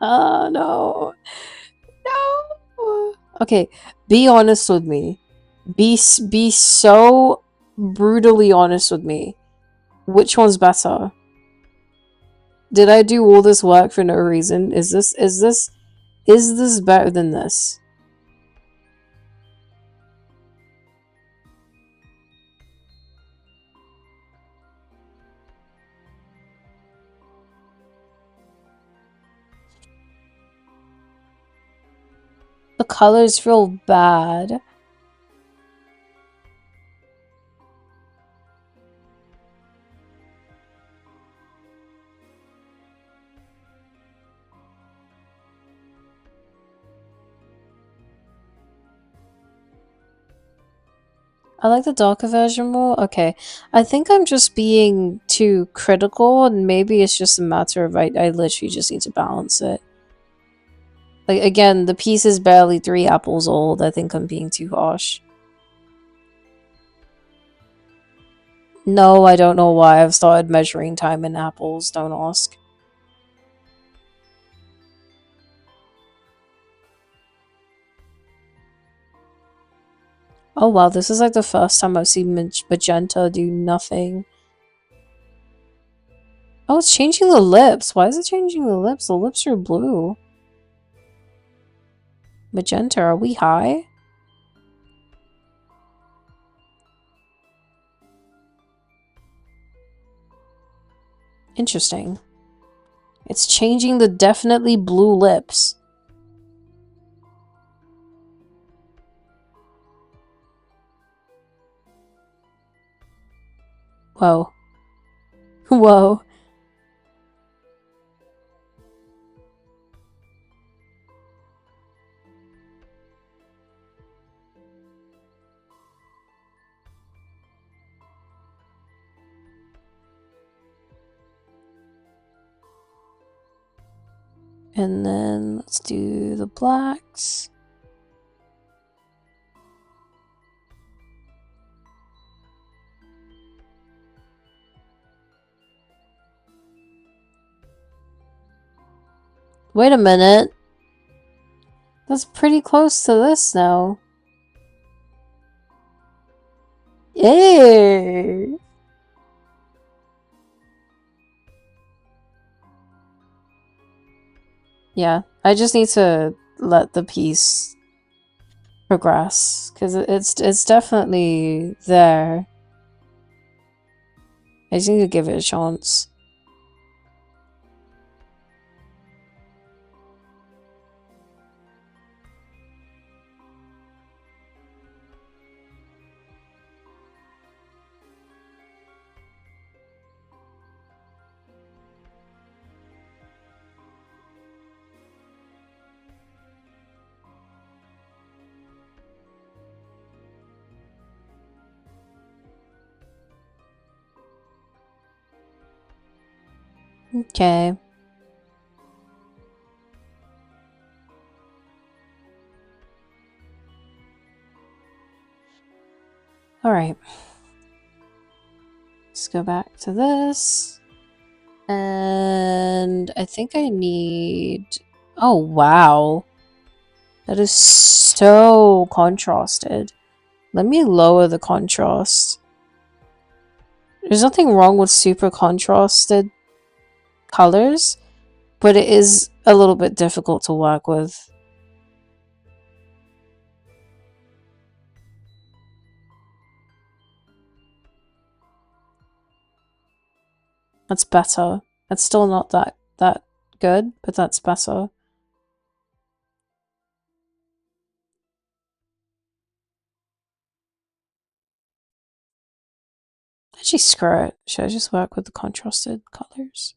Oh, no. No. Okay, be honest with me. Be so brutally honest with me. Which one's better? Did I do all this work for no reason? Is this better than this? The colors feel bad. I like the darker version more. Okay, I think I'm just being too critical, and maybe it's just a matter of I literally just need to balance it. Like, again, the piece is barely 3 apples old. I think I'm being too harsh. No, I don't know why I've started measuring time in apples. Don't ask. Oh wow, this is like the first time I've seen magenta do nothing. Oh, it's changing the lips. Why is it changing the lips? The lips are blue. Magenta, are we high? Interesting. It's changing the definitely blue lips. Whoa. Whoa. And then let's do the blacks. Wait a minute. That's pretty close to this now. Yay! Yeah, I just need to let the piece progress because it's definitely there. I just need to give it a chance. Okay. Alright. Let's go back to this. And I think I need... Oh, wow. That is so contrasted. Let me lower the contrast. There's nothing wrong with super contrasted colors, but it is a little bit difficult to work with. That's better. It's still not that good, but that's better. Actually, screw it. Should I just work with the contrasted colors?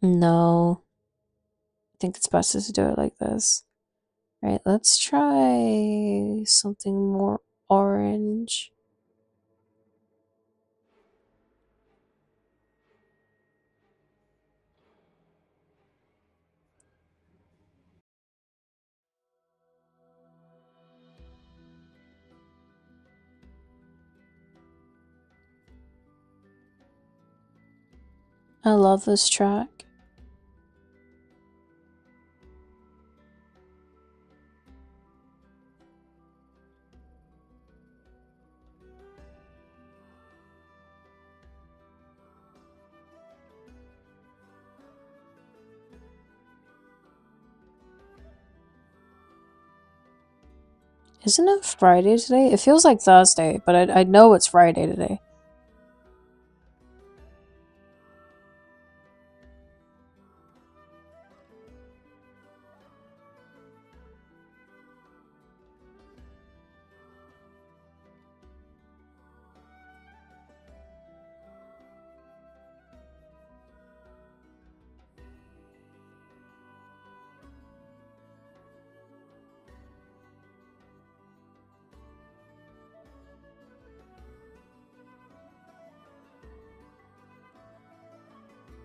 No. I think it's better to do it like this. Right, let's try something more orange. I love this track. Isn't it Friday today? It feels like Thursday, but I know it's Friday today.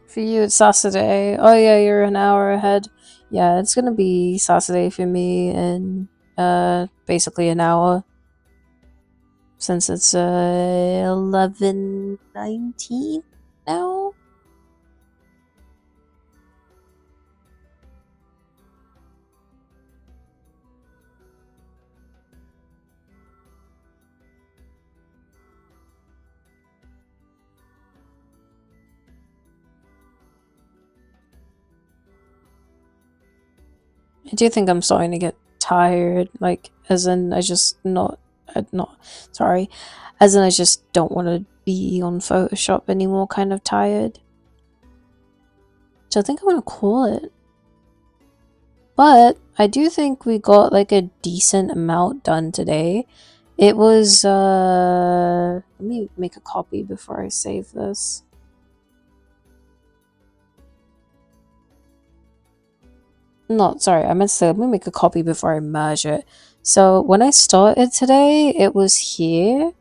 For you, it's Saturday. Oh yeah, you're an hour ahead. Yeah, it's gonna be Saturday for me in basically an hour. Since it's 11:19 now. I do think I'm starting to get tired, like, as in I just not sorry, as in I just don't want to be on Photoshop anymore, kind of tired. So I think I'm gonna call it. But I do think we got like a decent amount done today. It was let me make a copy before I save this. No, sorry, I meant to say, let me make a copy before I merge it. So when I started today, it was here.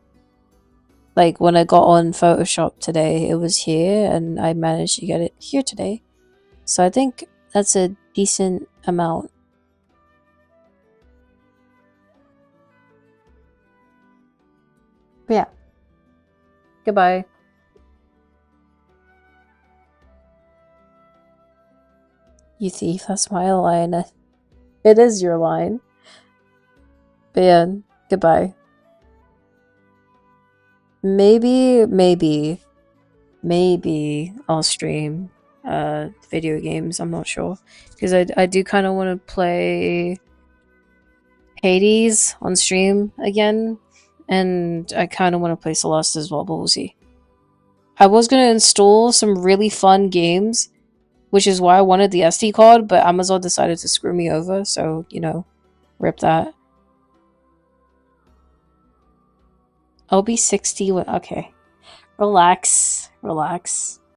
Like when I got on Photoshop today, it was here, and I managed to get it here today. So I think that's a decent amount. But yeah. Goodbye. You thief, that's my line. It is your line. But yeah, goodbye. Maybe I'll stream video games. I'm not sure. Because I do kind of want to play Hades on stream again. And I kind of want to play Celeste as well, but we'll see. I was going to install some really fun games, which is why I wanted the SD card, but Amazon decided to screw me over, so, you know, rip that. I'll be 60 when... Okay. Relax. Relax.